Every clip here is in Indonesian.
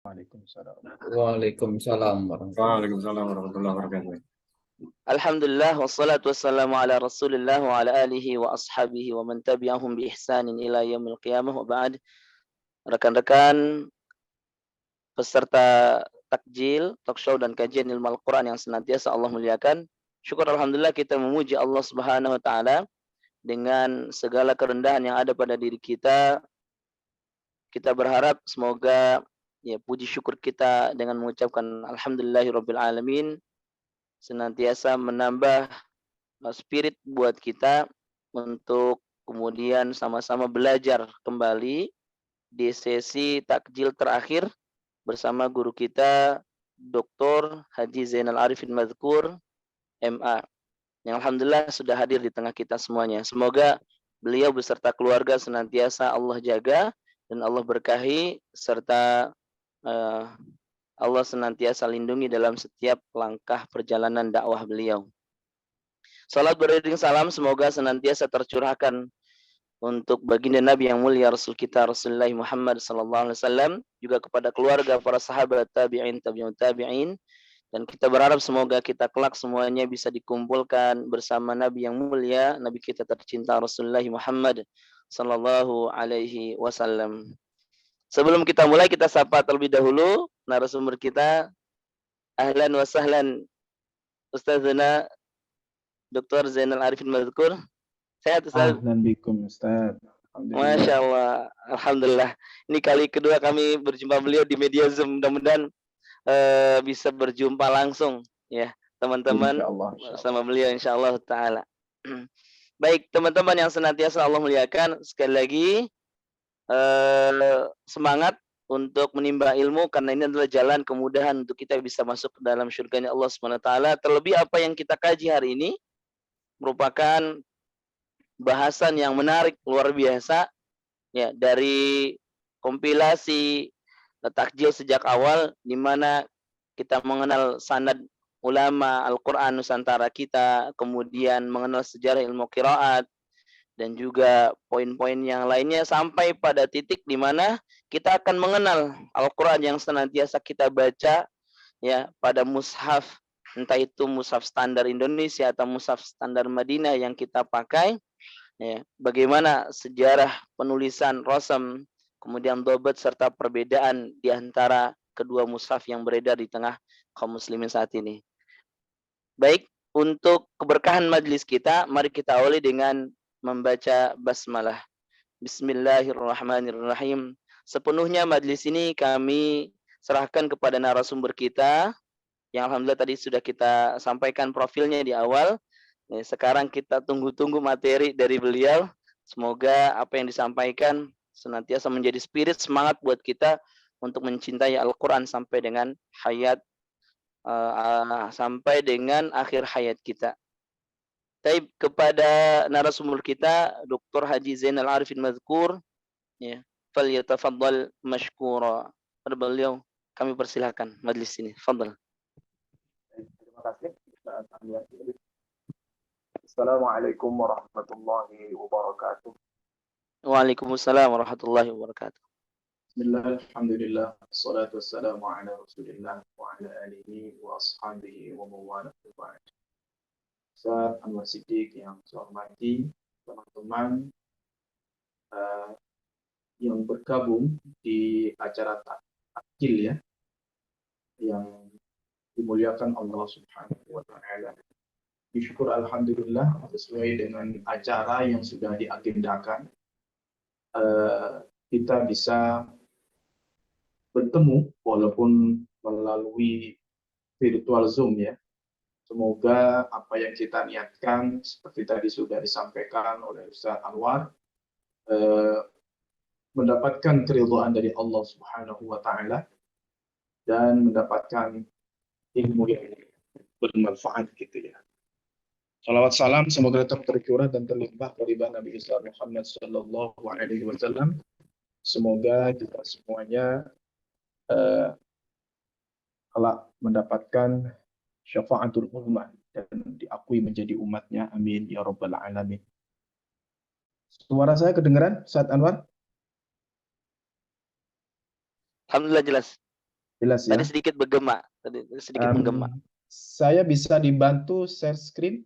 Waalaikumsalam. Waalaikumsalam warahmatullahi Waalaikumsalam warahmatullahi wabarakatuh. Alhamdulillah wassalatu wassalamu ala Rasulillah wa ala alihi wa ashabihi wa man tabi'ahum bi ihsanin ila yaumil qiyamah wa ba'd. Rekan-rekan peserta takjil, talk show dan kajian ilmu Al-Qur'an yang senantiasa Allah muliakan. Syukur alhamdulillah kita memuji Allah Subhanahu wa taala dengan segala kerendahan yang ada pada diri kita. Kita berharap semoga ya puji syukur kita dengan mengucapkan alhamdulillahirabbil alamin senantiasa menambah spirit buat kita untuk kemudian sama-sama belajar kembali di sesi takjil terakhir bersama guru kita Dr. Haji Zainal Arifin Madhkur MA yang alhamdulillah sudah hadir di tengah kita semuanya. Semoga beliau beserta keluarga senantiasa Allah jaga dan Allah berkahi serta Allah senantiasa lindungi dalam setiap langkah perjalanan dakwah beliau. Salat beriring salam semoga senantiasa tercurahkan untuk baginda Nabi yang mulia Rasul kita Rasulullah Muhammad sallallahu alaihi wasallam, juga kepada keluarga, para sahabat, tabi'in, tabi'ut tabi'in, dan kita berharap semoga kita kelak semuanya bisa dikumpulkan bersama Nabi yang mulia, Nabi kita tercinta Rasulullah Muhammad sallallahu alaihi wasallam. Sebelum kita mulai, kita sapa terlebih dahulu narasumber kita. Ahlan wa sahlan Ustazuna Dr. Zainal Arifin Madhkur. Sehat Ustaz? Ahlan bikum Ustaz. Masya Allah, alhamdulillah. Ini kali kedua kami berjumpa beliau di media Zoom. Mudah-mudahan bisa berjumpa langsung ya teman-teman sama beliau insya Allah taala. Baik teman-teman yang senantiasa Allah muliakan, sekali lagi semangat untuk menimba ilmu karena ini adalah jalan kemudahan untuk kita bisa masuk ke dalam syurganya Allah SWT. Terlebih apa yang kita kaji hari ini merupakan bahasan yang menarik luar biasa ya, dari kompilasi takjil sejak awal di mana kita mengenal sanad ulama Al-Qur'an Nusantara kita, kemudian mengenal sejarah ilmu qiraat dan juga poin-poin yang lainnya sampai pada titik di mana kita akan mengenal Al-Qur'an yang senantiasa kita baca ya pada mushaf, entah itu mushaf standar Indonesia atau mushaf standar Madinah yang kita pakai ya, bagaimana sejarah penulisan rasam, kemudian dobat serta perbedaan di antara kedua mushaf yang beredar di tengah kaum muslimin saat ini. Baik, untuk keberkahan majlis kita, mari kita awali dengan membaca basmalah. Bismillahirrahmanirrahim. Sepenuhnya majlis ini kami serahkan kepada narasumber kita yang alhamdulillah tadi sudah kita sampaikan profilnya di awal. Sekarang kita tunggu-tunggu materi dari beliau. Semoga apa yang disampaikan senantiasa menjadi spirit semangat buat kita untuk mencintai Al-Quran sampai dengan sampai dengan akhir hayat kita. Taib, kepada narasumber kita Dr. Haji Zainal Arifin Madhkur ya, falyatafaddal mashkura. Pada beliau kami persilahkan majlis ini. Fadhal. Terima kasih. Assalamualaikum warahmatullahi wabarakatuh. Waalaikumsalam warahmatullahi wabarakatuh. Bismillah, alhamdulillah, wassalatu wassalamu ala rasulillah wa ala alihi wa ashabihi wa mawala. Ustaz Anwar Siddiq yang saya hormati, teman-teman yang bergabung di acara takjil ya, yang dimuliakan Allah Subhanahu wa taala. Syukur alhamdulillah sesuai dengan acara yang sudah diagendakan, kita bisa bertemu walaupun melalui virtual Zoom ya. Semoga apa yang kita niatkan seperti tadi sudah disampaikan oleh Ustaz Anwar mendapatkan keridhaan dari Allah Subhanahu wa taala dan mendapatkan ilmu yang bermanfaat gitu ya. Salawat salam semoga tetap tercurah dan terlimpah kepada Nabi Muhammad sallallahu alaihi wasallam. Semoga kita semuanya kelak mendapatkan syafaatul ummah dan diakui menjadi umatnya. Amin ya rabbal alamin. Suara saya kedengaran Ustaz Anwar? Alhamdulillah jelas. Jelas ya. Tadi sedikit bergema, tadi sedikit menggema. Saya bisa dibantu share screen?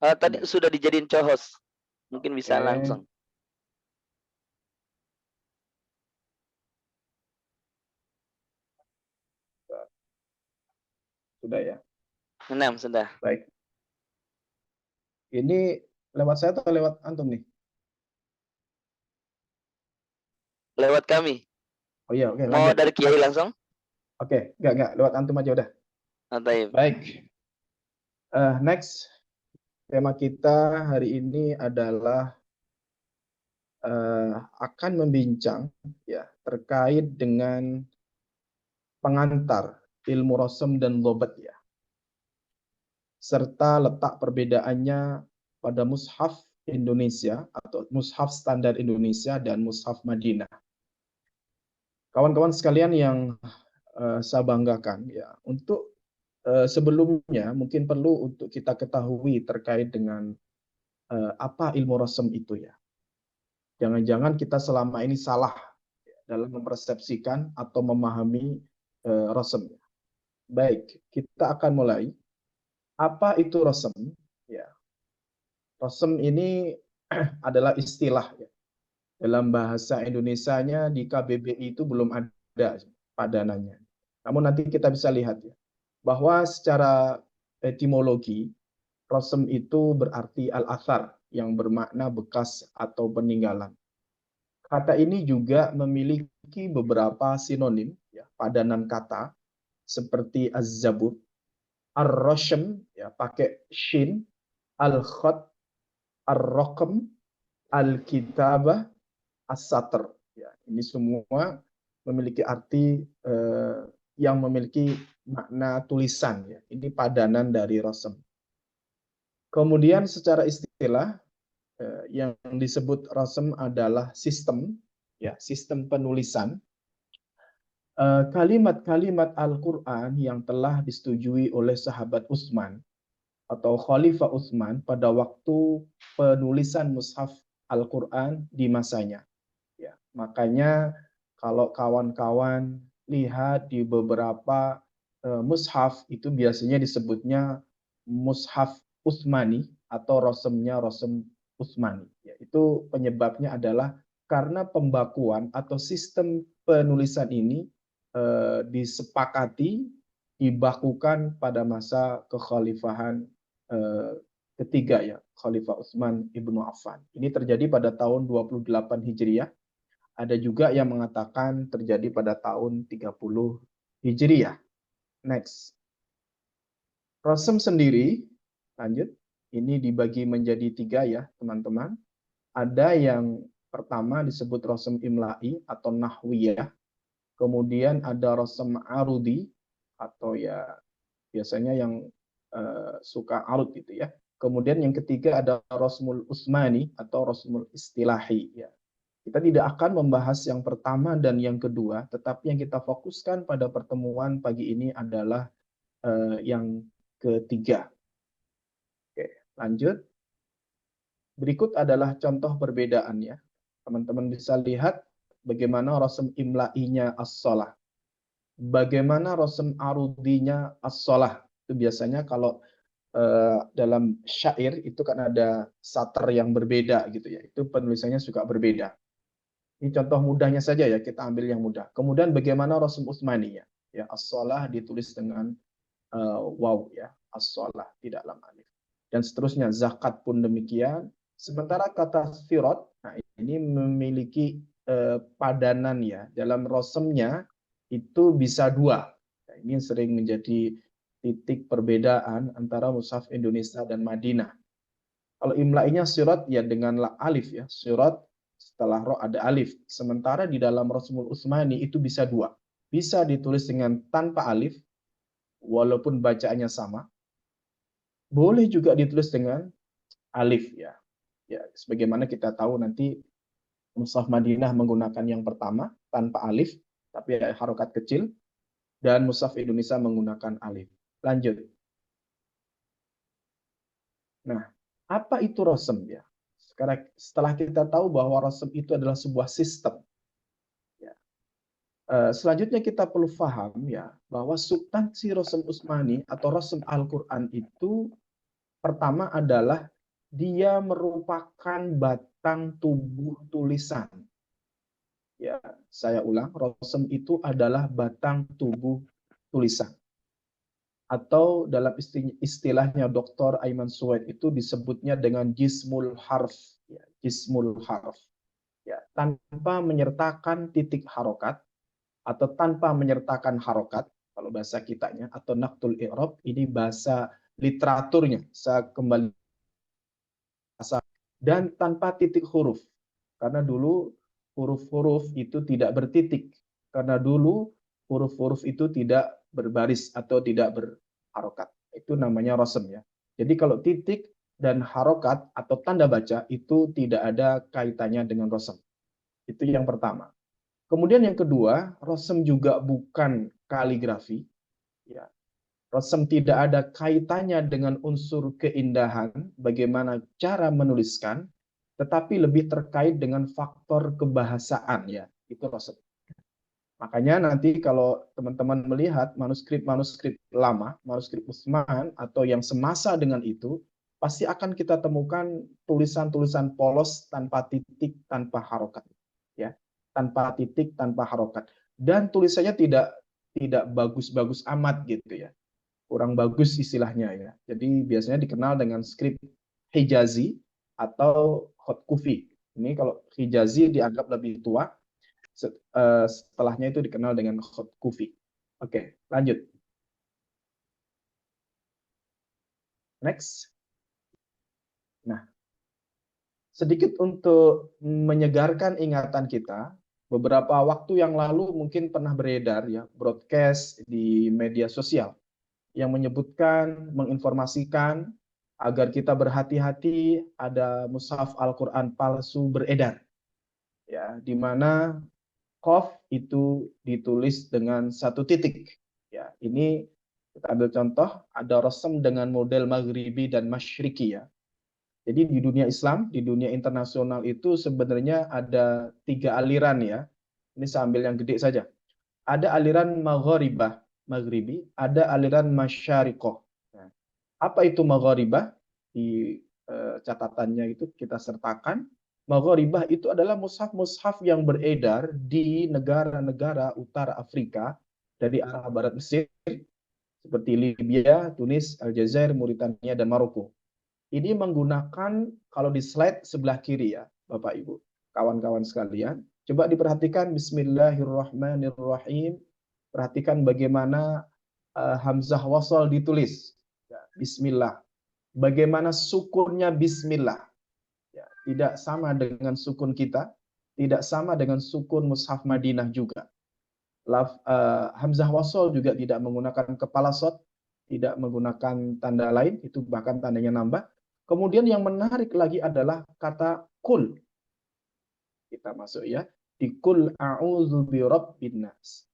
Tadi sudah dijadiin co-host. Mungkin bisa Oke. langsung. Sudah ya. Sudah. Baik. Ini lewat saya atau lewat antum nih? Lewat kami. Oh iya, oke, Mau lanjut. dari Kiai langsung? Oke, enggak, lewat antum aja udah. Taib. Baik. Next, tema kita hari ini adalah akan membincang ya terkait dengan pengantar ilmu rosem dan lobat ya, serta letak perbedaannya pada mushaf Indonesia atau mushaf standar Indonesia dan mushaf Madinah. Kawan-kawan sekalian yang saya banggakan ya, untuk sebelumnya mungkin perlu untuk kita ketahui terkait dengan apa ilmu rosem itu ya. Jangan-jangan kita selama ini salah dalam mempersepsikan atau memahami rosem. Baik, kita akan mulai. Apa itu rosem? Ya, rosem ini adalah istilah ya. Dalam bahasa Indonesianya di KBBI itu belum ada padanannya. Namun nanti kita bisa lihat ya, bahwa secara etimologi rosem itu berarti al-athar yang bermakna bekas atau peninggalan. Kata ini juga memiliki beberapa sinonim, ya, padanan kata seperti az-zabur, ar-roshem, ya, pakai shin, al-khat, ar-raqam, al-kitabah, as-satr. Ya, ini semua memiliki arti yang memiliki makna tulisan. Ya. Ini padanan dari rosem. Kemudian secara istilah yang disebut rosem adalah sistem, ya, sistem penulisan kalimat-kalimat Al-Quran yang telah disetujui oleh sahabat Utsman atau Khalifah Utsman pada waktu penulisan mushaf Al-Quran di masanya. Ya, makanya kalau kawan-kawan lihat di beberapa mushaf itu biasanya disebutnya mushaf Utsmani atau rosemnya rosem Utsmani. Ya, itu penyebabnya adalah karena pembakuan atau sistem penulisan ini disepakati, dibakukan pada masa kekhalifahan ketiga ya, Khalifah Utsman ibnu Affan. Ini terjadi pada tahun 28 Hijriah. Ada juga yang mengatakan terjadi pada tahun 30 Hijriah. Next. Rosem sendiri, lanjut, ini dibagi menjadi 3 ya, teman-teman. Ada yang pertama disebut rosem imla'i atau nahwiyah. Kemudian ada rosem arudi atau ya biasanya yang suka arud gitu ya. Kemudian yang ketiga ada rosmul usmani atau rosmul istilahi ya. Kita tidak akan membahas yang pertama dan yang kedua, tetapi yang kita fokuskan pada pertemuan pagi ini adalah yang ketiga. Oke, lanjut. Berikut adalah contoh perbedaannya. Teman-teman bisa lihat bagaimana rosem imla'inya as-shalah. Bagaimana rosem arudinya as-shalah. Itu biasanya kalau dalam syair itu kan ada satar yang berbeda gitu ya. Itu penulisannya suka berbeda. Ini contoh mudahnya saja ya, kita ambil yang mudah. Kemudian bagaimana rosem Utsmani ya. Ya, as-shalah ditulis dengan waw ya, as-shalah tidak dalam alif. Dan seterusnya zakat pun demikian. Sementara kata sirat, nah ini memiliki padanan ya. Dalam rosemnya itu bisa 2. Nah, ini sering menjadi titik perbedaan antara mushaf Indonesia dan Madinah. Kalau imlainya sirat ya dengan alif ya, sirat setelah ro ada alif. Sementara di dalam Rosmul Utsmani itu bisa 2. Bisa ditulis dengan tanpa alif, walaupun bacaannya sama. Boleh juga ditulis dengan alif ya. Ya, sebagaimana kita tahu nanti mushaf Madinah menggunakan yang pertama tanpa alif, tapi ada harokat kecil, dan mushaf Indonesia menggunakan alif. Lanjut. Nah, apa itu rosem ya? Sekarang setelah kita tahu bahwa rosem itu adalah sebuah sistem, ya. Selanjutnya kita perlu paham ya bahwa substansi Rasm Utsmani atau Rasm Al-Quran itu pertama adalah dia merupakan batang tubuh tulisan. Ya, saya ulang, Rasm itu adalah batang tubuh tulisan. Atau dalam istilahnya Dr. Aiman Suwaid itu disebutnya dengan jismul harf, ya, jismul harf. Ya, tanpa menyertakan titik harokat atau tanpa menyertakan harokat, kalau bahasa kitanya, atau naktul i'rab, ini bahasa literaturnya, saya kembali bahasa, dan tanpa titik huruf. Karena dulu huruf-huruf itu tidak bertitik. Karena dulu huruf-huruf itu tidak berbaris atau tidak berharokat. Itu namanya rasm ya. Jadi kalau titik dan harokat atau tanda baca itu tidak ada kaitannya dengan rasm. Itu yang pertama. Kemudian yang kedua, rasm juga bukan kaligrafi. Ya. Rasm tidak ada kaitannya dengan unsur keindahan, bagaimana cara menuliskan, tetapi lebih terkait dengan faktor kebahasaan ya. Itu rasm. Makanya nanti kalau teman-teman melihat manuskrip-manuskrip lama, manuskrip Utsman atau yang semasa dengan itu, pasti akan kita temukan tulisan-tulisan polos tanpa titik, tanpa harokat, ya, tanpa titik, tanpa harokat, dan tulisannya tidak bagus-bagus amat gitu ya, kurang bagus istilahnya ya. Jadi biasanya dikenal dengan skrip Hijazi atau hot kufi. Ini kalau Hijazi dianggap lebih tua, setelahnya itu dikenal dengan hot kufi. Oke, lanjut. Next. Nah, sedikit untuk menyegarkan ingatan kita, beberapa waktu yang lalu mungkin pernah beredar ya broadcast di media sosial yang menyebutkan, menginformasikan agar kita berhati-hati ada mushaf Al-Quran palsu beredar, ya, di mana Qaf itu ditulis dengan satu titik. Ya, ini kita ambil contoh, ada rasm dengan model Maghribi dan Masyriki ya. Jadi di dunia Islam, di dunia internasional itu sebenarnya ada 3 aliran ya. Ini saya ambil yang gede saja. Ada aliran Maghribah, Maghribi, ada aliran Masyariqah. Nah, apa itu Maghribah? Di catatannya itu kita sertakan. Maghribah itu adalah mushaf-mushaf yang beredar di negara-negara utara Afrika dari arah barat Mesir seperti Libya, Tunis, Aljazair, Mauritania, dan Maroko. Ini menggunakan, kalau di slide sebelah kiri ya, Bapak Ibu, kawan-kawan sekalian, coba diperhatikan Bismillahirrahmanirrahim. Perhatikan bagaimana hamzah wasal ditulis. Ya, Bismillah. Bagaimana sukunnya Bismillah. Ya, tidak sama dengan sukun kita, tidak sama dengan sukun Mushaf Madinah juga. Hamzah wasal juga tidak menggunakan kepala shad, tidak menggunakan tanda lain, itu bahkan tandanya nambah. Kemudian yang menarik lagi adalah kata kul. Kita masuk ya, di kul a'udzu birabbin nas.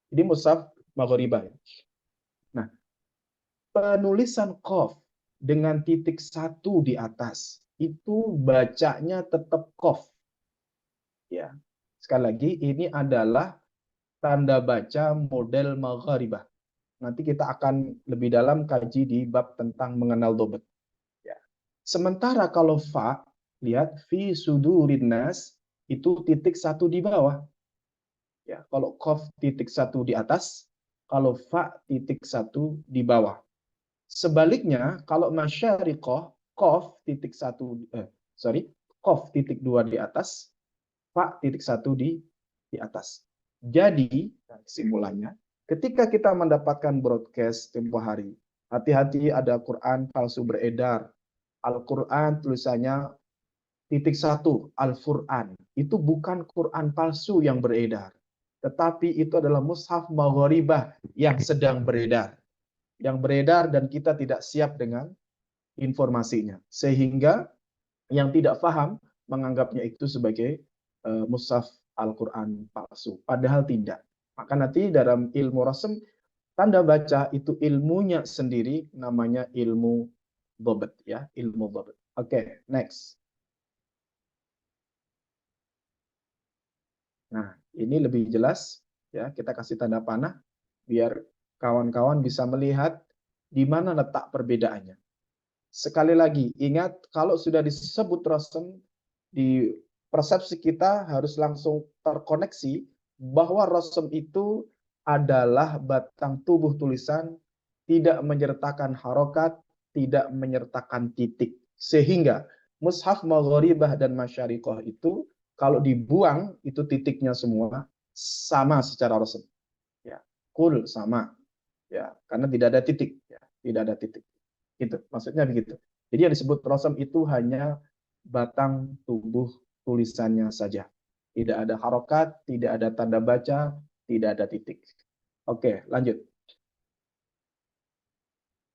Ini mushaf Maghribah. Nah, penulisan qaf dengan titik satu di atas itu bacanya tetap qaf. Ya. Sekali lagi ini adalah tanda baca model Maghribah. Nanti kita akan lebih dalam kaji di bab tentang mengenal dobet. Ya. Sementara kalau fa, lihat fi sudurin nas itu titik satu di bawah. Ya, kalau qaf titik satu di atas, kalau fa titik satu di bawah. Sebaliknya, kalau masyariqah, qaf titik satu, qaf titik dua di atas, fa titik satu di atas. Jadi, kesimpulannya, ketika kita mendapatkan broadcast tempo hari, hati-hati ada Quran palsu beredar. Al-Quran tulisannya titik satu, Al-Quran. Itu bukan Quran palsu yang beredar. Tetapi itu adalah mushaf Maghribah yang sedang beredar. Yang beredar dan kita tidak siap dengan informasinya. Sehingga yang tidak paham menganggapnya itu sebagai mushaf Al-Quran palsu. Padahal tidak. Maka nanti dalam ilmu rasm, tanda baca itu ilmunya sendiri, namanya ilmu dhabt ya, ilmu dhabt. Oke, next. Nah, ini lebih jelas Ya, kita kasih tanda panah biar kawan-kawan bisa melihat di mana letak perbedaannya. Sekali lagi, ingat kalau sudah disebut rasem, di persepsi kita harus langsung terkoneksi bahwa rasem itu adalah batang tubuh tulisan, tidak menyertakan harokat, tidak menyertakan titik. Sehingga mushaf Maghribah dan Masyariqah itu kalau dibuang itu titiknya semua sama secara rasem. Ya, kul sama. Ya, karena tidak ada titik. Ya, tidak ada titik. Gitu, maksudnya begitu. Jadi yang disebut rasam itu hanya batang tubuh tulisannya saja. Tidak ada harokat, tidak ada tanda baca, tidak ada titik. Oke, lanjut.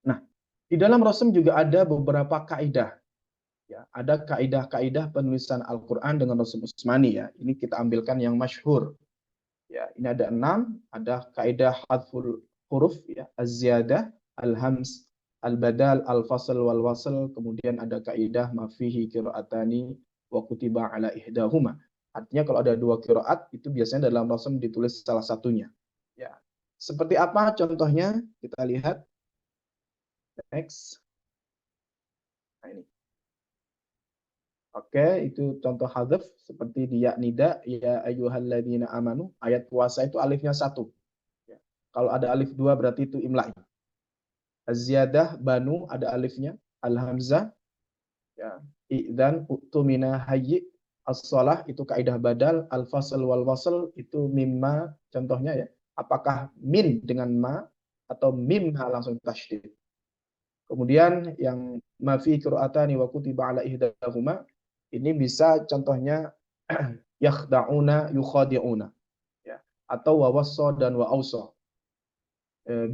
Nah, di dalam rasam juga ada beberapa kaidah. Ya, ada kaidah-kaidah penulisan Al-Quran dengan rasam Utsmani ya. Ini kita ambilkan yang masyhur. Ya, ini ada 6, ada kaidah hadful huruf ya, az-ziyadah, al-hams, al-badal, al-fasl wal wasl, kemudian ada kaidah ma fihi qira'atani wa kutiba ala ihdahuma. Artinya kalau ada dua qiraat itu biasanya dalam rasam ditulis salah satunya. Ya. Seperti apa contohnya? Kita lihat. Next. Nah, ini. Oke, itu contoh hadzaf seperti di ya nida ya ayyuhalladzina amanu, ayat puasa itu alifnya 1. Ya. Kalau ada alif 2 berarti itu imla'i. Az-ziyadah banu ada alifnya, al-hamzah ya. Idzan utumina hayyi, as-shalah itu kaidah badal, al-fasl wal wasl itu mimma contohnya ya. Apakah min dengan ma atau mimma langsung tasydid. Kemudian yang ma fi qira'atani wa kutiba ala ihdahuma ini bisa contohnya yakhda'una yukhadi'una ya, atau wawassa dan wa'ausa.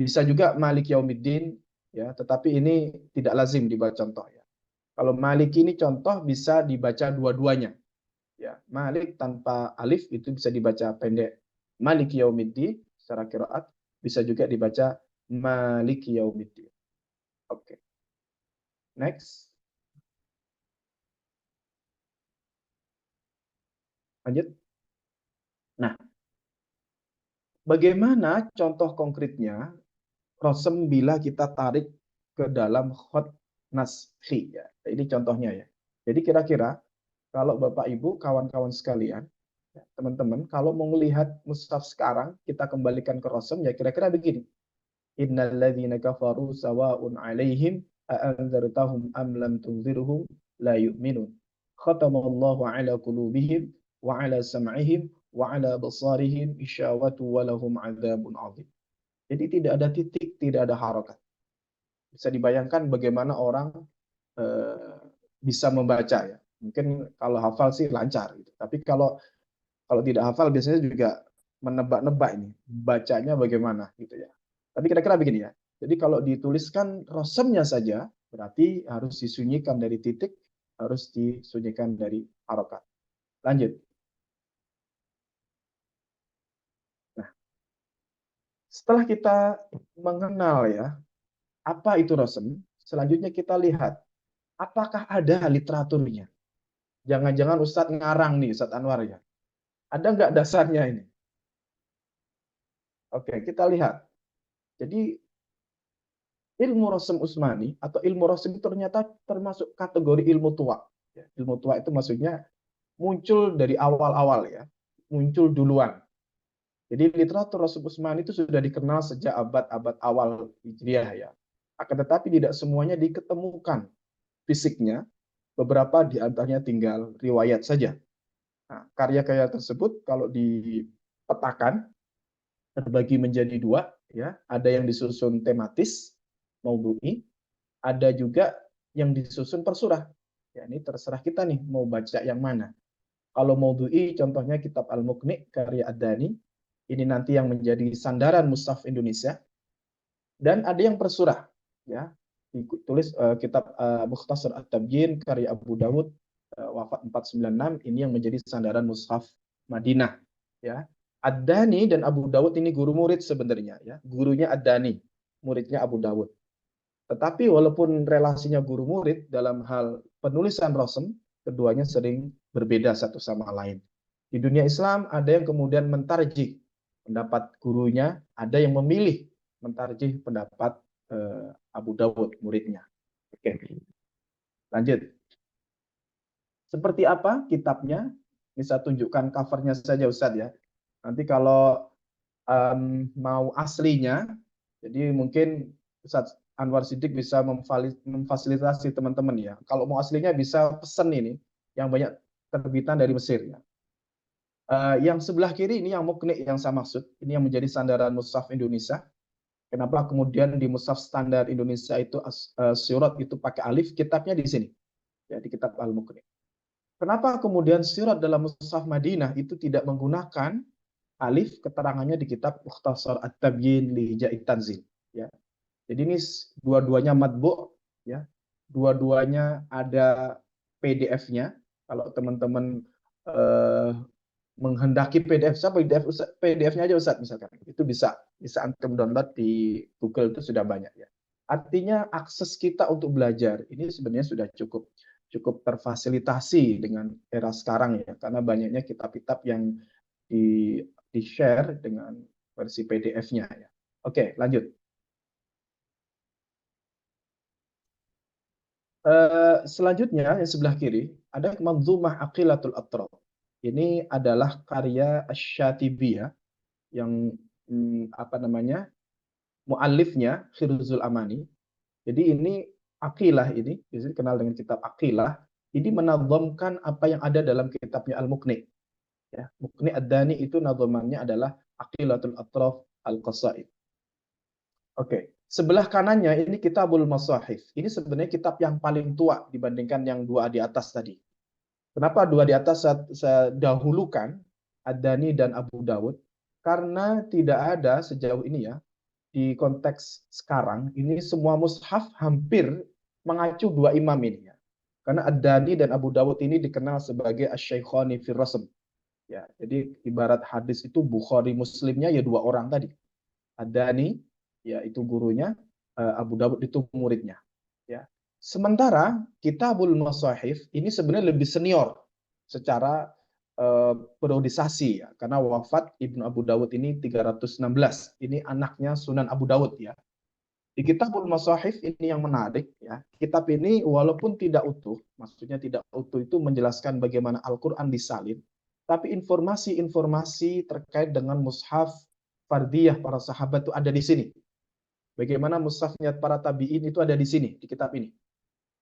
Bisa juga malik yaumiddin ya, tetapi ini tidak lazim dibaca contoh ya. Kalau malik ini contoh bisa dibaca dua-duanya. Ya, malik tanpa alif itu bisa dibaca pendek. Malik yaumiddin secara qiraat bisa juga dibaca malik yaumiddin. Oke. Next. Lanjut. Nah, bagaimana contoh konkretnya rasem bila kita tarik ke dalam khot naskhi ya. Ini contohnya ya. Jadi kira-kira kalau Bapak Ibu, kawan-kawan sekalian, ya, teman-teman, kalau mau melihat mushaf sekarang, kita kembalikan ke rasem ya kira-kira begini. Innal ladzina kafaru sawa'un 'alaihim a'anzartahum am lam tunzirhum la yu'minun. Khatamallahu 'ala qulubihim wa 'ala sam'ihim wa 'ala basarihim isyawatu wa lahum 'adzabun 'adzim. Jadi tidak ada titik, tidak ada harokat. Bisa dibayangkan bagaimana orang bisa membaca ya. Mungkin kalau hafal sih lancar gitu. Tapi kalau tidak hafal biasanya juga menebak-nebak ini bacanya bagaimana gitu ya. Tapi kira-kira begini ya. Jadi kalau dituliskan rosemnya saja berarti harus disunyikan dari titik, harus disunyikan dari harokat. Lanjut. Nah, setelah kita mengenal ya apa itu rosem, selanjutnya kita lihat apakah ada literaturnya. Jangan-jangan Ustadz ngarang nih, Ustadz Anwar ya. Ada nggak dasarnya ini? Oke, kita lihat. Jadi ilmu Rasem Utsmani atau ilmu Rasem itu ternyata termasuk kategori ilmu tua. Ilmu tua itu maksudnya muncul dari awal-awal ya, muncul duluan. Jadi literatur Rasem Utsmani itu sudah dikenal sejak abad-abad awal Hijriah ya. Akan tetapi tidak semuanya diketemukan fisiknya, beberapa di antaranya tinggal riwayat saja. Nah, karya-karya tersebut kalau dipetakan terbagi menjadi dua, ya. Ada yang disusun tematis, maudhu'i, ada juga yang disusun per surah. Ya, ini terserah kita nih mau baca yang mana. Kalau maudhu'i contohnya kitab Al-Muqni karya Ad-Dani, ini nanti yang menjadi sandaran mushaf Indonesia. Dan ada yang per surah, ya. Ditulis kitab Mukhtasar At-Tabyin karya Abu Dawud wafat 496, ini yang menjadi sandaran mushaf Madinah ya. Ad-Dani dan Abu Dawud ini guru murid sebenarnya ya. Gurunya Ad-Dani, muridnya Abu Dawud. Tetapi walaupun relasinya guru murid dalam hal penulisan rasem, keduanya sering berbeda satu sama lain. Di dunia Islam ada yang kemudian mentarjih pendapat gurunya, ada yang memilih mentarjih pendapat Abu Dawud, muridnya. Oke, lanjut. Seperti apa kitabnya? Bisa tunjukkan covernya saja Ustadz ya. Nanti kalau mau aslinya, jadi mungkin Ustadz Anwar Siddiq bisa memfasilitasi teman-teman ya. Kalau mau aslinya bisa pesan ini, yang banyak terbitan dari Mesir ya. Yang sebelah kiri ini yang mukni yang saya maksud, ini yang menjadi sandaran mushaf Indonesia. Kenapa kemudian di mushaf standar Indonesia itu surat itu pakai alif, kitabnya di sini, ya di kitab Al-Muqni. Kenapa kemudian surat dalam mushaf Madinah itu tidak menggunakan alif, keterangannya di kitab Mukhtasar At-Tabyin li Hija'it Tanzil, ya. Jadi ini dua-duanya matbu', ya. Dua-duanya ada PDF-nya. Kalau teman-teman menghendaki PDF, siapa PDF-nya aja Ustaz misalkan. Itu bisa antum download di Google, itu sudah banyak ya. Artinya akses kita untuk belajar ini sebenarnya sudah cukup terfasilitasi dengan era sekarang ya, karena banyaknya kitab-kitab yang di share dengan versi PDF-nya ya. Oke, lanjut. Selanjutnya yang sebelah kiri ada Manzumah Aqilatul Atraf. Ini adalah karya Asy-Syatibi ya, yang muallifnya Khirzul Amani. Jadi ini Aqilah ini, dikenal dengan kitab Aqilah, ini menazamkan apa yang ada dalam kitabnya Al-Muqni. Ya, Muqni Ad-Dani itu nazamannya adalah Aqilatul Atraf Al-Qasaid. Oke, sebelah kanannya ini Kitabul Masahif. Ini sebenarnya kitab yang paling tua dibandingkan yang dua di atas tadi. Kenapa dua di atas saya dahulukan, Ad-Dani dan Abu Dawud? Karena tidak ada sejauh ini ya, di konteks sekarang, ini semua mushaf hampir mengacu dua imam ini ya. Karena Ad-Dani dan Abu Dawud ini dikenal sebagai Asy-Syaikhani fir Rasm. Ya, jadi ibarat hadis itu Bukhari Muslimnya ya dua orang tadi. Ad-Dani ya itu gurunya, Abu Dawud itu muridnya. Ya. Sementara Kitabul Masahif ini sebenarnya lebih senior secara periodisasi ya, karena wafat Ibnu Abu Dawud ini 316. Ini anaknya Sunan Abu Dawud ya. Di Kitabul Masahif ini yang menarik ya. Kitab ini walaupun tidak utuh, maksudnya tidak utuh itu menjelaskan bagaimana Al-Qur'an disalin, tapi informasi-informasi terkait dengan mushaf fardiyah para sahabat itu ada di sini. Bagaimana mushafnya para tabi'in itu ada di sini, di kitab ini.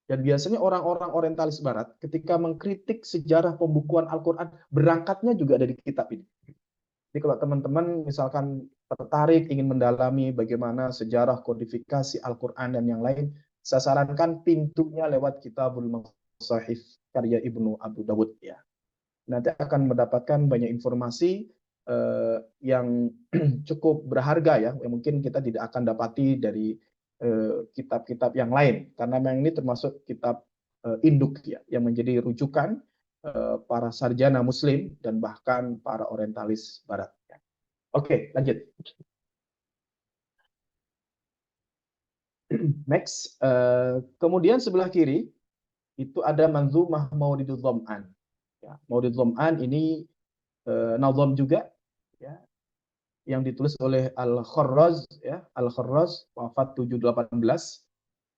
Dan biasanya orang-orang orientalis barat ketika mengkritik sejarah pembukuan Al-Quran, berangkatnya juga ada di kitab ini. Jadi kalau teman-teman misalkan tertarik ingin mendalami bagaimana sejarah kodifikasi Al-Quran dan yang lain, saya sarankan pintunya lewat Kitabul Masahif karya Ibnu Abu Dawud ya. Nanti akan mendapatkan banyak informasi yang cukup berharga ya, yang mungkin kita tidak akan dapati dari kitab-kitab yang lain, karena memang ini termasuk kitab induk ya, yang menjadi rujukan para sarjana muslim dan bahkan para orientalis barat. Oke, lanjut. Next, kemudian sebelah kiri itu ada Manzumah Mauridul Dham'an. Ya, Mauridul Dham'an ini nazam juga ya, yang ditulis oleh Al-Kharraz ya, Al-Kharraz wafat 718.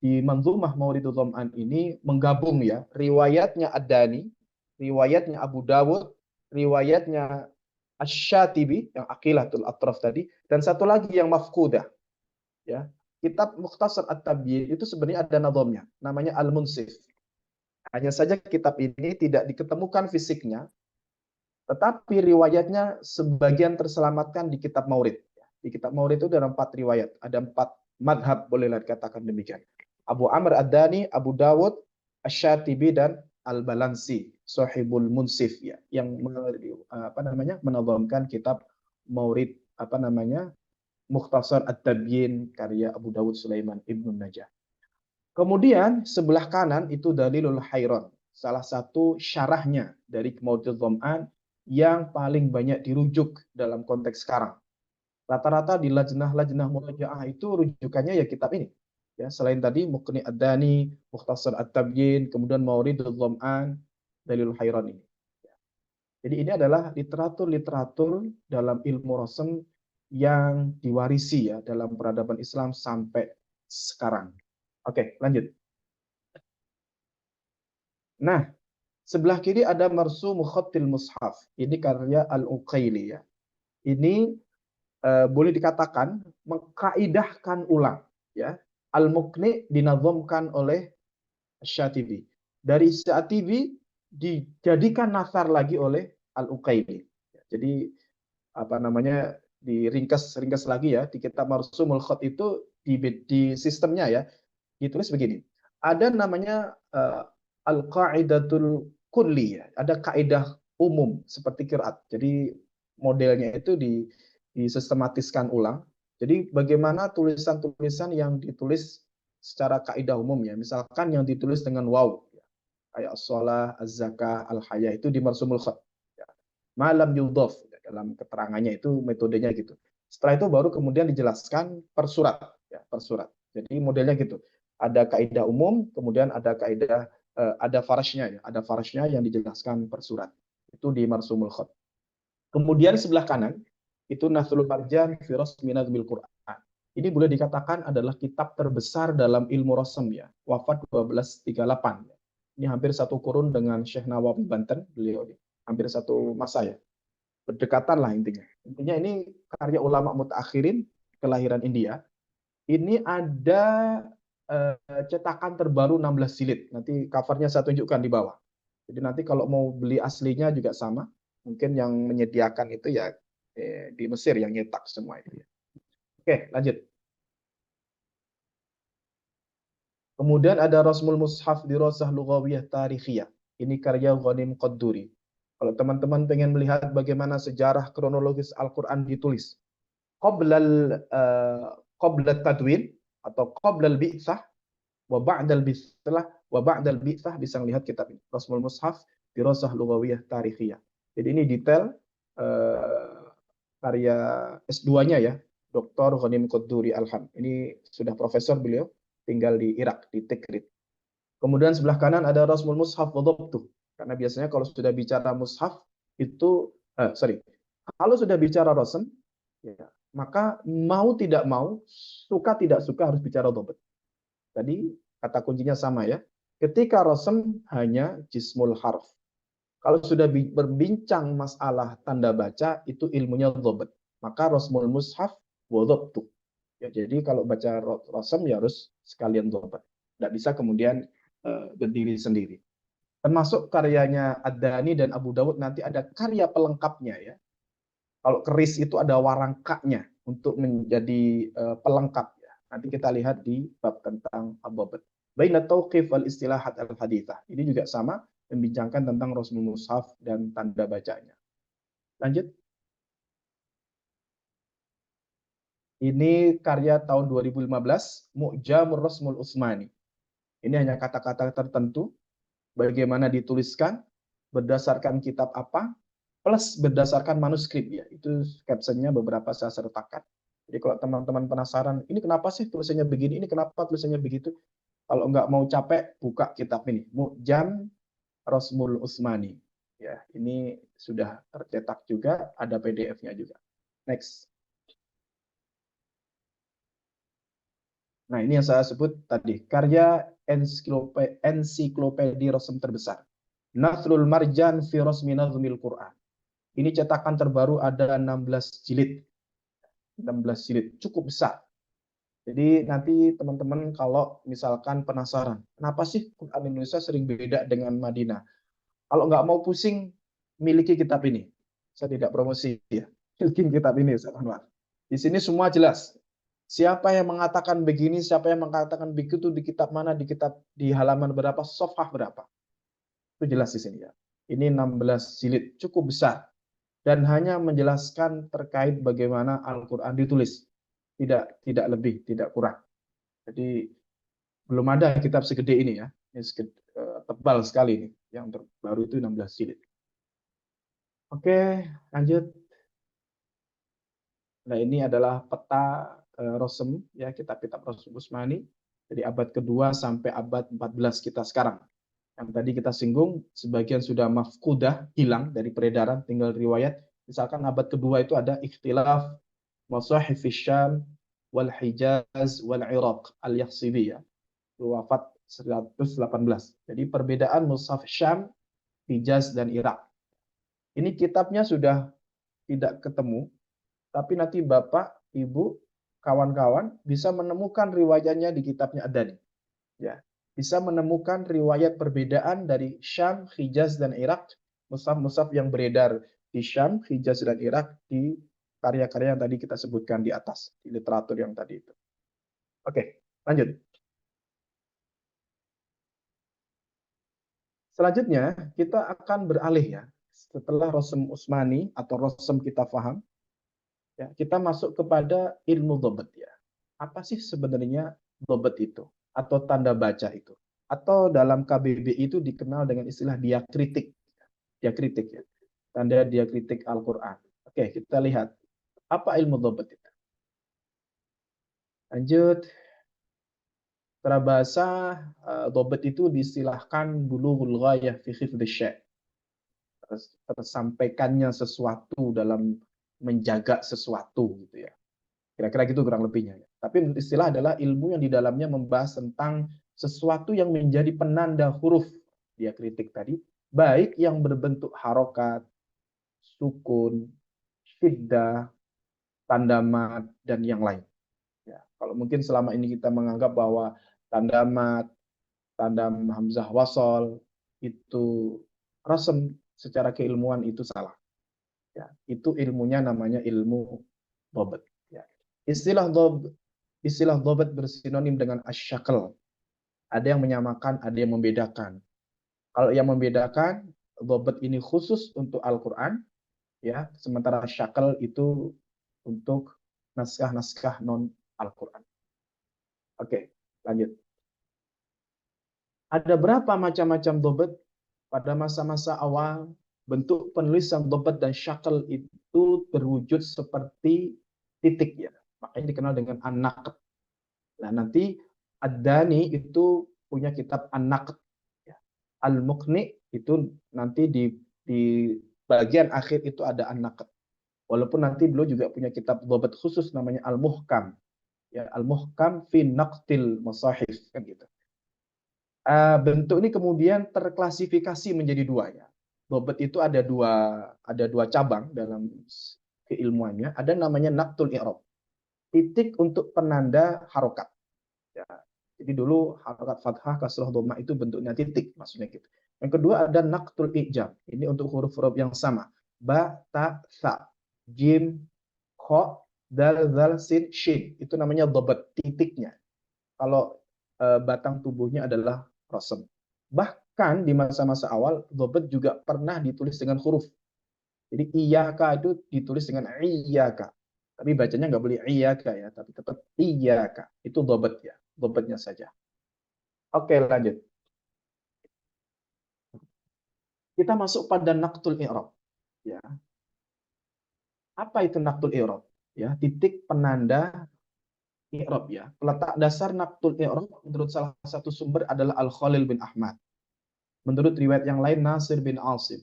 Di Manzumah Mauridul Dham'an ini menggabung ya riwayatnya Ad-Dani, riwayatnya Abu Dawud, riwayatnya Asy-Syatibi yang Aqilatul Atraf tadi, dan satu lagi yang mafqudah ya. Kitab Mukhtasar At-Tabyin itu sebenarnya ada nazamnya, namanya Al-Munsif. Hanya saja kitab ini tidak diketemukan fisiknya, tetapi riwayatnya sebagian terselamatkan di kitab Maurid. Di kitab Maurid itu ada 4 riwayat, ada 4 madhab, bolehlah dikatakan demikian. Abu Amr Ad-Dani, Abu Dawud, Asy-Syatibi, dan Al-Balansi, Sahibul Munsif ya, yang menazamkan kitab Maurid Mukhtasar At-Tabyin karya Abu Dawud Sulaiman Ibnu Najah. Kemudian sebelah kanan itu Dalilul Hairan, salah satu syarahnya dari Mauridul Dham'an yang paling banyak dirujuk dalam konteks sekarang. Rata-rata di lajnah murajaah itu rujukannya ya kitab ini. Ya, selain tadi Muqni Ad-Dani, Mukhtasar At-Tabyin, kemudian Mauridul Dham'an, Dalilul Hairan ini. Jadi ini adalah literatur-literatur dalam ilmu rasm yang diwarisi ya dalam peradaban Islam sampai sekarang. Oke, lanjut. Nah, sebelah kiri ada Marsumu Khattil Mushaf. Ini karya Al-Uqaili ya. Ini boleh dikatakan mengkaidahkan ulang ya. Al-Muqni dinazamkan oleh Syatibi. Dari Syatibi dijadikan nasar lagi oleh Al-Uqaili. Jadi apa namanya diringkas lagi ya di kitab Marsumul Khat itu di sistemnya ya ditulis begini. Ada namanya al-qaidatul kulli ya. Ada kaidah umum seperti qiraat. Jadi modelnya itu disistematiskan ulang. Jadi bagaimana tulisan-tulisan yang ditulis secara kaidah umum ya. Misalkan yang ditulis dengan waw ya. Kayak as-shalah, az-zakah, al-haya itu di Marsumul Khat. Ya. Malam yudhaf dalam keterangannya itu metodenya gitu. Setelah itu baru kemudian dijelaskan per surat ya, per surat. Jadi modelnya gitu. Ada kaidah umum, kemudian ada kaidah ada farasnya ya, ada farasnya yang dijelaskan per surat. Itu di Marsumul Khat. Kemudian sebelah kanan itu Nathrul Marjan fi Rasmi Nazmil Quran. Ini boleh dikatakan adalah kitab terbesar dalam ilmu rasm ya. Wafat 1238. Ini hampir satu kurun dengan Syekh Nawawi Banten, beliau ini. Hampir satu masa ya. Berdekatan lah intinya. Intinya ini karya ulama mutaakhirin kelahiran India. Ini ada cetakan terbaru 16 jilid. Nanti covernya saya tunjukkan di bawah. Jadi nanti kalau mau beli aslinya juga sama. Mungkin yang menyediakan itu ya di Mesir yang nyetak semua itu. Oke, lanjut. Kemudian ada Rasmul Mushaf Dirasah Lughawiyah Tarikhiyah. Ini karya Ghanim Qadduri. Kalau teman-teman pengen melihat bagaimana sejarah kronologis Al-Quran ditulis, qoblal tadwin atau qoblal bi'tsah wa ba'dal bi'tsah wa ba'dal bi'tsah bisa melihat kitab ini. Rasmul Mushaf Dirasah Lughawiyah Tarikhiyah. Jadi ini detail karya S2-nya ya, Dr. Ghanim Qadduri Alham. Ini sudah profesor beliau, tinggal di Irak, di Tikrit. Kemudian sebelah kanan ada Rasmul Mushaf wa Dhabtuh. Karena biasanya kalau sudah bicara mushaf itu kalau sudah bicara rasm ya, maka mau tidak mau, suka tidak suka harus bicara dhabt. Tadi kata kuncinya sama ya. Ketika rasm hanya jismul harf. Kalau sudah berbincang masalah tanda baca itu ilmunya dhabt. Maka rasmul mushaf wa dhabtuh. Ya, jadi kalau baca rasm ya harus sekalian dhabt. Tidak bisa kemudian berdiri sendiri. Termasuk karyanya Ad-Dani dan Abu Dawud nanti ada karya pelengkapnya ya. Kalau keris itu ada warangkanya untuk menjadi pelengkap ya. Nanti kita lihat di bab tentang Ad-Dhabt. Baina tauqif wal istilahat al-hadithah. Ini juga sama membincangkan tentang Rasmul Mushaf dan tanda bacanya. Lanjut. Ini karya tahun 2015, Mu'jamur Rasmul Utsmani. Ini hanya kata-kata tertentu. Bagaimana dituliskan, berdasarkan kitab apa, plus berdasarkan manuskrip ya. Itu captionnya beberapa saya sertakan. Jadi kalau teman-teman penasaran, ini kenapa sih tulisannya begini, ini kenapa tulisannya begitu? Kalau nggak mau capek, buka kitab ini, Mu'jam Rasmul Utsmani. Ya, ini sudah tercetak juga, ada PDF-nya juga. Next. Nah, ini yang saya sebut tadi, karya ensiklopedia rasm terbesar. Nathrul Marjan fi Rasmi Nazmil Quran. Ini cetakan terbaru ada 16 jilid. 16 jilid, cukup besar. Jadi nanti teman-teman kalau misalkan penasaran, kenapa sih Quran Indonesia sering beda dengan Madinah? Kalau nggak mau pusing, miliki kitab ini. Saya tidak promosi ya. Miliki kitab ini, Ustaz Anwar. Di sini semua jelas. Siapa yang mengatakan begini, siapa yang mengatakan begitu, di kitab mana, di halaman berapa, safhah berapa. Itu jelas di sini ya. Ini 16 jilid, cukup besar. Dan hanya menjelaskan terkait bagaimana Al-Quran ditulis. Tidak lebih, tidak kurang. Jadi belum ada kitab segede ini ya. Ini tebal sekali ini. Yang terbaru itu 16 jilid. Oke, lanjut. Nah, ini adalah peta Rasm ya, kitab-kitab Rasm Utsmani dari abad kedua sampai abad 14 kita sekarang. Yang tadi kita singgung sebagian sudah mafkudah, hilang dari peredaran, tinggal riwayat. Misalkan abad kedua itu ada ikhtilaf Masahif Syam wal Hijaz wal Iraq Al-Yakhsibi, ya. Wafat 118. Jadi perbedaan mushaf Syam, Hijaz dan Irak. Ini kitabnya sudah tidak ketemu, tapi nanti Bapak, Ibu, kawan-kawan bisa menemukan riwayatnya di kitabnya Ad-Dani. Ya, bisa menemukan riwayat perbedaan dari Syam, Hijaz dan Irak, mushaf-mushaf yang beredar di Syam, Hijaz dan Irak di karya-karya yang tadi kita sebutkan di atas, di literatur yang tadi itu. Oke, lanjut. Selanjutnya kita akan beralih, ya. Setelah Rasm Utsmani atau Rasm kita paham, ya, kita masuk kepada ilmu dhabt, ya. Apa sih sebenarnya dhabt itu atau tanda baca itu? Atau dalam KBBI itu dikenal dengan istilah diakritik. Diakritik, ya. Tanda diakritik Al-Qur'an. Oke, kita lihat apa ilmu dhabt itu. Lanjut. Secara bahasa, dhabt itu diistilahkan bulughul ghayah fi hifdz syai'. Tersampaikannya sesuatu dalam menjaga sesuatu, gitu, ya. Kira-kira gitu kurang lebihnya. Tapi istilah adalah ilmu yang di dalamnya membahas tentang sesuatu yang menjadi penanda huruf diakritik tadi, baik yang berbentuk harokat, sukun, syiddah, tanda mat, dan yang lain. Ya, kalau mungkin selama ini kita menganggap bahwa tanda mat, tanda hamzah wasol itu rasem, secara keilmuan itu salah. Ya, itu ilmunya namanya ilmu dhabt. Ya. Istilah dhabt bersinonim dengan asyakal. Ada yang menyamakan, ada yang membedakan. Kalau yang membedakan, dhabt ini khusus untuk Al-Qur'an, ya, sementara syakal itu untuk naskah-naskah non Al-Qur'an. Oke, lanjut. Ada berapa macam-macam dhabt? Pada masa-masa awal, bentuk penulisan dhabt dan syakal itu berwujud seperti titik, ya. Makanya dikenal dengan an-naqd. Nah, nanti Ad-Dani itu punya kitab an-naqd, ya. Al-Muqni itu nanti di bagian akhir itu ada an-naqd. Walaupun nanti beliau juga punya kitab dhabt khusus namanya Al-Muhkam. Ya, Al-Muhkam fi naqtil masahif, kan gitu. Bentuk ini kemudian terklasifikasi menjadi dua, ya. Dhabt itu ada dua cabang dalam keilmuannya. Ada namanya naqtul i'rab, titik untuk penanda harokat. Ya. Jadi dulu harokat fathah, kasrah, dhammah itu bentuknya titik, maksudnya gitu. Yang kedua ada naqtul i'jam. Ini untuk huruf-huruf yang sama. Ba, ta, tha, jim, kha, dal, zal, sin, shin. Itu namanya dhabt, titiknya. Kalau batang tubuhnya adalah rasm. Bahkan di masa-masa awal, dhabt juga pernah ditulis dengan huruf. Jadi iyaka itu ditulis dengan iyaka. Tapi bacanya nggak boleh iyaka, ya, tapi tetap iyaka. Itu dhabt, ya, dhabtnya saja. Oke, lanjut. Kita masuk pada naqtul i'rab, ya. Apa itu naqtul i'rab? Ya, titik penanda i'rab, ya. Peletak dasar naqtul i'rab menurut salah satu sumber adalah Al-Khalil bin Ahmad. Menurut riwayat yang lain Nasir bin Asim.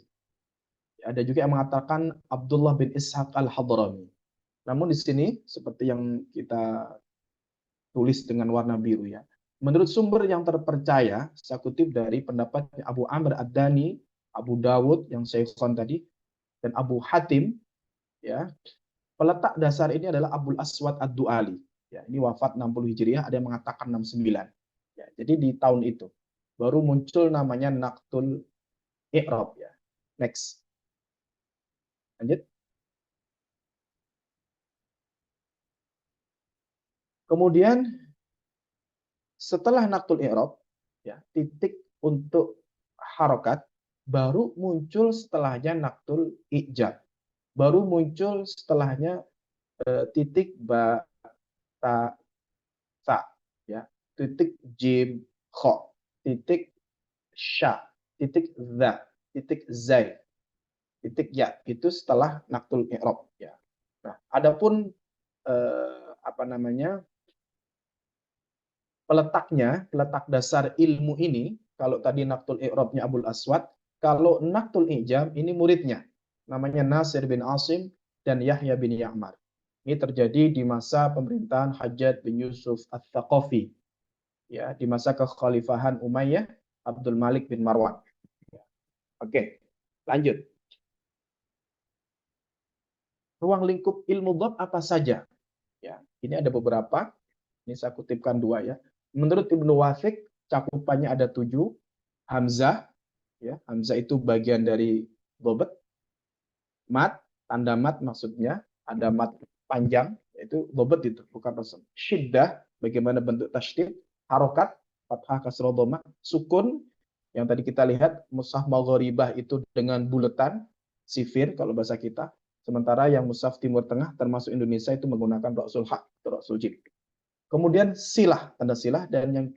Ada juga yang mengatakan Abdullah bin Ishaq Al-Hadrami. Namun di sini seperti yang kita tulis dengan warna biru, ya. Menurut sumber yang terpercaya, saya kutip dari pendapat Abu Amr Ad-Dani, Abu Dawud yang Syekhon tadi, dan Abu Hatim, ya. Peletak dasar ini adalah Abul Aswad Ad-Du'ali. Ya, ini wafat 60 Hijriah, ada yang mengatakan 69. Ya, jadi di tahun itu baru muncul namanya naqtul i'rab, ya. Next. Lanjut. Kemudian setelah naqtul i'rab, ya, titik untuk harokat, baru muncul setelahnya naqtul i'jam. Baru muncul setelahnya titik ba, ta, sa, ya, titik jim, kho, titik sya, titik za, titik zai, titik ya. Itu setelah naqtul i'rab, ya. Nah, adapun apa namanya, peletak dasar ilmu ini, kalau tadi naqtul i'rabnya Abul Aswad, kalau naqtul i'jam ini muridnya, namanya Nasir bin Asim dan Yahya bin Ya'mar. Ini terjadi di masa pemerintahan Hajjaj bin Yusuf Ats-Tsaqafi, ya, di masa kekhalifahan Umayyah Abdul Malik bin Marwan. Oke, lanjut. Ruang lingkup ilmu dhab apa saja? Ya, ini ada beberapa. Ini saya kutipkan dua ya. Menurut Ibnu Wathiq, cakupannya ada 7. Hamzah, ya, Hamzah itu bagian dari dhabt. Mat, tanda mat maksudnya, ada mat panjang, yaitu dhabt itu, bukan rasam. Syiddah, bagaimana bentuk tasydid, harokat, fathah, kasrah, dhammah, sukun, yang tadi kita lihat mushaf maghribah itu dengan buletan, sifir kalau bahasa kita. Sementara yang mushaf Timur Tengah termasuk Indonesia itu menggunakan ra'sul haq atau ra'sul jim. Kemudian silah, tanda silah, dan yang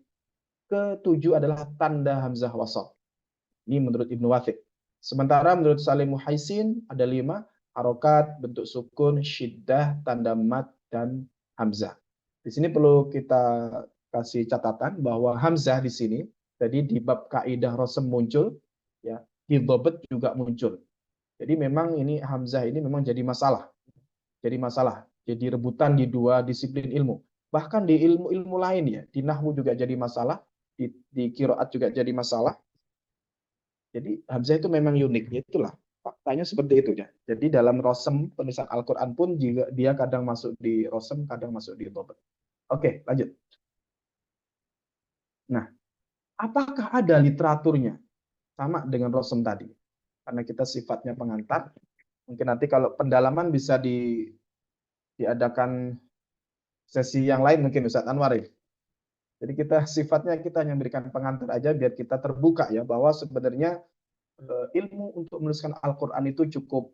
ketujuh adalah tanda hamzah wasal. Ini menurut Ibnu Wathiq. Sementara menurut Salim Muhaisin ada 5, harokat, bentuk sukun, syiddah, tanda mat, dan hamzah. Di sini perlu kita kasih catatan bahwa hamzah di sini tadi di bab kaidah rosem muncul, ya, di dhabt juga muncul. Jadi memang ini hamzah ini memang jadi masalah. Jadi rebutan di dua disiplin ilmu. Bahkan di ilmu-ilmu lain ya, di nahwu juga jadi masalah, di qiraat juga jadi masalah. Jadi hamzah itu memang unik, itulah faktanya seperti itu ya. Jadi dalam rosem penulisan Al-Qur'an pun juga dia kadang masuk di rosem, kadang masuk di dhabt. Oke, lanjut. Nah, apakah ada literaturnya sama dengan rosem tadi? Karena kita sifatnya pengantar, mungkin nanti kalau pendalaman bisa diadakan sesi yang lain mungkin Ustaz Anwar ya. Jadi kita sifatnya kita hanya memberikan pengantar aja biar kita terbuka ya bahwa sebenarnya ilmu untuk menuliskan Al-Qur'an itu cukup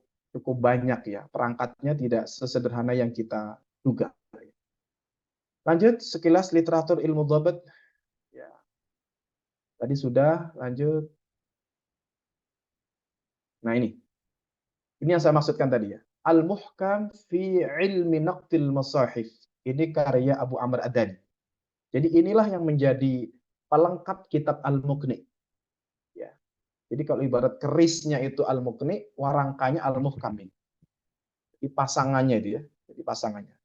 banyak ya. Perangkatnya tidak sesederhana yang kita duga. Lanjut sekilas literatur ilmu dhabt. Ya. Tadi sudah, lanjut. Nah ini. Ini yang saya maksudkan tadi ya. Al-Muhkam fi ilmi naqtil masahif. Ini karya Abu Amr Ad-Dani. Jadi inilah yang menjadi pelengkap kitab Al-Muqni. Ya. Jadi kalau ibarat kerisnya itu Al-Muqni, warangkanya Al-Muhkam ini. Jadi pasangannya itu ya. Jadi pasangannya.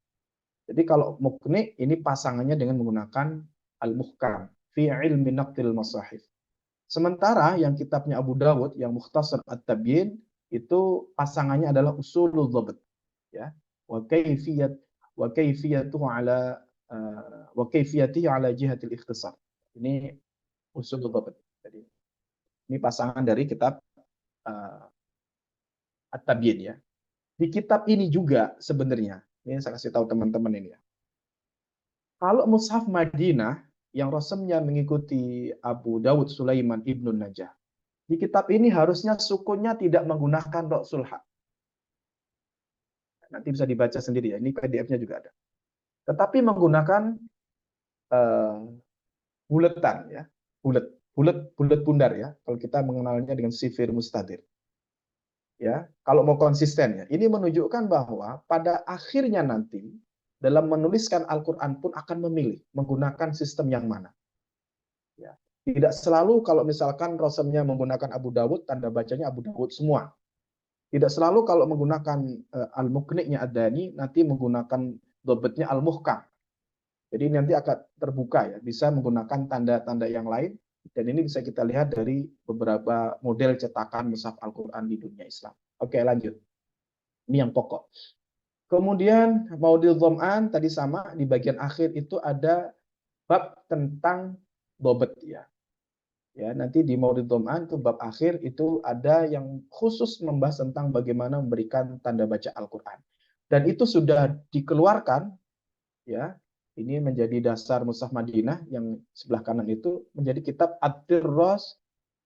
Jadi kalau Muqni ini pasangannya dengan menggunakan Al-Muhkam fi ilmi naqtil masahif. Sementara yang kitabnya Abu Dawud yang Mukhtasar At-Tabyin itu pasangannya adalah Usulul Dhabt ya. Wa kayfiyatihi ala jihatil ikhtisar. Ini Usulul Dhabt. Jadi ini pasangan dari kitab At-Tabyin ya. Di kitab ini juga sebenarnya, ini saya kasih tahu teman-teman ini ya. Kalau Mushaf Madinah yang rosemnya mengikuti Abu Dawud Sulaiman Ibnun Najah, di kitab ini harusnya sukunnya tidak menggunakan ra'sul haq. Nanti bisa dibaca sendiri ya, ini PDF-nya juga ada. Tetapi menggunakan buletan ya, bulet bundar ya, kalau kita mengenalnya dengan sifir mustadir. Ya, kalau mau konsisten ya, ini menunjukkan bahwa pada akhirnya nanti dalam menuliskan Al-Qur'an pun akan memilih menggunakan sistem yang mana. Ya. Tidak selalu kalau misalkan rosemnya menggunakan Abu Dawud, tanda bacanya Abu Dawud semua. Tidak selalu kalau menggunakan Al-Muqni-nya Ad-Dani, nanti menggunakan dhabtnya Al-Muhkam. Jadi nanti akan terbuka ya, bisa menggunakan tanda-tanda yang lain. Dan ini bisa kita lihat dari beberapa model cetakan mushaf Al-Qur'an di dunia Islam. Oke, lanjut. Ini yang pokok. Kemudian Maudil Dham'an tadi sama, di bagian akhir itu ada bab tentang dhabt ya. Ya, nanti di Maudil Dham'an itu bab akhir itu ada yang khusus membahas tentang bagaimana memberikan tanda baca Al-Qur'an. Dan itu sudah dikeluarkan ya. Ini menjadi dasar Mushaf Madinah yang sebelah kanan itu menjadi kitab At-Tirraz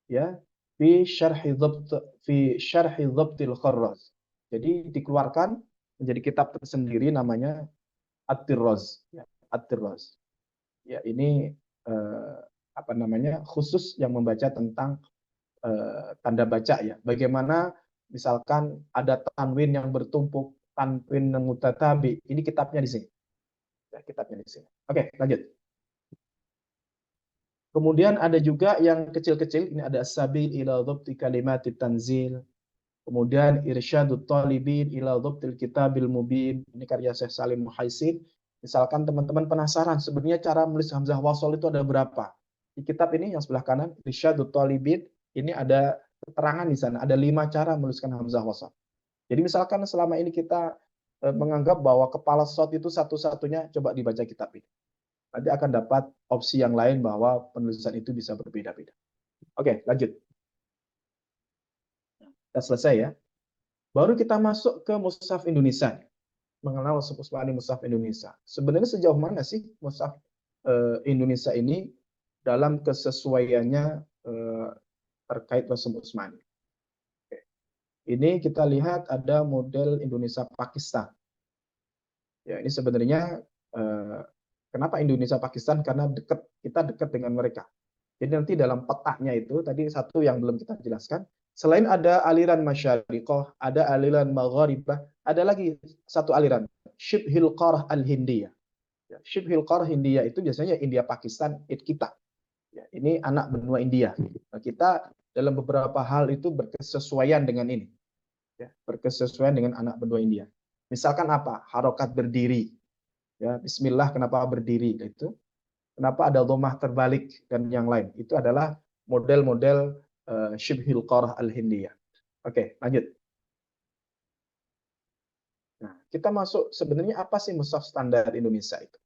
ya fi syarhi dhabtil kharraz. Jadi dikeluarkan menjadi kitab tersendiri namanya At-Tirraz ya, At-Tirraz. Ya, ini apa namanya? Khusus yang membaca tentang tanda baca ya. Bagaimana misalkan ada tanwin yang bertumpuk, tanwin yang mutatabi. Ini kitabnya di sini. Kitabnya di sini. Oke, lanjut. Kemudian ada juga yang kecil-kecil, ini ada Sabil ila dhabti kalimatit tanzil. Kemudian Irsyadut Talibin ila Dhabtil Kitabil Mubin. Ini karya Syekh Salim Muhaisin. Misalkan teman-teman penasaran sebenarnya cara menulis hamzah wasol itu ada berapa? Di kitab ini yang sebelah kanan, Irsyadut Talibin, ini ada keterangan di sana, ada 5 cara menuliskan hamzah wasol. Jadi misalkan selama ini kita menganggap bahwa kepala shot itu satu-satunya, coba dibaca kitab ini. Nanti akan dapat opsi yang lain bahwa penulisan itu bisa berbeda-beda. Oke, lanjut. Kita selesai ya. Baru kita masuk ke Mushaf Indonesia. Mengenal Usmani Mushaf Indonesia. Sebenarnya sejauh mana sih Mushaf Indonesia ini dalam kesesuaiannya terkait Rasul Utsmani. Ini kita lihat ada model Indonesia Pakistan. Ya, ini sebenarnya kenapa Indonesia Pakistan? Karena kita dekat dengan mereka. Jadi nanti dalam petanya itu tadi satu yang belum kita jelaskan. Selain ada aliran Masyariqah, ada aliran Magharibah, ada lagi satu aliran Shibhil Qarah Al-Hindiyah. Ya, Shibhil Qarah Hindiyah itu biasanya India Pakistan kita. Ya, ini anak benua India. Nah, kita dalam beberapa hal itu berkesesuaian dengan ini. Ya, berkesesuaian dengan anak benua India. Misalkan apa? Harokat berdiri. Ya, Bismillah kenapa berdiri itu? Kenapa ada dhammah terbalik dan yang lain? Itu adalah model-model Shibhil Qarah Al-Hindiyah. Oke, lanjut. Nah, kita masuk sebenarnya apa sih mushaf standar Indonesia itu?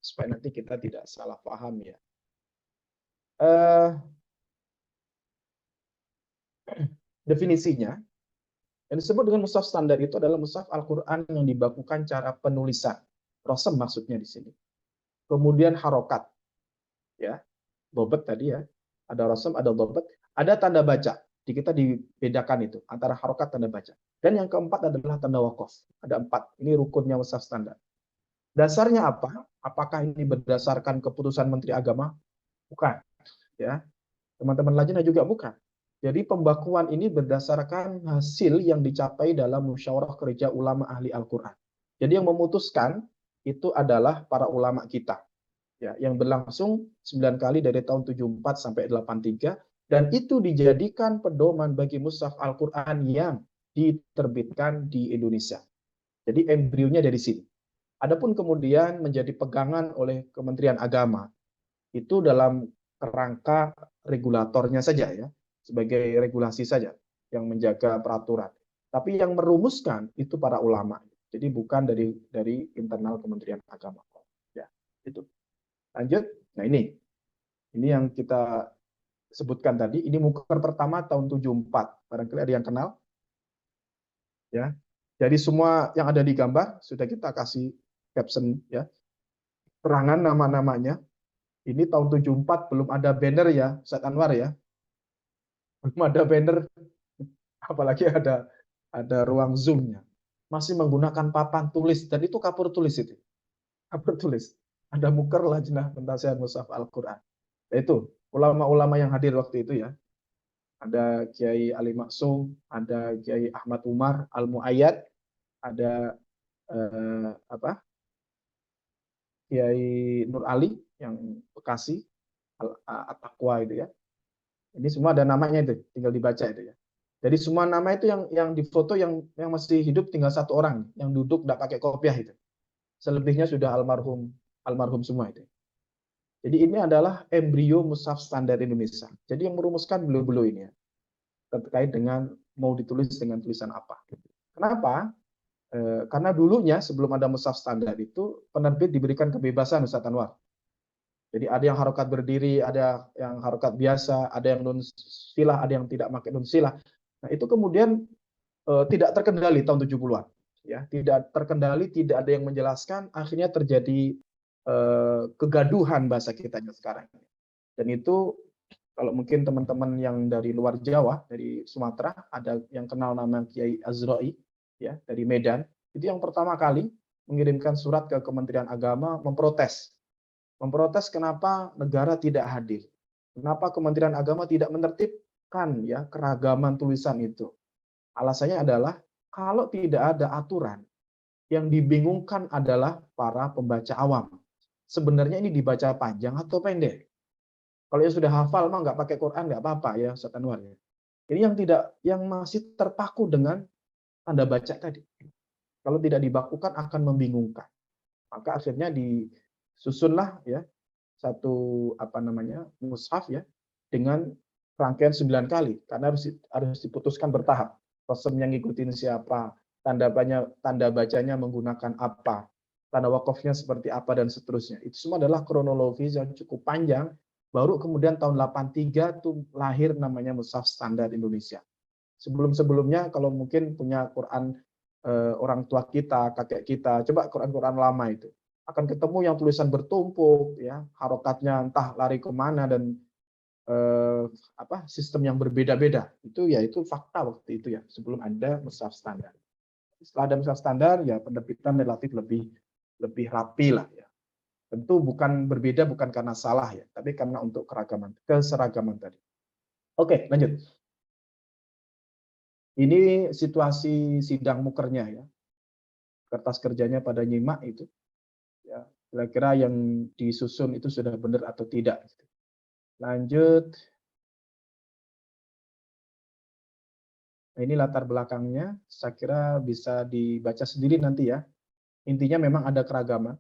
Supaya nanti kita tidak salah paham ya. Definisinya, yang disebut dengan mushaf standar itu adalah mushaf Al-Quran yang dibakukan cara penulisan. Rasam maksudnya di sini. Kemudian harokat. Ya, dobet tadi ya. Ada rasam, ada dobet. Ada tanda baca. Di kita dibedakan itu antara harokat tanda baca. Dan yang keempat adalah tanda wakaf. Ada 4. Ini rukunnya mushaf standar. Dasarnya apa? Apakah ini berdasarkan keputusan Menteri Agama? Bukan. Ya, teman-teman lajnah juga bukan. Jadi pembakuan ini berdasarkan hasil yang dicapai dalam musyawarah kerja ulama ahli Al-Quran. Jadi yang memutuskan itu adalah para ulama kita. Ya, yang berlangsung 9 kali dari tahun 74 sampai 83. Dan itu dijadikan pedoman bagi mushaf Al-Quran yang diterbitkan di Indonesia. Jadi embrionya dari sini. Adapun kemudian menjadi pegangan oleh Kementerian Agama. Itu dalam kerangka regulatornya saja ya. Sebagai regulasi saja yang menjaga peraturan. Tapi yang merumuskan itu para ulama. Jadi bukan dari internal Kementerian Agama. Ya, itu. Lanjut. Nah ini yang kita sebutkan tadi. Ini muker pertama tahun 74. Barangkali ada yang kenal. Ya. Jadi semua yang ada di gambar sudah kita kasih caption ya. Terangan nama-namanya. Ini tahun 74 belum ada banner ya, Ustaz Anwar ya. Belum ada banner, apalagi ada ruang zoom-nya. Masih menggunakan papan tulis, dan itu kapur tulis itu. Kapur tulis. Ada muker lajnah pentasihan mushaf Al-Quran. Itu ulama-ulama yang hadir waktu itu ya. Ada Kiai Ali Maksum, ada Kiai Ahmad Umar Al-Muayyad, ada Kiai Nur Ali yang Bekasi, At-Taqwa itu ya. Ini semua ada namanya itu, tinggal dibaca itu ya. Jadi semua nama itu yang difoto yang masih hidup tinggal 1 orang, yang duduk tidak pakai kopiah itu. Selebihnya sudah almarhum semua itu. Jadi ini adalah embrio mushaf standar Indonesia. Jadi yang merumuskan beliau-beliau ini ya, terkait dengan mau ditulis dengan tulisan apa. Kenapa? Karena dulunya sebelum ada mushaf standar itu penerbit diberikan kebebasan Ustaz Anwar. Jadi ada yang harokat berdiri, ada yang harokat biasa, ada yang nun silah, ada yang tidak pakai nun silah. Nah, itu kemudian tidak terkendali tahun 70-an. Ya, tidak terkendali, tidak ada yang menjelaskan, akhirnya terjadi kegaduhan bahasa kita sekarang. Dan itu kalau mungkin teman-teman yang dari luar Jawa, dari Sumatera, ada yang kenal nama Kiai Azra'i ya, dari Medan, itu yang pertama kali mengirimkan surat ke Kementerian Agama memprotes kenapa negara tidak hadir. Kenapa Kementerian Agama tidak menertibkan ya keragaman tulisan itu. Alasannya adalah kalau tidak ada aturan, yang dibingungkan adalah para pembaca awam. Sebenarnya ini dibaca panjang atau pendek. Kalau yang sudah hafal mah nggak pakai Quran nggak apa-apa ya Ustaz Anwar ya. Ini yang masih terpaku dengan tanda baca tadi. Kalau tidak dibakukan akan membingungkan. Maka akhirnya disusunlah ya satu mushaf ya dengan rangkaian 9 kali karena harus diputuskan bertahap. Qasam yang ngikutin siapa, tanda bacanya menggunakan apa, tanda wakafnya seperti apa dan seterusnya. Itu semua adalah kronologis yang cukup panjang. Baru kemudian tahun 83 tuh lahir namanya mushaf standar Indonesia. Sebelum-sebelumnya kalau mungkin punya Quran orang tua kita, kakek kita, coba Quran-Quran lama itu akan ketemu yang tulisan bertumpuk, ya harokatnya entah lari kemana dan sistem yang berbeda-beda. Itu fakta waktu itu ya sebelum ada mushaf standar. Setelah ada mushaf standar ya penerbitan relatif lebih rapi lah ya. Tentu berbeda bukan karena salah ya, tapi karena untuk keseragaman tadi. Oke, lanjut. Ini situasi sidang mukernya ya. Kertas kerjanya pada nyimak itu. Ya, kira-kira yang disusun itu sudah benar atau tidak. Lanjut. Nah, ini latar belakangnya. Saya kira bisa dibaca sendiri nanti ya. Intinya memang ada keragaman.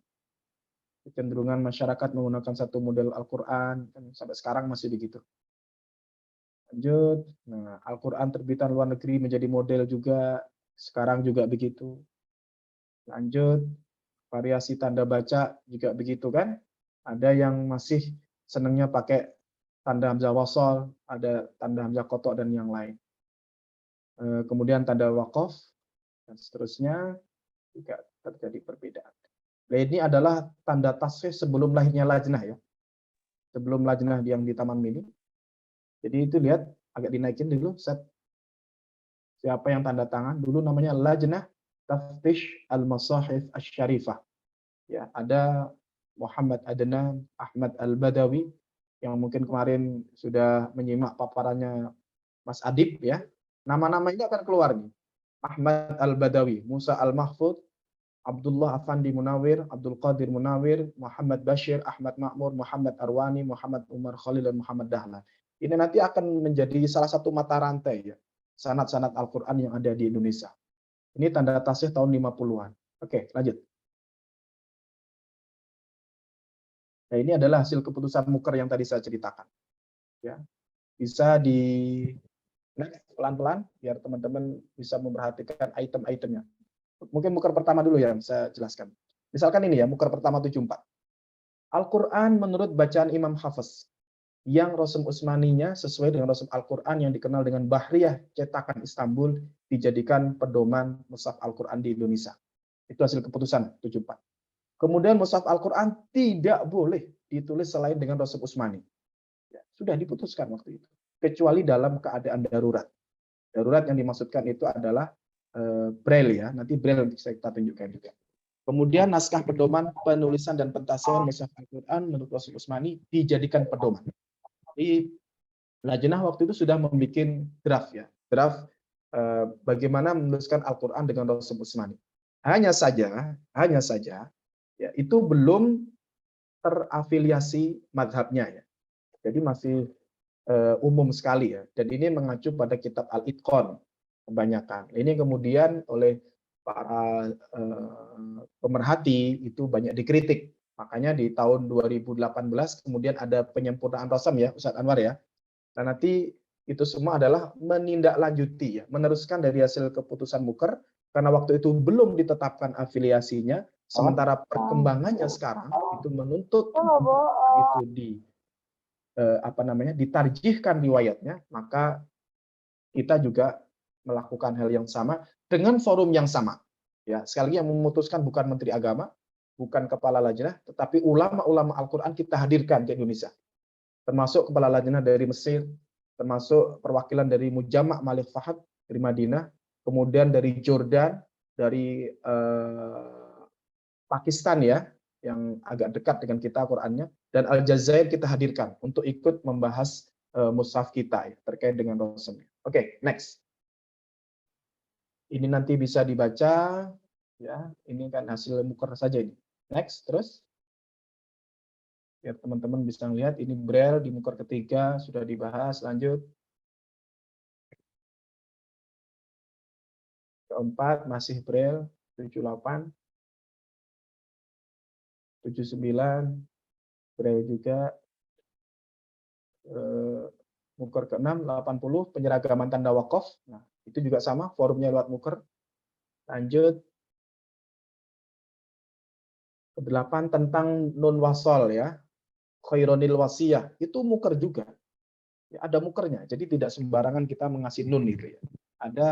Kecenderungan masyarakat menggunakan satu model Al-Quran. Sampai sekarang masih begitu. Lanjut. Nah, Al-Quran terbitan luar negeri menjadi model juga. Sekarang juga begitu. Lanjut. Variasi tanda baca juga begitu kan. Ada yang masih senangnya pakai tanda hamzah wasol, ada tanda hamzah kotok dan yang lain. Kemudian tanda wakaf dan seterusnya juga terjadi perbedaan. Nah, ini adalah tanda tasfih sebelum lahirnya lajnah ya. Sebelum lajnah yang di Taman Mini. Jadi itu lihat agak dinaikin dulu set. Siapa yang tanda tangan? Dulu namanya Lajnah Taftish Al-Masahif Asy-Syarifah. Ya, ada Muhammad Adnan, Ahmad Al-Badawi yang mungkin kemarin sudah menyimak paparannya Mas Adib ya. Nama-nama ini akan keluar nih. Ahmad Al-Badawi, Musa Al-Mahfud, Abdullah Afandi Munawir, Abdul Qadir Munawir, Muhammad Bashir, Ahmad Makmur, Muhammad Arwani, Muhammad Umar Khalil, dan Muhammad Dahlan. Ini nanti akan menjadi salah satu mata rantai ya, sanad-sanad Al-Quran yang ada di Indonesia. Ini tanda tasih tahun 50-an. Oke, lanjut. Nah, ini adalah hasil keputusan muker yang tadi saya ceritakan. Ya, bisa di next pelan-pelan biar teman-teman bisa memperhatikan item-itemnya. Mungkin muker pertama dulu ya, saya jelaskan. Misalkan ini ya, muker pertama 74. Al-Quran menurut bacaan Imam Hafiz, yang Rasum Utsmaninya sesuai dengan Rasum Al-Quran yang dikenal dengan Bahriyah cetakan Istanbul dijadikan pedoman mushaf Al-Quran di Indonesia. Itu hasil keputusan 74. Kemudian mushaf Al-Quran tidak boleh ditulis selain dengan Rasum Utsmani. Ya, sudah diputuskan waktu itu. Kecuali dalam keadaan darurat. Darurat yang dimaksudkan itu adalah Braille ya. Nanti Braille bisa kita tunjukkan juga. Kemudian naskah pedoman penulisan dan pentafsiran mushaf Al-Quran menurut Rasum Utsmani dijadikan pedoman. Jadi Lajnah waktu itu sudah membuat draft ya. Draft bagaimana menuliskan Al-Quran dengan Rasum Utsmani. Hanya saja ya, itu belum terafiliasi madhabnya ya. Jadi masih umum sekali ya. Dan ini mengacu pada kitab Al-Itqan kebanyakan. Ini kemudian oleh para pemerhati itu banyak dikritik. Makanya di tahun 2018 kemudian ada penyempurnaan rasam ya, Ustaz Anwar ya. Nah, nanti itu semua adalah menindaklanjuti ya, meneruskan dari hasil keputusan muker karena waktu itu belum ditetapkan afiliasinya, sementara perkembangannya sekarang itu menuntut itu ditarjihkan riwayatnya, maka kita juga melakukan hal yang sama dengan forum yang sama. Ya, sekali lagi yang memutuskan bukan Menteri Agama, bukan Kepala Lajnah, tetapi ulama-ulama Al-Quran kita hadirkan ke Indonesia. Termasuk Kepala Lajnah dari Mesir, termasuk perwakilan dari Mujama' Malik Fahad dari Madinah, kemudian dari Jordan, dari Pakistan ya, yang agak dekat dengan kita Qurannya, dan Aljazair kita hadirkan untuk ikut membahas mushaf kita ya, terkait dengan Rasulnya. Oke, next. Ini nanti bisa dibaca ya, ini kan hasil muker saja ini. Next, terus. Biar teman-teman bisa melihat ini Braille di muker ketiga sudah dibahas, lanjut. 4 masih Braille, 78, 79, Braille juga, Muker ke-6, 80, penyeragaman tanda wakaf. Nah, itu juga sama, forumnya lewat Muker. Lanjut, ke-8 tentang nun wasol ya, khaironil wasiyah, itu Muker juga. Ya, ada Mukernya, jadi tidak sembarangan kita mengasih nun gitu ya. Ada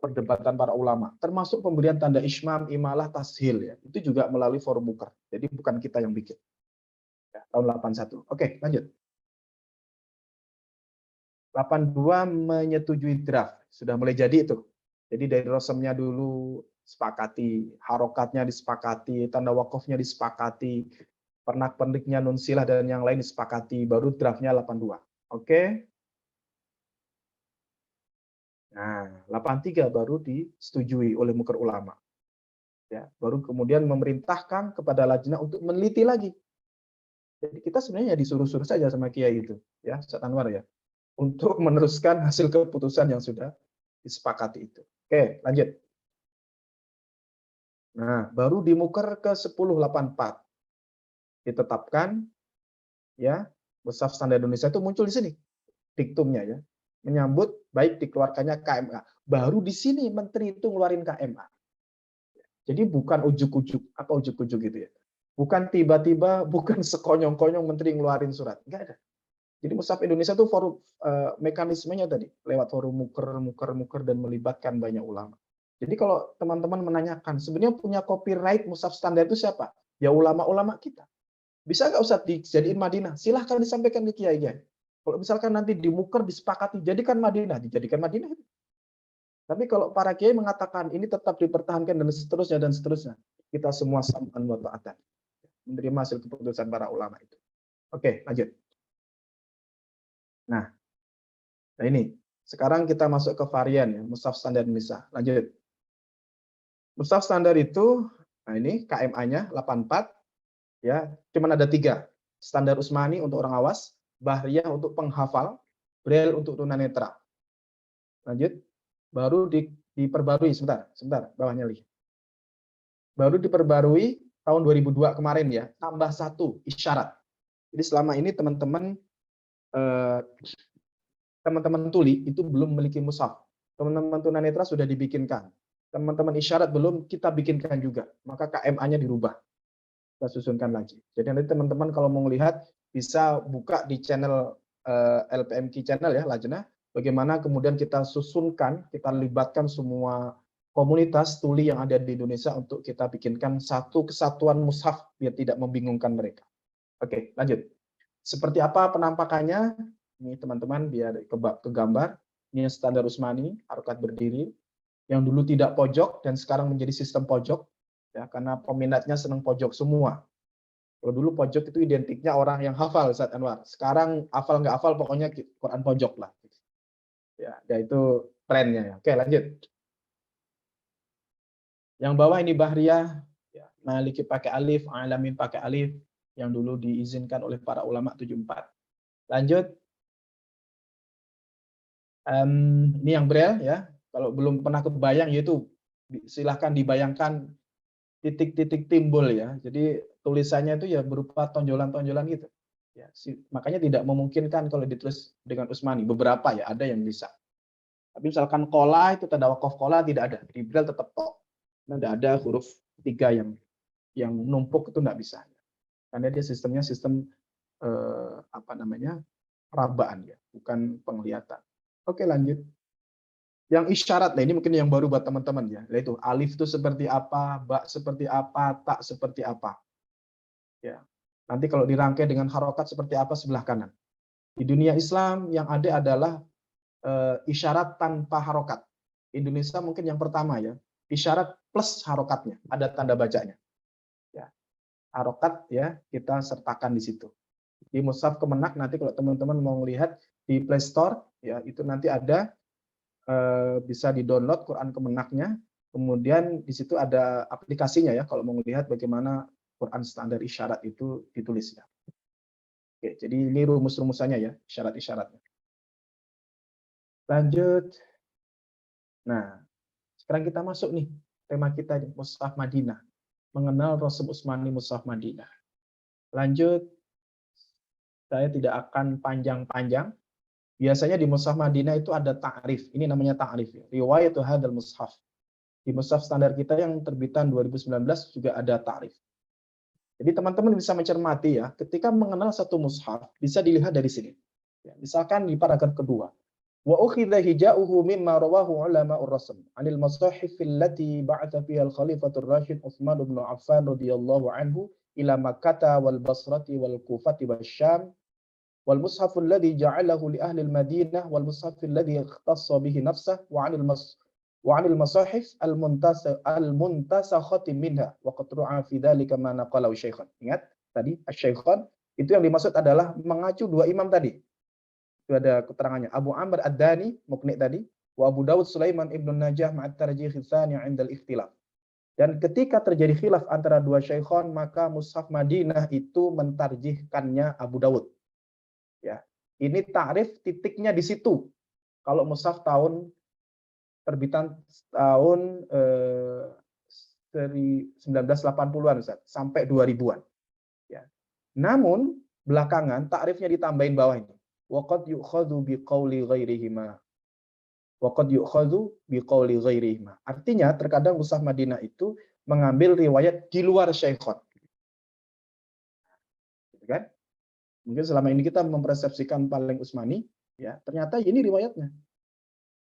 perdebatan para ulama, termasuk pemberian tanda ismam, imalah, tashil ya. Itu juga melalui forum Muker. Jadi bukan kita yang bikin. Ya, tahun 81. Oke, lanjut. 82 menyetujui draft. Sudah mulai jadi itu. Jadi dari rosemnya dulu sepakati, harokatnya disepakati, tanda wakafnya disepakati, pernak-perniknya nunsilah dan yang lain disepakati, baru draftnya 82. Oke. Nah, 83 baru disetujui oleh Muker Ulama. Ya, baru kemudian memerintahkan kepada Lajnah untuk meneliti lagi. Jadi kita sebenarnya disuruh-suruh saja sama Kiai itu, ya, Ustaz Anwar ya, untuk meneruskan hasil keputusan yang sudah disepakati itu. Oke, lanjut. Nah, baru di Muker ke 1084 ditetapkan ya, Mushaf Standar Indonesia itu muncul di sini diktumnya ya, menyambut baik dikeluarkannya KMA. Baru di sini menteri itu ngeluarin KMA. Jadi bukan ujuk-ujuk, apa ujuk-ujuk gitu ya. Bukan tiba-tiba, bukan sekonyong-konyong menteri ngeluarin surat. Enggak ada. Jadi Mushaf Indonesia itu forum mekanismenya tadi lewat forum muker dan melibatkan banyak ulama. Jadi kalau teman-teman menanyakan sebenarnya punya copyright Mushaf standar itu siapa? Ya ulama-ulama kita. Bisa nggak Ustaz dijadiin Madinah? Silahkan disampaikan di kiai. Kalau misalkan nanti di muker disepakati jadikan Madinah, dijadikan Madinah. Tapi kalau para kiai mengatakan ini tetap dipertahankan dan seterusnya, kita semua sam'an wa ta'atan. Menerima hasil keputusan para ulama itu. Oke, lanjut. Nah ini sekarang kita masuk ke varian ya, Mushaf Standar Indonesia. Lanjut. Mushaf standar itu, nah ini KMA-nya 84, ya, cuman ada 3. Standar Utsmani untuk orang awas, Bahriyah untuk penghafal, Braille untuk tunanetra. Lanjut. Baru diperbarui sebentar, bawahnya lagi. Baru diperbarui tahun 2002 kemarin ya, tambah 1 isyarat. Jadi selama ini teman-teman tuli itu belum memiliki mushaf. Teman-teman tunanetra sudah dibikinkan. Teman-teman isyarat belum, kita bikinkan juga. Maka KMA-nya dirubah. Kita susunkan lagi. Jadi nanti teman-teman kalau mau melihat bisa buka di channel LPMQ channel ya, Lajnah. Bagaimana kemudian kita susunkan, kita libatkan semua komunitas tuli yang ada di Indonesia untuk kita bikinkan satu kesatuan mushaf biar tidak membingungkan mereka. Oke, lanjut. Seperti apa penampakannya? Ini teman-teman biar ke gambar. Ini standar Utsmani, harokat berdiri, yang dulu tidak pojok dan sekarang menjadi sistem pojok, ya karena peminatnya senang pojok semua. Kalau dulu pojok itu identiknya orang yang hafal, Ustaz Anwar. Sekarang hafal nggak hafal, pokoknya Quran pojok lah. Ya itu trennya. Ya. Oke, lanjut. Yang bawah ini Bahriyah, ya, Maliki pakai alif, Alamin pakai alif, yang dulu diizinkan oleh para ulama 74. Lanjut. Ini yang Braille ya. Kalau belum pernah kebayang yaitu silahkan dibayangkan titik-titik timbul ya. Jadi tulisannya itu ya berupa tonjolan-tonjolan gitu. Ya, makanya tidak memungkinkan kalau ditulis dengan Utsmani. Beberapa ya ada yang bisa. Tapi misalkan kola itu tanda wakaf kola tidak ada. Di Braille tetap tok. Tidak ada huruf 3 yang numpuk itu tidak bisa. Karena dia sistemnya sistem perabaan ya, bukan penglihatan. Oke, lanjut. Yang isyarat, nah ini mungkin yang baru buat teman-teman ya, yaitu alif itu seperti apa, ba seperti apa, tak seperti apa. Ya. Nanti kalau dirangkai dengan harokat seperti apa sebelah kanan. Di dunia Islam yang ada adalah isyarat tanpa harokat. Indonesia mungkin yang pertama ya, isyarat plus harokatnya, ada tanda bacanya. Ya. Harokat ya kita sertakan di situ. Di Mushaf Kemenak nanti kalau teman-teman mau melihat di Play Store ya itu nanti ada bisa di-download Quran Kemenaknya. Kemudian di situ ada aplikasinya ya kalau mau melihat bagaimana Quran standar isyarat itu ditulisnya. Oke, jadi ini rumus-rumusannya ya, isyarat-isyaratnya. Lanjut. Nah, Sekarang kita masuk nih, tema kita nih, Mushaf Madinah. Mengenal Rasul Utsmani Mushaf Madinah. Lanjut, saya tidak akan panjang-panjang. Biasanya di Mushaf Madinah itu ada ta'rif. Ini namanya ta'rif. Riwayat hadzal mushaf. Di mushaf standar kita yang terbitan 2019 juga ada ta'rif. Jadi teman-teman bisa mencermati ya, ketika mengenal satu mushaf bisa dilihat dari sini. Ya, misalkan di paragraf kedua, wa ukhidha hija'uhu mimma rawahu ulama'ur rasm 'anil masahif allati ba'atha fiha al-khalifatur rasyid Utsman bin Affan radhiyallahu anhu ila Makkah wal Basrati wal Kufati wasyam wal mushaf alladhi ja'alahu li ahli al-Madinah wal mushaf alladhi ikhtassa bihi nafsahu وعن المصاحف المنتسخة منها وقد روى في ذلك ما نقله الشيخان. Ingat tadi asy-Syaikhan itu yang dimaksud adalah mengacu dua imam tadi. Itu ada keterangannya. Abu Amr Ad-Dani Muqni tadi, wa Abu Dawud Sulaiman ibn Najah ma'at tarjih tsani 'inda al-ikhtilaf. Dan ketika terjadi khilaf antara dua Syaikhan, maka Mushaf Madinah itu mentarjihkannya Abu Dawud. Ya. Ini ta'rif titiknya di situ. Kalau mushaf terbitan tahun 1980-an Ustaz, sampai 2000-an. Ya. Namun belakangan takrifnya ditambahin bawah ini. Waqad yu'khadhu biqauli ghairihima. Waqad yu'khadhu biqauli ghairihima. Artinya terkadang Mushaf Madinah itu mengambil riwayat di luar Syaikhan. Gitu kan? Mungkin selama ini kita mempersepsikan paling Utsmani, ya, ternyata ini riwayatnya.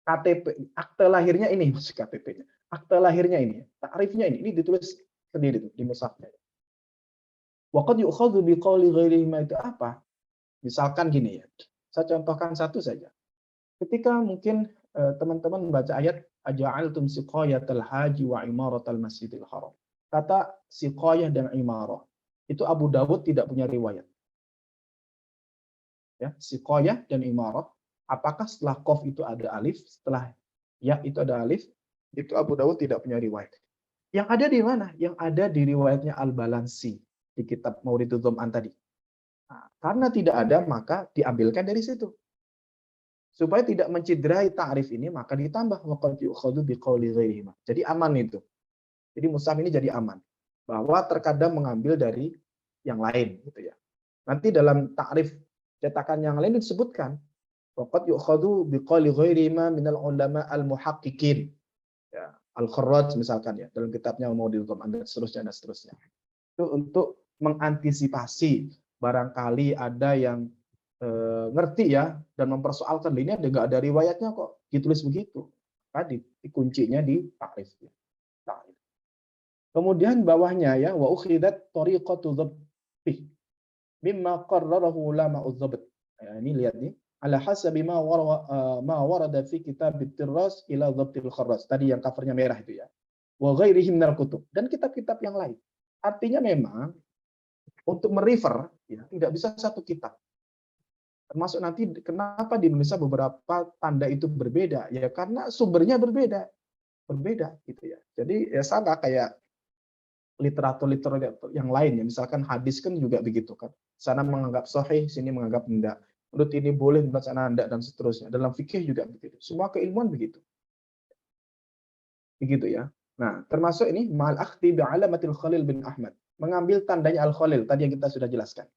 KTP, akte lahirnya ini, maksud KTP-nya. Akte lahirnya ini, takrifnya ini ditulis sendiri tuh di mushafnya. Waqad yu'khadhu biqauli ghairihima itu apa? Misalkan gini ya. Saya contohkan satu saja. Ketika mungkin teman-teman membaca ayat aja'altum siqayatal haji wa imaratal masjidil haram. Kata siqayah dan imarah. Itu Abu Dawud tidak punya riwayat. Ya, siqayah dan imarah. Apakah setelah qaf itu ada alif, setelah ya itu ada alif, itu Abu Dawud tidak punya riwayat. Yang ada di mana? Yang ada di riwayatnya Al-Balansi di kitab Mauridud Dham'an tadi. Nah, karena tidak ada, maka diambilkan dari situ. Supaya tidak menciderai ta'rif ini, maka ditambah waqad yu'khadhu biqauli ghairihima. Jadi aman itu. Jadi mushaf ini jadi aman. Bahwa terkadang mengambil dari yang lain gitu ya. Nanti dalam ta'rif cetakan yang lain disebutkan waqad yu'khadhu biqauli ghairihima minal ulama al-muhaqqiqin. Ya, Al-Kharraj misalkan ya, dalam kitabnya Mauridud Dham'an dan seterusnya. Itu untuk mengantisipasi barangkali ada yang ngerti ya dan mempersoalkan ini nggak ada riwayatnya kok ditulis begitu. Tadi kuncinya di ta'rif. Kemudian bawahnya ya wa ukhidat tariqatu dhabti mimma qarrarahu ulama udzabt. Ya, ini lihat nih ala hasabi ma warada fi kitab at-Tirras ila dhabtil kharras. Tadi yang covernya merah itu ya. Wa ghairihi minal kutub dan kitab-kitab yang lain. Artinya memang untuk merefer ya tidak bisa satu kitab. Termasuk nanti kenapa di Indonesia beberapa tanda itu berbeda ya karena sumbernya berbeda gitu ya. Jadi ya sama kayak literatur yang lain ya, misalkan hadis kan juga begitu kan. Sana menganggap sahih, sini menganggap enggak. Menurut ini boleh, menurut sana enggak dan seterusnya. Dalam fikih juga begitu. Semua keilmuan begitu. Begitu ya. Nah, termasuk ini ma'al akhti bi'alamatil Khalil bin Ahmad. Mengambil tandanya Al-Khalil tadi yang kita sudah jelaskan.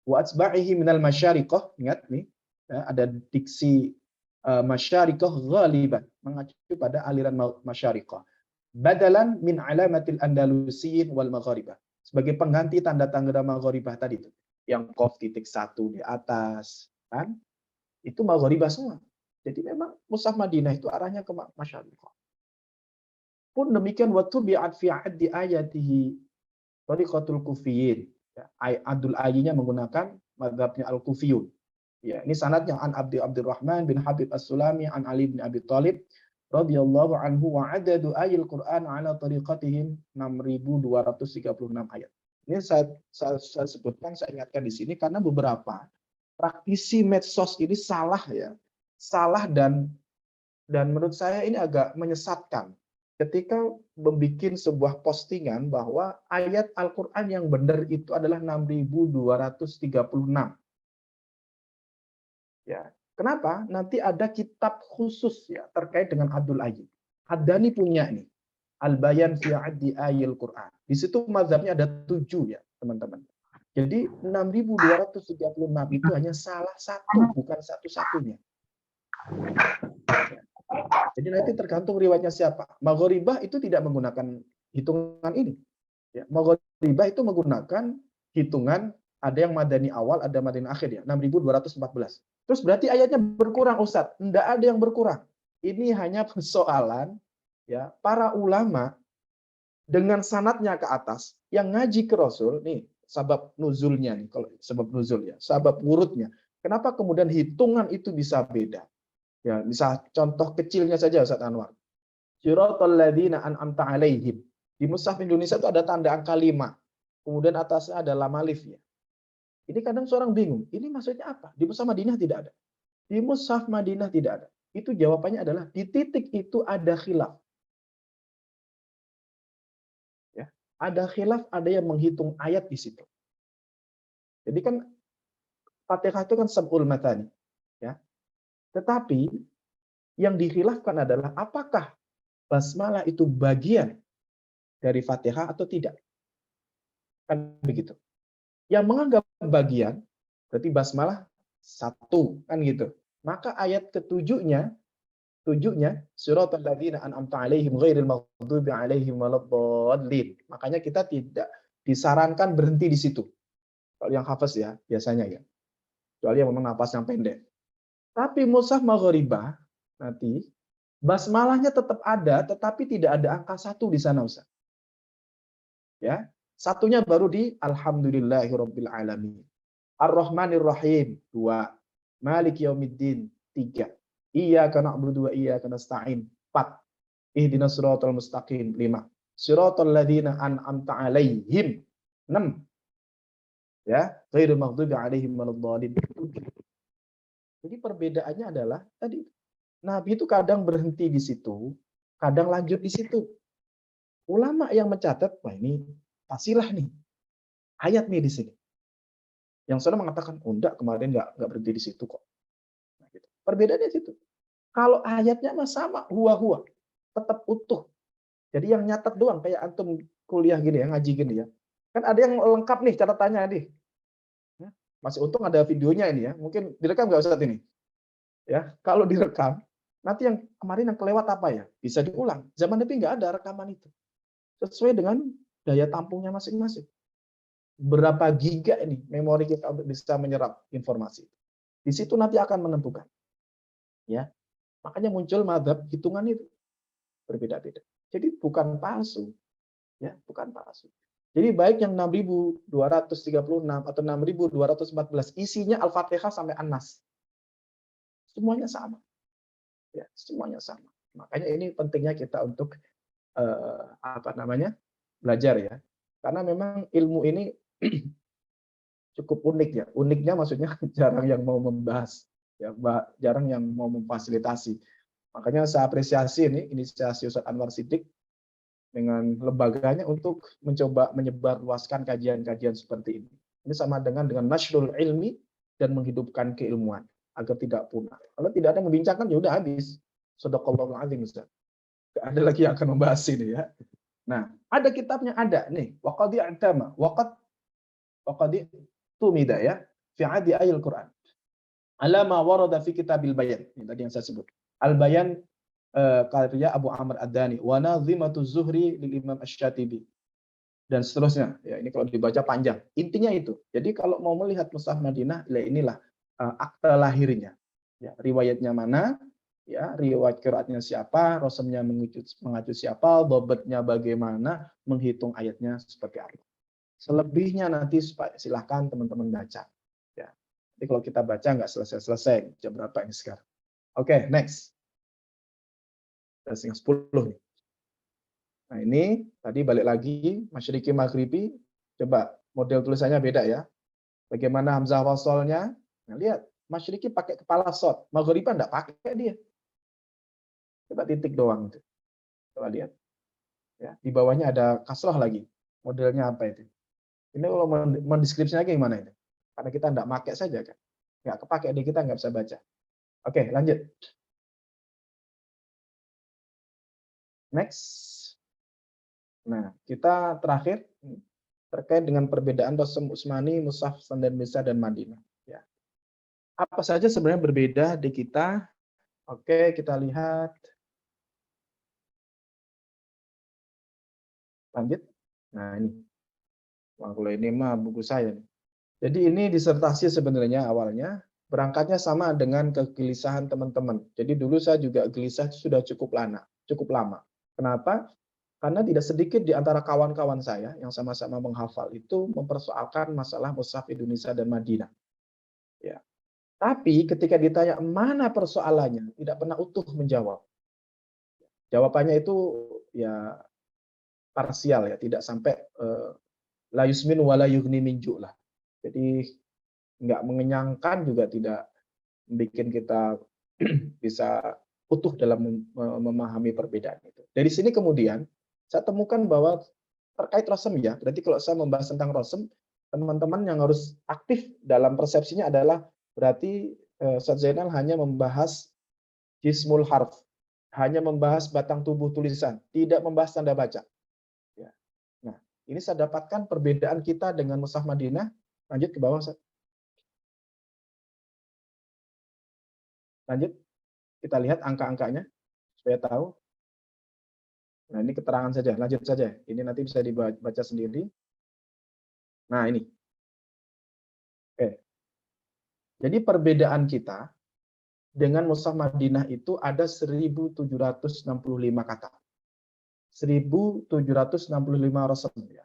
Wa atsba'ihi minal masyariqah, ingat nih, ya, ada diksi masyariqah ghaliban, mengacu pada aliran masyariqah. Badalan min alamatil andalusiyin wal magharibah. Sebagai pengganti tanda-tanda magharibah tadi itu. Yang qaf titik 1 di atas, kan? Itu magharibah semua. Jadi memang Mushaf Madinah itu arahnya ke masyariqah. Pun demikian wa tubi'at fi 'addi ayatihi tariqatul kufiyyin. Adul ayinya menggunakan mazhabnya Al-Kufiyun. Ya, ini sanadnya an Abdurrahman bin Habib As-Sulami an Ali bin Abi Thalib radhiyallahu anhu wa adadu ayil Quran ala tariqatihim 6236 ayat. Ini saya sebutkan, saya ingatkan di sini karena beberapa praktisi medsos ini salah ya. Salah dan menurut saya ini agak menyesatkan. Ketika membuat sebuah postingan bahwa ayat Al-Quran yang benar itu adalah 6236. Ya, kenapa? Nanti ada kitab khusus ya terkait dengan Abdul Ayyid. Ad-Dani punya nih, Al-Bayan fi Addi Ayil Quran. Di situ mazhabnya ada 7 ya, teman-teman. Jadi 6.236 itu hanya salah satu, bukan satu-satunya. Jadi nanti tergantung riwayatnya siapa. Maghribah itu tidak menggunakan hitungan ini. Ya, Maghribah itu menggunakan hitungan ada yang madani awal, ada madani akhir ya, 6.214. Terus berarti ayatnya berkurang, Ustaz? Enggak ada yang berkurang. Ini hanya persoalan ya para ulama dengan sanadnya ke atas yang ngaji ke Rasul nih, sabab nuzulnya nih, kalau sebab nuzul ya, sabab wurudnya. Kenapa kemudian hitungan itu bisa beda? Ya, misal contoh kecilnya saja Ustaz Anwar. Siratal ladzina an'amta 'alaihim. Di mushaf Indonesia itu ada tanda angka 5. Kemudian atasnya ada lam alif ya. Ini kadang seorang bingung, ini maksudnya apa? Di mushaf Madinah tidak ada. Di mushaf Madinah tidak ada. Itu jawabannya adalah di titik itu ada khilaf. Ya, ada khilaf, ada yang menghitung ayat di situ. Jadi kan Fatihah itu kan sab'ul matani, ya. Tetapi yang dikhilafkan adalah apakah basmalah itu bagian dari Fatihah atau tidak. Kan begitu. Yang menganggap bagian, berarti basmalah satu, kan gitu. Maka ayat ketujuhnya, suratul ladzina an'amta 'alaihim ghairil maghdubi 'alaihim waladdallin. Makanya kita tidak disarankan berhenti di situ. Kalau yang hafaz ya, biasanya ya. Kecuali yang memang nafas yang pendek. Tapi mushaf Maghribah nanti basmalahnya tetap ada, tetapi tidak ada angka 1 di sana, Ustaz. Ya, satunya baru di Alhamdulillahirabbil alamin. Ar-Rahmanir Rahim 2. Maliki Yaumiddin 3. Iyyaka na'budu wa iyyaka nasta'in 4. Ihdinas siratal mustaqim 5. Siratal ladzina an'amta 'alaihim 6. Ya, ghairil maghdubi 'alaihim waladdallin. Jadi perbedaannya adalah tadi Nabi itu kadang berhenti di situ, kadang lanjut di situ. Ulama yang mencatat, wah ini fasilah nih, ayat nih di sini. Yang sana mengatakan, oh enggak, kemarin enggak berhenti di situ kok. Nah, gitu. Perbedaannya di situ. Kalau ayatnya mah sama, huwa, tetap utuh. Jadi yang nyatet doang, kayak antum kuliah gini ya, ngaji gini ya. Kan ada yang lengkap nih catatannya nih. Masih untung ada videonya ini ya. Mungkin direkam nggak Ustaz ini? Ya, kalau direkam, nanti yang kemarin yang kelewat apa ya? Bisa diulang. Zaman Nabi nggak ada rekaman itu. Sesuai dengan daya tampungnya masing-masing. Berapa giga ini memori kita untuk bisa menyerap informasi. Di situ nanti akan menentukan. Ya, makanya muncul mazhab hitungan itu berbeda-beda. Jadi bukan palsu, ya, bukan palsu. Jadi baik yang 6.236 atau 6.214 isinya Al-Fatihah sampai An-Nas. Semuanya sama. Ya, semuanya sama. Makanya ini pentingnya kita untuk belajar ya. Karena memang ilmu ini cukup unik ya. Uniknya maksudnya jarang yang mau membahas, ya, jarang yang mau memfasilitasi. Makanya saya apresiasi ini inisiasi Ustaz Anwar Siddiq dengan lembaganya untuk mencoba menyebarluaskan kajian-kajian seperti ini. Ini sama dengan nashrul ilmi dan menghidupkan keilmuan agar tidak punah. Kalau tidak ada yang membincangkan ya udah habis. Shadaqallahul azim, Ustaz. Tidak ada lagi yang akan membahas ini ya. Nah, ada kitabnya ada nih, waqad i'tama, waqad tumida ya, fi adi ayil Quran. Ala ma warada fi kitabil bayan. Ini tadi yang saya sebut. Al-Bayan karya Abu Amr Ad-Dani, wa nazimatu Zuhri lil Imam Asy-Syatibi. Dan seterusnya. Ya, ini kalau dibaca panjang. Intinya itu. Jadi kalau mau melihat mushaf Madinah, inilah akte lahirnya. Ya, riwayatnya mana? Ya, riwayat qiraatnya siapa, rasamnya mengacu siapa, dobetnya bagaimana, menghitung ayatnya seperti apa. Selebihnya nanti silahkan teman-teman baca. Ya. Jadi kalau kita baca nggak selesai-selesai. Jam berapa ini sekarang? Oke, next. Setengah 10 nih. Nah ini tadi balik lagi Masyriqi Maghribi, coba model tulisannya beda ya. Bagaimana hamzah wasolnya? Nah lihat, Masyriqi pakai kepala shot, Maghribi enggak pakai dia. Coba titik doang itu. Coba lihat. Ya, di bawahnya ada kasroh lagi. Modelnya apa itu? Ini kalau mendeskripsinya gimana ini? Karena kita enggak pakai saja kan. Enggak kepake di kita enggak bisa baca. Oke, lanjut. Next. Nah, kita terakhir terkait dengan perbedaan Rasul Utsmani, Mushaf Standar Indonesia dan Madinah. Ya. Apa saja sebenarnya berbeda di kita? Oke, kita lihat. Lanjut. Nah, ini. Wah, kalau ini mah buku saya. Jadi ini disertasi sebenarnya awalnya. Berangkatnya sama dengan kegelisahan teman-teman. Jadi dulu saya juga gelisah sudah cukup lama. Kenapa? Karena tidak sedikit di antara kawan-kawan saya yang sama-sama menghafal itu mempersoalkan masalah Mushaf Indonesia dan Madinah. Ya. Tapi ketika ditanya mana persoalannya, tidak pernah utuh menjawab. Jawabannya itu ya parsial ya, tidak sampai la yusmin wala yughni min ju' lah. Jadi nggak mengenyangkan juga tidak bikin kita bisa utuh dalam memahami perbedaan itu. Dari sini kemudian saya temukan bahwa terkait rasem ya, berarti kalau saya membahas tentang rasem, teman-teman yang harus aktif dalam persepsinya adalah berarti Ustaz Zainal hanya membahas jismul harf, hanya membahas batang tubuh tulisan, tidak membahas tanda baca. Ya. Nah, ini saya dapatkan perbedaan kita dengan Mushaf Madinah. Lanjut ke bawah, Ustaz. Lanjut, kita lihat angka-angkanya supaya tahu. Nah, ini keterangan saja, lanjut saja. Ini nanti bisa dibaca sendiri. Nah, ini. Oke. Jadi perbedaan kita dengan Mushaf Madinah itu ada 1.765 kata. 1.765 rasam ya.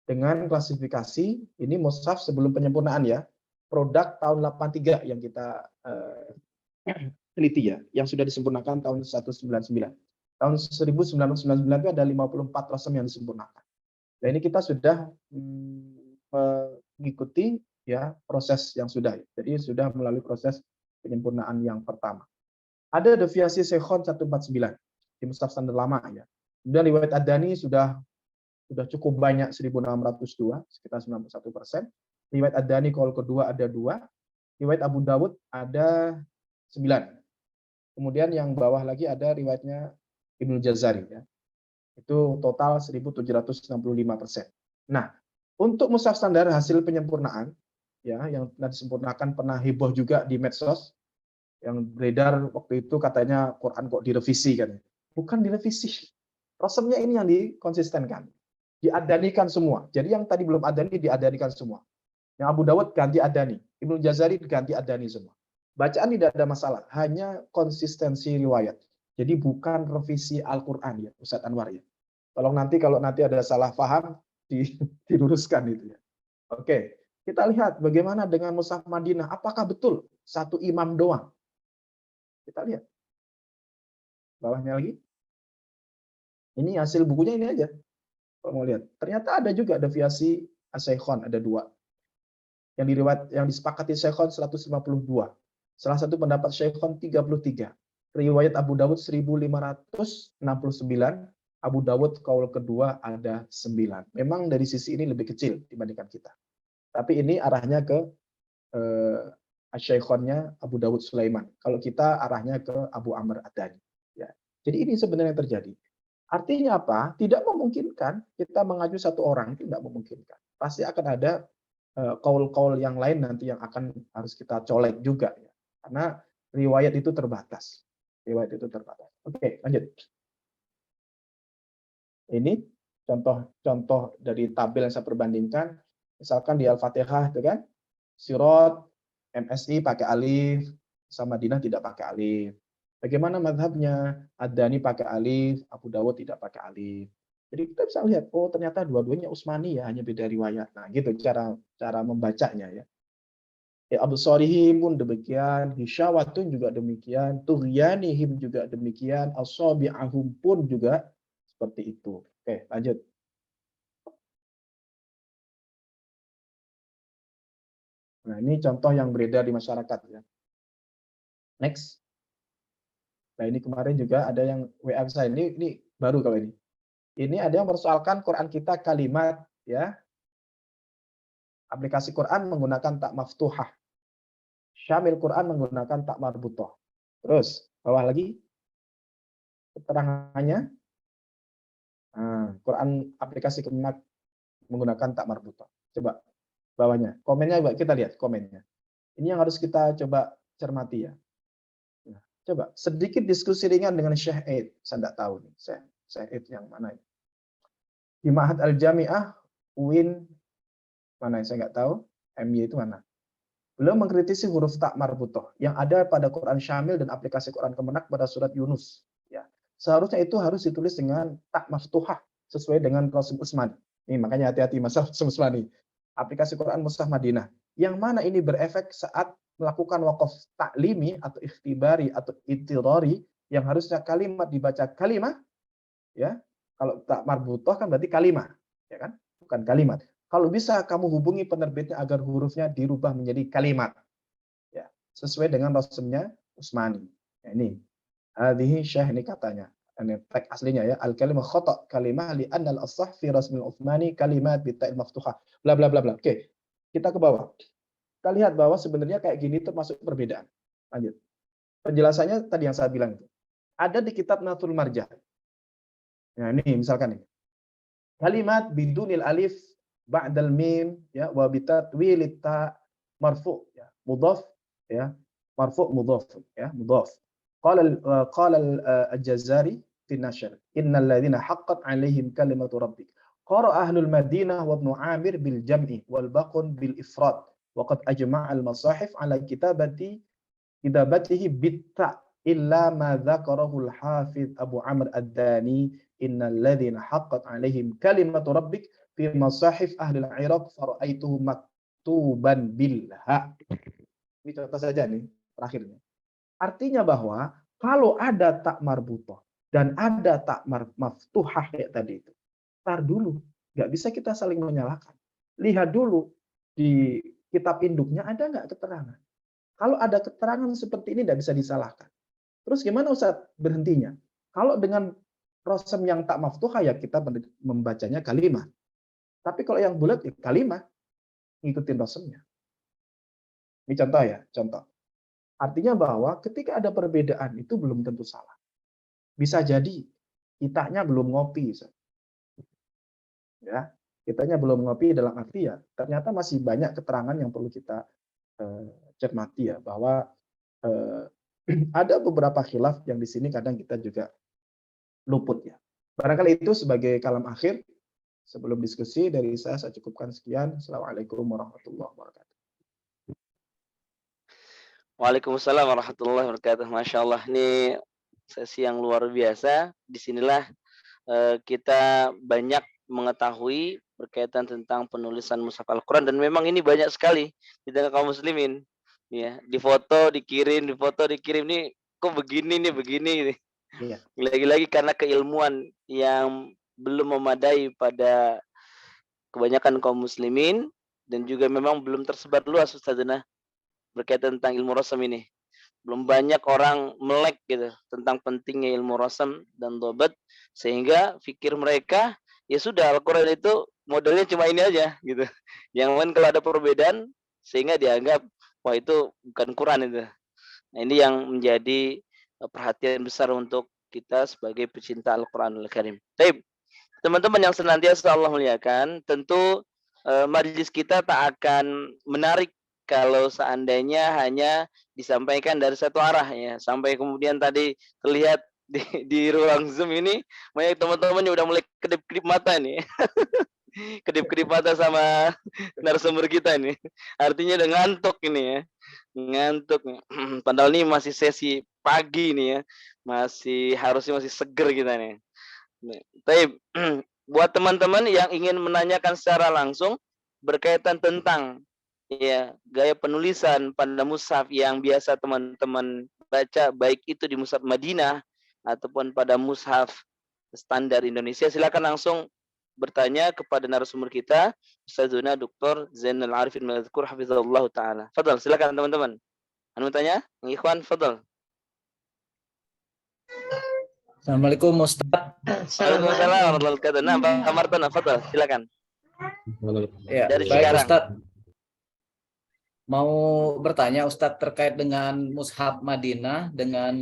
Dengan klasifikasi, ini Mushaf sebelum penyempurnaan ya. Produk tahun 83 yang kita teliti ya, yang sudah disempurnakan tahun 199. Tahun 1999 itu ada 54 rasam yang disempurnakan. Nah, ini kita sudah mengikuti ya proses yang sudah. Jadi sudah melalui proses penyempurnaan yang pertama. Ada deviasi Syekhon 149 di Mushaf standar lama ya. Kemudian riwayat Ad-Dani sudah cukup banyak 1.602, sekitar 91%. Riwayat Ad-Dani qaul kedua ada 2. Riwayat Abu Dawud ada 9. Kemudian yang bawah lagi ada riwayatnya Ibnu Jazari ya. Itu total 1.765%. Nah, untuk mushaf standar hasil penyempurnaan ya yang disempurnakan pernah heboh juga di medsos yang beredar waktu itu katanya Quran kok direvisi kan. Bukan direvisi. Rasamnya ini yang dikonsistenkan. Diadanikan semua. Jadi yang tadi belum adani diadanikan semua. Yang Abu Dawud ganti adani, Ibnu Jazari ganti adani semua. Bacaan tidak ada masalah, hanya konsistensi riwayat. Jadi bukan revisi Al-Qur'an ya, Ustaz Anwar ya. Tolong nanti kalau nanti ada salah paham diluruskan itu ya. Oke, kita lihat bagaimana dengan Mushaf Madinah. Apakah betul satu imam doang? Kita lihat. Bawahnya lagi. Ini hasil bukunya ini aja. Kalau mau lihat, ternyata ada juga deviasi As-Syekhon, ada 2. Yang disepakati Syekhon 152. Salah satu pendapat Syekhon 33. Riwayat Abu Dawud 1569. Abu Dawud qaul kedua ada 9. Memang dari sisi ini lebih kecil dibandingkan kita. Tapi ini arahnya ke As-Syekhonnya Abu Dawud Sulaiman. Kalau kita arahnya ke Abu Amr Ad-Dani. Ya. Jadi ini sebenarnya yang terjadi. Artinya apa? Tidak memungkinkan kita mengacu satu orang, tidak memungkinkan. Pasti akan ada kaul-kaul yang lain nanti yang akan harus kita colek juga ya. Karena riwayat itu terbatas. Riwayat itu terbatas. Oke, lanjut. Ini contoh dari tabel yang saya perbandingkan. Misalkan di Al-Fatihah itu kan, Sirot, MSI pakai alif, sama Madinah tidak pakai alif. Bagaimana mazhabnya? Ad-Dani pakai alif, Abu Dawud tidak pakai alif. Jadi kita bisa lihat, oh ternyata dua-duanya Utsmani ya, hanya beda riwayat. Nah, gitu cara membacanya ya. Abu Sorihim pun demikian, Hisyawatun juga demikian, Tughyanihim juga demikian, As-Sabi'ahum pun juga seperti itu. Oke, lanjut. Nah, ini contoh yang beredar di masyarakat ya. Next. Nah, ini kemarin juga ada yang WA saya. Ini baru kalau ini. Ini ada yang mempersoalkan Quran kita kalimat ya. Aplikasi Quran menggunakan tak maftuhah. Syamil Quran menggunakan tak marbutoh. Terus, bawah lagi keterangannya Nah, Quran aplikasi Kemenak menggunakan tak marbutoh. Coba bawahnya, komennya kita lihat komennya. Ini yang harus kita coba cermati ya. Nah, coba sedikit diskusi ringan dengan Syekh Eid. Saya tidak tahu nih, Syekh Eid yang mana ini. Di Ma'had Al-Jami'ah, UIN, mana saya nggak tahu, MY itu mana. Beliau mengkritisi huruf tak marbutoh yang ada pada Quran Syamil dan aplikasi Quran Kemenak pada surat Yunus. Ya, seharusnya itu harus ditulis dengan tak maftuhah sesuai dengan Rasul Utsmani. Ini makanya hati-hati masalah Rasul Utsmani. Aplikasi Quran Mushaf Madinah. Yang mana ini berefek saat melakukan wakaf taklimi atau ikhtibari atau itirori yang harusnya kalimat dibaca kalimah, ya. Kalau tak marbutoh kan berarti kalimah, ya kan? Bukan kalimat. Kalau bisa kamu hubungi penerbitnya agar hurufnya dirubah menjadi kalimat, ya, sesuai dengan rasmnya Utsmani. Ya, ini, hadhihi syah ini katanya. Ini teks aslinya ya. Al kalimah khata' kalimah li anna al ashah fi rasmil Utsmani kalimat bi ta'il maftuhah. Bla bla bla bla. Oke. Kita ke bawah. Kita lihat bahwa sebenarnya kayak gini termasuk perbedaan. Lanjut. Penjelasannya tadi yang saya bilang itu. Ada di kitab Nathul Marjah. Nah, ini misalkan nih. Kalimat bidunil alif ba'dal mim ya wa bitatwil ta marfu ya mudhaf ya marfu mudhaf ya mudhaf qala al-Jazari fi nashr innal ladzina haqqat 'alaihim kalimatu rabbik qara ahlul madinah wa ibn amir bil jam'i wal baqun bil ifrad wa qad ajma'a al masahif 'ala kitabatihi bitta illa ma dzakarahu al hafiz Abu Amr ad-Dani innal ladzina haqqat 'alaihim kalimatu rabbik fi masahif ahli al-Iraq faraaituhu maktuban bilha. Ini contoh saja nih terakhirnya. Artinya bahwa kalau ada tak marbutoh dan ada tak maftuhah kayak tadi itu, tar dulu, nggak bisa kita saling menyalahkan. Lihat dulu di kitab induknya ada nggak keterangan. Kalau ada keterangan seperti ini nggak bisa disalahkan. Terus gimana Ustaz berhentinya? Kalau dengan rasam yang tak maftuhah ya kita membacanya kalimat. Tapi kalau yang bulat ya kalimat ngikutin rasamnya. Ini contoh ya, contoh. Artinya bahwa ketika ada perbedaan itu belum tentu salah. Bisa jadi kitanya belum ngopi, ya. Kitanya belum ngopi dalam arti ya ternyata masih banyak keterangan yang perlu kita cermati ya bahwa ada beberapa khilaf yang di sini kadang kita juga luput ya. Barangkali itu sebagai kalam akhir. Sebelum diskusi dari saya cukupkan sekian. Assalamualaikum warahmatullahi wabarakatuh. Waalaikumsalam warahmatullahi wabarakatuh. Masya Allah, ini sesi yang luar biasa. Disinilah kita banyak mengetahui berkaitan tentang penulisan mushaf Al-Quran dan memang ini banyak sekali di tengah kaum muslimin. Ya, difoto, dikirim, nih kok begini nih begini. Iya. Lagi-lagi karena keilmuan yang belum memadai pada kebanyakan kaum muslimin dan juga memang belum tersebar luas Ustazana berkaitan tentang ilmu rasam ini. Belum banyak orang melek gitu tentang pentingnya ilmu rasam dan dobat sehingga fikir mereka ya sudah Al-Quran itu modelnya cuma ini aja gitu. Yang lain kalau ada perbedaan sehingga dianggap wah itu bukan Quran itu. Nah, ini yang menjadi perhatian besar untuk kita sebagai pecinta Al-Quranul Karim. Baik. Teman-teman yang senantiasa Allah muliakan, tentu majelis kita tak akan menarik kalau seandainya hanya disampaikan dari satu arah ya. Sampai kemudian tadi terlihat di ruang Zoom ini, banyak teman-teman yang udah mulai kedip-kedip mata nih. Kedip-kedip mata sama narasumber kita ini. Artinya udah ngantuk ini ya. Ngantuk. Padahal ini masih sesi pagi nih ya. Harusnya masih seger kita nih. Tapi buat teman-teman yang ingin menanyakan secara langsung berkaitan tentang ya gaya penulisan pada mushaf yang biasa teman-teman baca baik itu di mushaf Madinah ataupun pada mushaf standar Indonesia, silakan langsung bertanya kepada narasumber kita Ustazuna Dr. Zainal Arifin Mazkur hafizallahu taala. Fadal, silakan teman-teman. Anu tanya, Ikhwan, fadal. Assalamualaikum Ustaz. Waalaikumsalam warahmatullahi wabarakatuh. Nah, Pak Martona, fadal, silakan. Ya, Dari baik Cikarang. Ustaz. Mau bertanya Ustaz terkait dengan mushaf Madinah dengan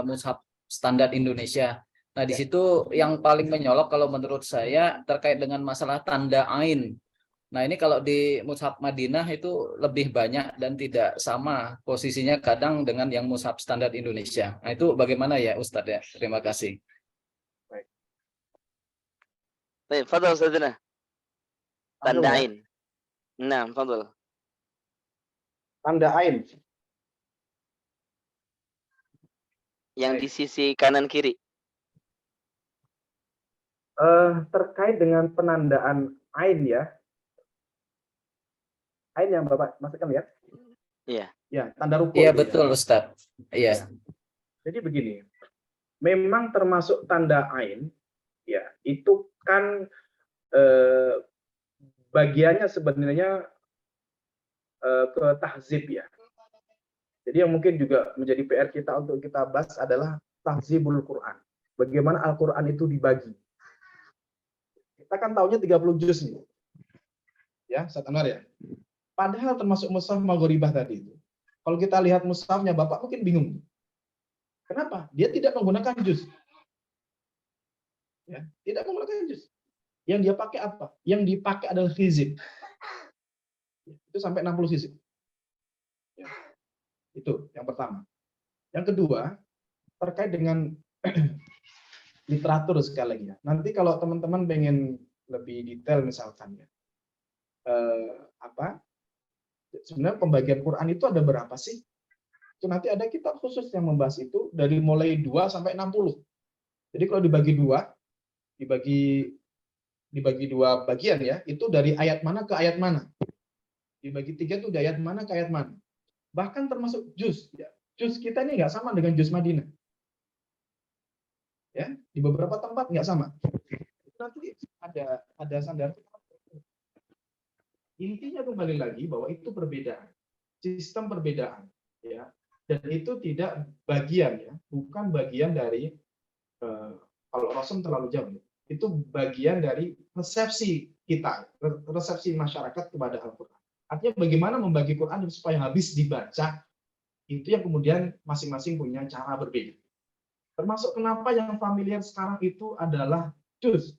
mushaf standar Indonesia. Nah, di situ yang paling menyolok kalau menurut saya terkait dengan masalah tanda ain. Nah, ini kalau di mushaf Madinah itu lebih banyak dan tidak sama posisinya kadang dengan yang mushaf standar Indonesia. Nah, itu bagaimana ya Ustadz ya? Terima kasih. Baik, fadhal Ustazana. Langsung Tanda ya. ain. Nah, fadhal. Tanda ain. Yang Baik. di sisi kanan kiri. Terkait dengan penandaan ain ya. Ain yang Bapak maksudkan ya? Iya. Ya, tanda ruku Iya itu betul ya. Ustadz. Iya. Jadi begini, memang termasuk tanda ain, ya itu kan bagiannya sebenarnya ke tahzib ya. Jadi yang mungkin juga menjadi PR kita untuk kita bahas adalah tahzibul Quran. Bagaimana Al-Quran itu dibagi. Kita kan tahunya 30 juz nih. Ya, Ustaz Anwar ya. Padahal termasuk mushaf Maghoribah tadi itu. Kalau kita lihat mushafnya, Bapak mungkin bingung. Kenapa? Dia tidak menggunakan juz. Ya, tidak menggunakan juz. Yang dia pakai apa? Yang dipakai adalah hizib. Itu sampai 60 hizib. Ya. Itu yang pertama. Yang kedua, terkait dengan literatur sekali lagi ya. Nanti kalau teman-teman pengen lebih detail misalkan ya, sebenarnya pembagian Quran itu ada berapa sih? Itu nanti ada kitab khusus yang membahas itu dari mulai 2 sampai 60. Jadi kalau dibagi dua bagian ya, itu dari ayat mana ke ayat mana. Dibagi 3 itu dari ayat mana ke ayat mana. Bahkan termasuk juz ya. Juz kita ini nggak sama dengan juz Madinah. Ya, di beberapa tempat nggak sama. Nanti ada sandar. Intinya kembali lagi bahwa itu perbedaan, sistem perbedaan, ya, dan itu tidak bagian ya, bukan bagian dari kalau Rasul terlalu jauh, itu bagian dari resepsi kita, resepsi masyarakat kepada Al-Quran. Artinya bagaimana membagi Quran supaya habis dibaca, itu yang kemudian masing-masing punya cara berbeda. Termasuk kenapa yang familiar sekarang itu adalah juz.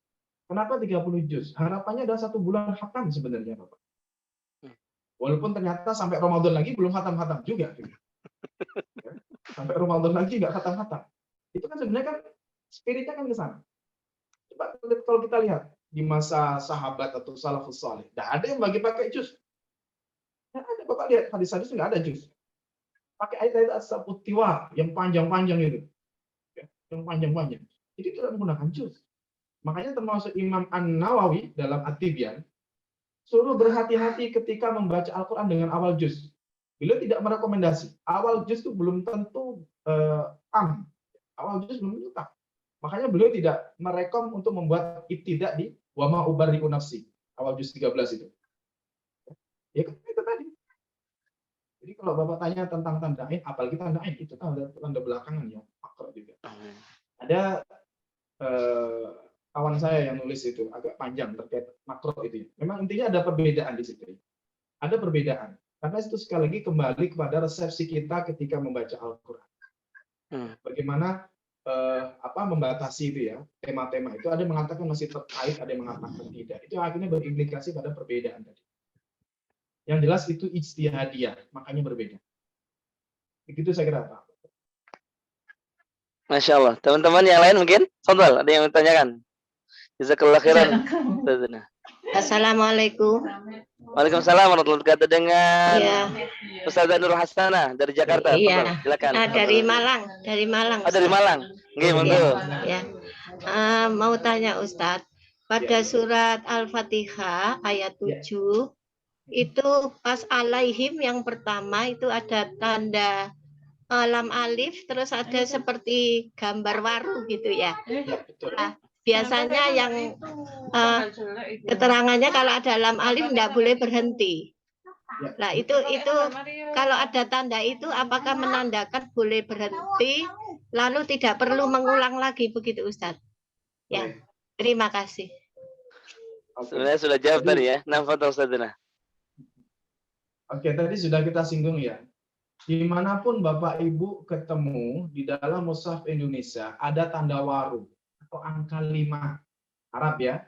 Kenapa 30 juz? Harapannya adalah 1 bulan khatam sebenarnya, Bapak. Walaupun ternyata sampai Ramadan lagi belum khatam-khatam juga. Sampai Ramadan lagi nggak khatam-khatam. Itu kan sebenarnya kan spiritnya kan ke sana. Coba kalau kita lihat di masa sahabat atau salafus saleh, nggak ada yang bagi pakai juz. Nggak ada, Bapak lihat hadis-hadis nggak ada juz. Pakai ayat-ayat as-sabut tiwa yang panjang-panjang itu. Yang panjang-panjang. Jadi tidak menggunakan juz. Makanya termasuk Imam An-Nawawi dalam At-Tibyan suruh berhati-hati ketika membaca Al-Quran dengan awal juz. Beliau tidak merekomendasi. Awal juz itu belum tentu awal juz belum tentu tam. Makanya beliau tidak merekom untuk membuat ibtidak di wama ubarri'u nafsi. Awal juz 13 itu. Ya kan itu tadi. Jadi kalau Bapak tanya tentang tanda ain, apalagi tanda ain itu tanda belakangan ya, makro juga. Ada kawan saya yang nulis itu agak panjang terkait makro itu. Memang intinya ada perbedaan di situ. Ada perbedaan. Karena itu sekali lagi kembali kepada resepsi kita ketika membaca Al-Quran. Bagaimana membatasi itu ya, tema-tema itu. Ada yang mengatakan masih terkait, ada yang mengatakan tidak. Itu akhirnya berimplikasi pada perbedaan tadi. Yang jelas itu ijtihadiyah, makanya berbeda. Begitu saya kira, Pak. Masya Allah. Teman-teman yang lain mungkin? Fadhal, ada yang bertanyakan? Jazakallah khairan. Assalamualaikum. Waalaikumsalam warahmatullahi wabarakatuh. Dengan Ya, Ustazah Nur Hasanah dari Jakarta. iya. Fadhal, silakan. Dari Malang, dari Malang. Oh, dari Ustaz. Malang. Nggih, monggo. Ya. Mau tanya Ustadz, pada surat Al-Fatihah ayat 7 itu pas alaihim yang pertama itu ada tanda lam alif, terus ada seperti gambar waru gitu ya. Nah, biasanya yang keterangannya kalau ada lam alif tidak boleh berhenti. Nah, itu kalau ada tanda itu apakah menandakan boleh berhenti lalu tidak perlu mengulang lagi begitu Ustadz? Ya, terima kasih. Sebenarnya sudah jawab tadi ya. Fadhal Ustazah. Oke, tadi sudah kita singgung ya. Dimanapun Bapak Ibu ketemu di dalam mushaf Indonesia ada tanda waru. atau angka 5 Arab ya.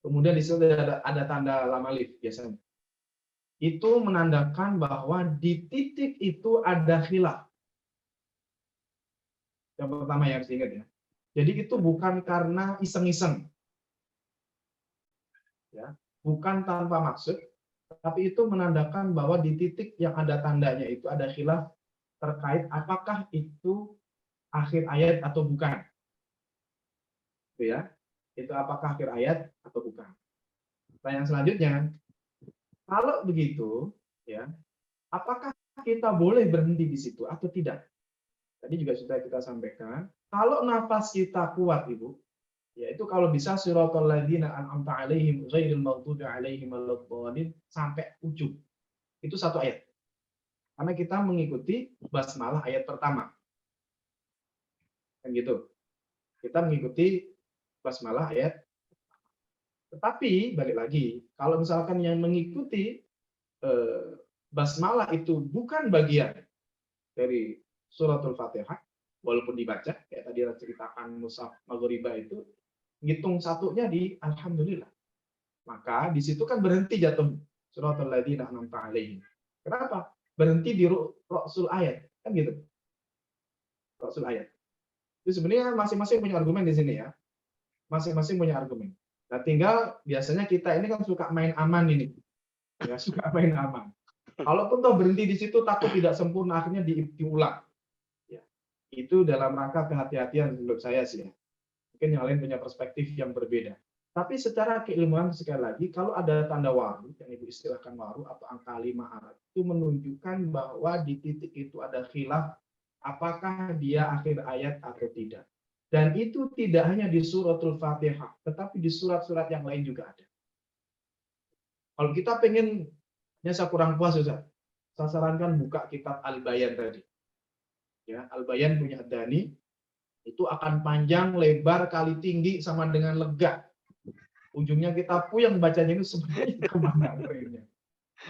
Kemudian di situ ada tanda lam alif biasanya. Itu menandakan bahwa di titik itu ada khilaf. Yang pertama yang harus diingat ya. Jadi itu bukan karena iseng-iseng. Ya, bukan tanpa maksud, tapi itu menandakan bahwa di titik yang ada tandanya itu ada khilaf terkait apakah itu akhir ayat atau bukan. Itu ya. Itu apakah akhir ayat atau bukan. Pertanyaan selanjutnya, kalau begitu, ya, apakah kita boleh berhenti di situ atau tidak? Tadi juga sudah kita sampaikan, kalau nafas kita kuat, Ibu, yaitu kalau bisa siratal ladzina an'amta 'alaihim ghairil maghdubi 'alaihim waladdallin sampai ujung. Itu satu ayat. Karena kita mengikuti basmalah ayat pertama. Kan gitu. Kita mengikuti basmalah ayat. Tetapi balik lagi, kalau misalkan yang mengikuti basmalah itu bukan bagian dari suratul Fatihah, walaupun dibaca, kayak tadi ceritakan mushaf Maghribah itu, ngitung satunya di Alhamdulillah. Maka di situ kan berhenti jatuh suratul ladzina an'amta 'alaihim. Kenapa? Berhenti di rasul ayat, kan gitu. Rasul ayat. Itu sebenarnya masing-masing punya argumen di sini ya. Masing-masing punya argumen. Nah, tinggal biasanya kita ini kan suka main aman ini. Ya, suka main aman. Kalaupun toh berhenti di situ takut tidak sempurna, akhirnya diulang. Ya. Itu dalam rangka kehati-hatian menurut saya sih ya. Mungkin yang lain punya perspektif yang berbeda. Tapi secara keilmuan sekali lagi, kalau ada tanda waru, yang Ibu istilahkan waru atau angka 5 Arab, itu menunjukkan bahwa di titik itu ada khilaf apakah dia akhir ayat atau tidak. Dan itu tidak hanya di suratul Fatihah, tetapi di surat-surat yang lain juga ada. Kalau kita pengen, saya kurang puas, Ustaz, saya sarankan buka kitab Al-Bayan tadi. Ya, Al-Bayan punya Ad-Dani, itu akan panjang, lebar, kali tinggi, sama dengan lega. Ujungnya kita puyeng bacanya itu sebenarnya kemana akhirnya.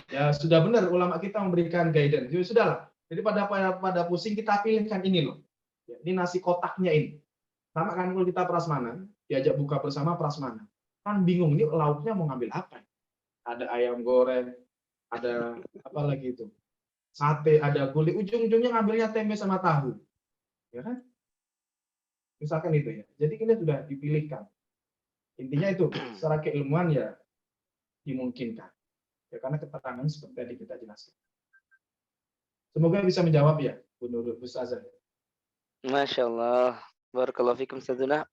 Ya sudah benar ulama kita memberikan guidance. Ya sudahlah. Jadi pada pusing kita pilihkan ini loh. Ya, ini nasi kotaknya ini. Sama kan kalau kita prasmanan, diajak buka bersama prasmanan. Kan bingung ini lauknya mau ngambil apa? Ada ayam goreng, ada apa lagi itu? Sate, ada gulai. Ujung-ujungnya ngambilnya tempe sama tahu. Ya kan? Misalkan itu ya. Jadi ini sudah dipilihkan. Intinya itu, secara keilmuan ya dimungkinkan. Ya, karena keterangan seperti tadi kita jelaskan. Semoga bisa menjawab ya, Bu Nurul, Bu Ustazah. Masya Allah. Barakallahu fikum Ustazuna.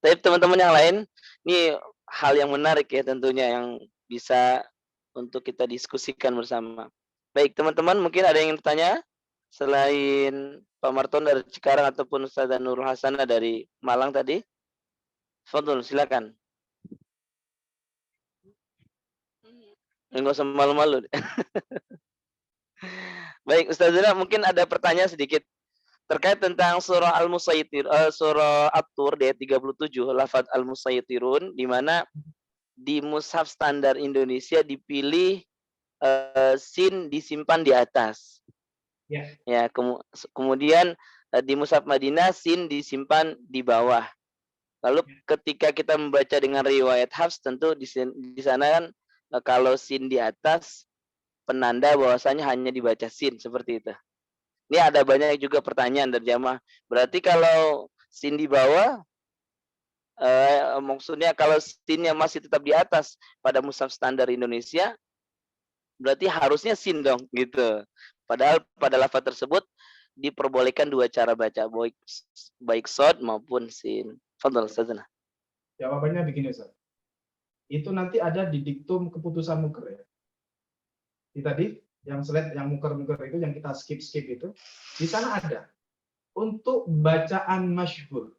Tapi teman-teman yang lain, ini hal yang menarik ya tentunya yang bisa untuk kita diskusikan bersama. Baik teman-teman, mungkin ada yang ingin bertanya selain Pak Marton dari Cikarang ataupun Ustazah Nurul Hasanah dari Malang tadi. Fadul, silakan. Enggak usah malu-malu. Baik Ustazuna, mungkin ada pertanyaan sedikit terkait tentang surah Al-Musaytir, surah At-Tur ayat 37, lafaz Al-Musaytirun, di mana di mushaf standar Indonesia dipilih sin disimpan di atas. Ya. Ya, kemudian di mushaf Madinah sin disimpan di bawah. Lalu ketika kita membaca dengan riwayat Hafs, tentu di sana kan kalau sin di atas penanda bahwasanya hanya dibaca sin seperti itu. Ini ada banyak juga pertanyaan dari jamaah. Berarti kalau sin di bawah, maksudnya kalau sinnya masih tetap di atas pada mushaf standar Indonesia, berarti harusnya sin dong, gitu. Padahal pada lafaz tersebut diperbolehkan dua cara baca, baik shad maupun sin. Fadhal Ustazana. Jawabannya begini Ustaz. Itu nanti ada di diktum keputusan muker ya. Di tadi yang slide yang muker-muker itu yang kita skip itu, di sana ada untuk bacaan masyhur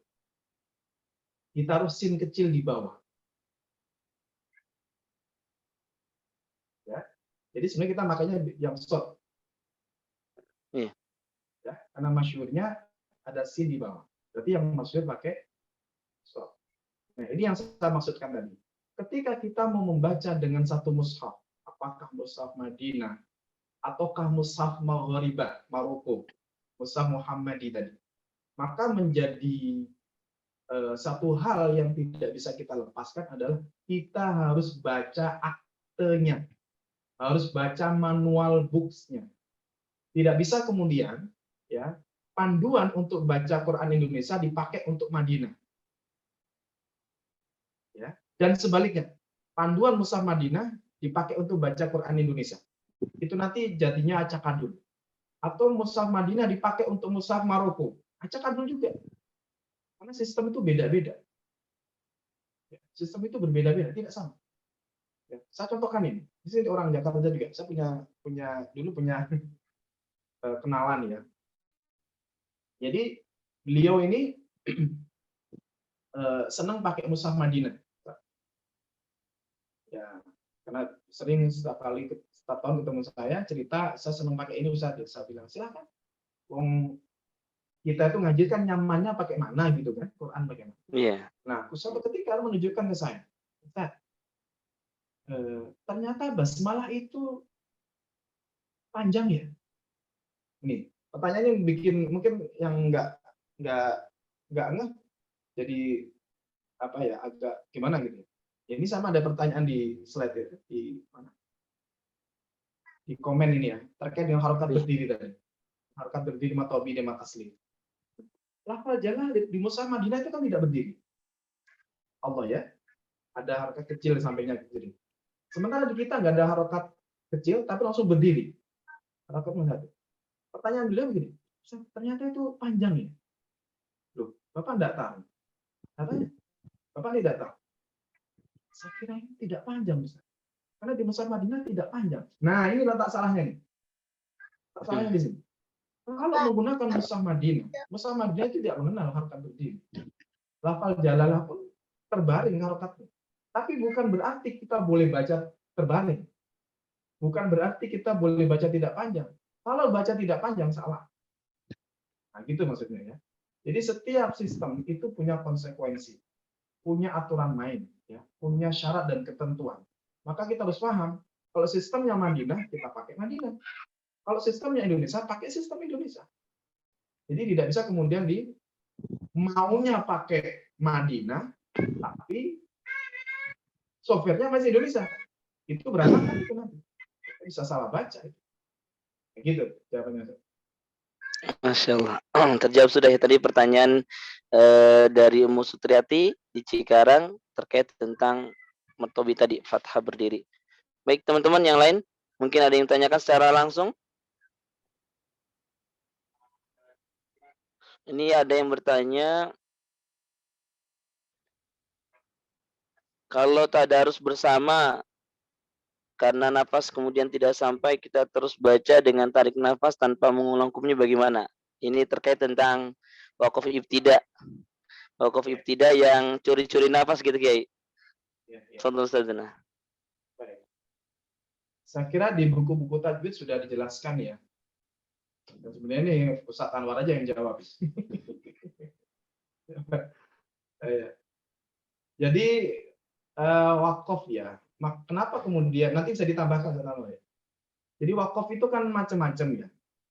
ditaruh sin kecil di bawah. Ya. Jadi sebenarnya kita makanya yang short. Iya. Ya, karena masyhurnya ada sin di bawah. Berarti yang masyhur pakai short. Nah, ini yang saya maksudkan tadi. Ketika kita mau membaca dengan satu mushaf, apakah mushaf Madinah ataukah mushaf Maghribah, Maroko, mushaf Muhammadi tadi, maka menjadi satu hal yang tidak bisa kita lepaskan adalah kita harus baca aktenya, harus baca manual books-nya. Tidak bisa kemudian ya panduan untuk baca Quran Indonesia dipakai untuk Madinah. Ya. Dan sebaliknya, panduan Mushaf Madinah dipakai untuk baca Quran Indonesia. Itu nanti jadinya acak adul. Atau Mushaf Madinah dipakai untuk Mushaf Maroko. Acak adul juga. Karena sistem itu beda-beda. Sistem itu berbeda-beda, tidak sama. Ya, saya contohkan ini. Di sini orang Jakarta juga. Saya dulu punya kenalan ya. Jadi beliau ini senang pakai Mushaf Madinah. Ya, karena sering setiap tahun ketemu saya cerita saya senang pakai ini Ustaz. Saya bilang silakan. Wong kita itu ngaji kan nyamannya pakai mana gitu kan, Quran bagaimana. Iya. Nah, suatu ketika menunjukkan ke saya, Ustaz, ternyata basmalah itu panjang ya. Ini pertanyaannya yang bikin mungkin yang nggak ngeh, jadi apa ya agak gimana gitu. Ya, ini sama ada pertanyaan di slide ya, di mana? Di komen ini ya terkait dengan harokat berdiri tadi. Harokat berdiri matobi dan matasli. Lafal jalal di Mushaf Madinah itu kan tidak berdiri. Allah ya, ada harokat kecil di sampingnya berdiri. Sementara di kita nggak ada harokat kecil, tapi langsung berdiri. Harokat menghadap. Pertanyaan beliau begini, ternyata itu panjang ya. Loh, Bapak nggak tahu? Katanya, Bapak tidak tahu. Saya kira ini tidak panjang, Ustaz. Karena di Mushaf Madinah tidak panjang. Nah, ini letak salahnya nih. Tak salahnya di sini. Kalau menggunakan Mushaf Madinah itu tidak mengenal harokat berdiri. Lafal jalalah pun terbaring harokatnya. Tapi bukan berarti kita boleh baca terbaring. Bukan berarti kita boleh baca tidak panjang. Kalau baca tidak panjang, salah. Nah, gitu maksudnya ya. Jadi setiap sistem itu punya konsekuensi, punya aturan main, ya, punya syarat dan ketentuan. Maka kita harus paham, kalau sistemnya Madinah, kita pakai Madinah. Kalau sistemnya Indonesia, pakai sistem Indonesia. Jadi tidak bisa kemudian maunya pakai Madinah, tapi softwarenya masih Indonesia. Itu berantakan itu nanti. Bisa salah baca. Gitu jawabannya. Masya Allah. Terjawab sudah ya tadi pertanyaan dari Ummu Sutriati di Cikarang terkait tentang mertobi tadi, fathah berdiri. Baik teman-teman yang lain, mungkin ada yang tanyakan secara langsung. Ini ada yang bertanya, kalau tadarus bersama karena nafas kemudian tidak sampai, kita terus baca dengan tarik nafas tanpa mengulang hukumnya bagaimana? Ini terkait tentang wakaf ibtida. Wakaf ibtida yang curi-curi nafas gitu, Kiai. Contoh Ustazana. Saya kira di buku-buku tajwid sudah dijelaskan ya. Dan sebenarnya ini Ustaz Anwar aja yang jawab. Jadi wakaf ya. Kenapa kemudian nanti bisa ditambahkan ya. Jadi wakaf itu kan macam-macam ya.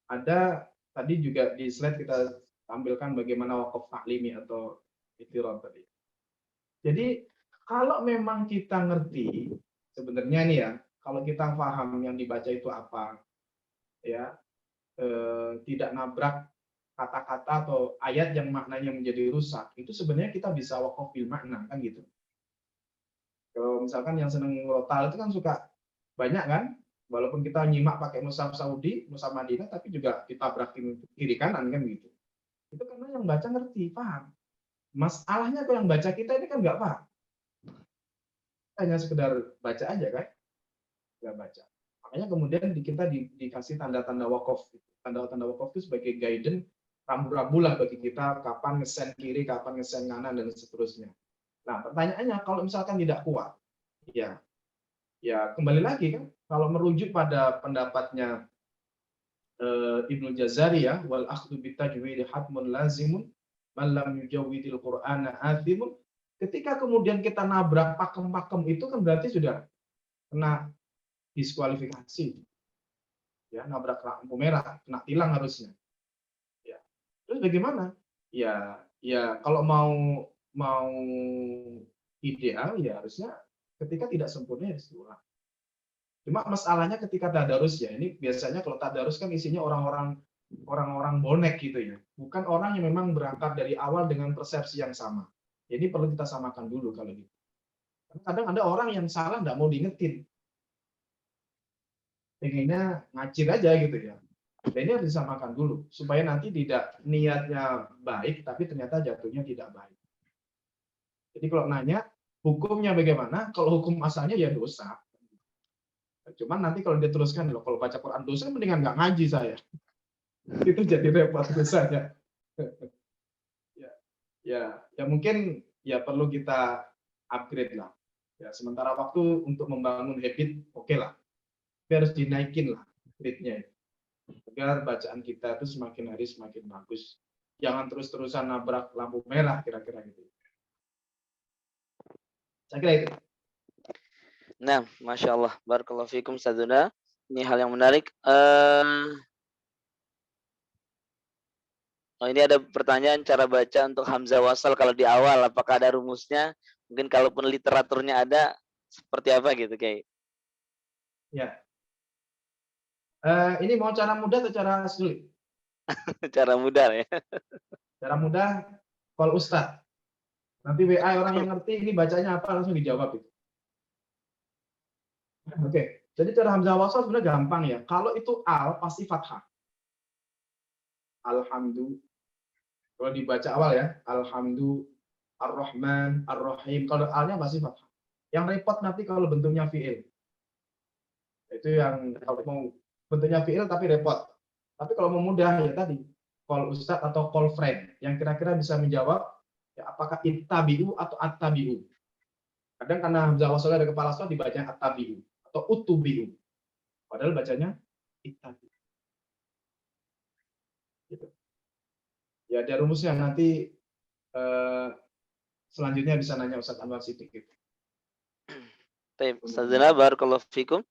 Ada tadi juga di slide kita tampilkan bagaimana wakaf taklimi atau itirad tadi. Jadi kalau memang kita ngerti sebenarnya nih ya, kalau kita paham yang dibaca itu apa, ya tidak nabrak kata-kata atau ayat yang maknanya menjadi rusak, itu sebenarnya kita bisa wakaf bil makna kan gitu. Kalau misalkan yang seneng rotal itu kan suka banyak kan, walaupun kita nyimak pakai mushaf Saudi, mushaf Madinah, tapi juga ditabrakin kiri kanan kan gitu. Itu karena yang baca ngerti, paham. Masalahnya kalau yang baca kita ini kan nggak paham. Hanya sekedar baca aja kan, nggak baca. Makanya kemudian kita dikasih tanda-tanda wakaf. Tanda-tanda wakaf itu sebagai guidance, rambu-rambu lah bagi kita kapan ngesen kiri, kapan ngesen kanan dan seterusnya. Nah, pertanyaannya kalau misalkan tidak kuat, ya kembali lagi kan, kalau merujuk pada pendapatnya Ibnu Jazari ya, wal akhdhu bitajwid hatmun lazimun man lam yujawwidil Qur'ana athimun. Ketika kemudian kita nabrak pakem-pakem itu kan berarti sudah kena diskualifikasi. Ya, nabrak lampu merah, kena tilang harusnya. Ya. Terus bagaimana? Ya kalau mau mau ideal ya harusnya ketika tidak sempurna ya diulang. Cuma masalahnya ketika tadarus ya, ini biasanya kalau tadarus kan isinya orang-orang bonek gitu ya. Bukan orang yang memang berangkat dari awal dengan persepsi yang sama. Jadi perlu kita samakan dulu kalau gitu. Kadang ada orang yang salah nggak mau diingetin. Pengennya ngacir aja gitu ya. Dan ini harus disamakan dulu supaya nanti tidak niatnya baik tapi ternyata jatuhnya tidak baik. Jadi kalau nanya hukumnya bagaimana? Kalau hukum asalnya ya dosa. Cuman nanti kalau diteruskan loh, kalau baca Quran dosa mendingan nggak ngaji saya. Itu jadi repot dosanya. ya mungkin ya perlu kita upgrade lah. Ya sementara waktu untuk membangun habit oke lah. Tapi harus dinaikin lah rate-nya agar bacaan kita itu semakin hari semakin bagus. Jangan terus-terusan nabrak lampu merah kira-kira gitu. Saya kira itu. Nah, Masya Allah. Barakallahu fikum Ustazuna. Ini hal yang menarik. Oh, ini ada pertanyaan cara baca untuk hamzah wasal kalau di awal. Apakah ada rumusnya? Mungkin kalaupun literaturnya ada, seperti apa gitu kayak. Ya. Ini mau cara mudah atau cara sulit? Cara mudah ya. Cara mudah, call Ustadz. Nanti WA orang yang ngerti ini bacanya apa langsung dijawab itu. Oke, jadi cara hamzah wasal sebenarnya gampang ya. Kalau itu al pasti fathah. Alhamdulillah. Kalau dibaca awal ya, alhamdulillah, ar-Rahman, ar-Rahim. Kalau alnya pasti fathah. Yang repot nanti kalau bentuknya fi'il. Itu yang kalau mau bentuknya fi'il tapi repot. Tapi kalau mau mudah ya tadi, call Ustadz atau call friend yang kira-kira bisa menjawab ya apakah ittabi'u atau attabi'u. Kadang karena hamzah wasalnya ada kepala suara dibacanya attabi'u atau utubi'u. Padahal bacanya ittabi'u. Gitu. Ya ada rumusnya nanti selanjutnya bisa nanya Ustadz Anwar Siddiq gitu. Baik, Ustazuna barakallahu fikum.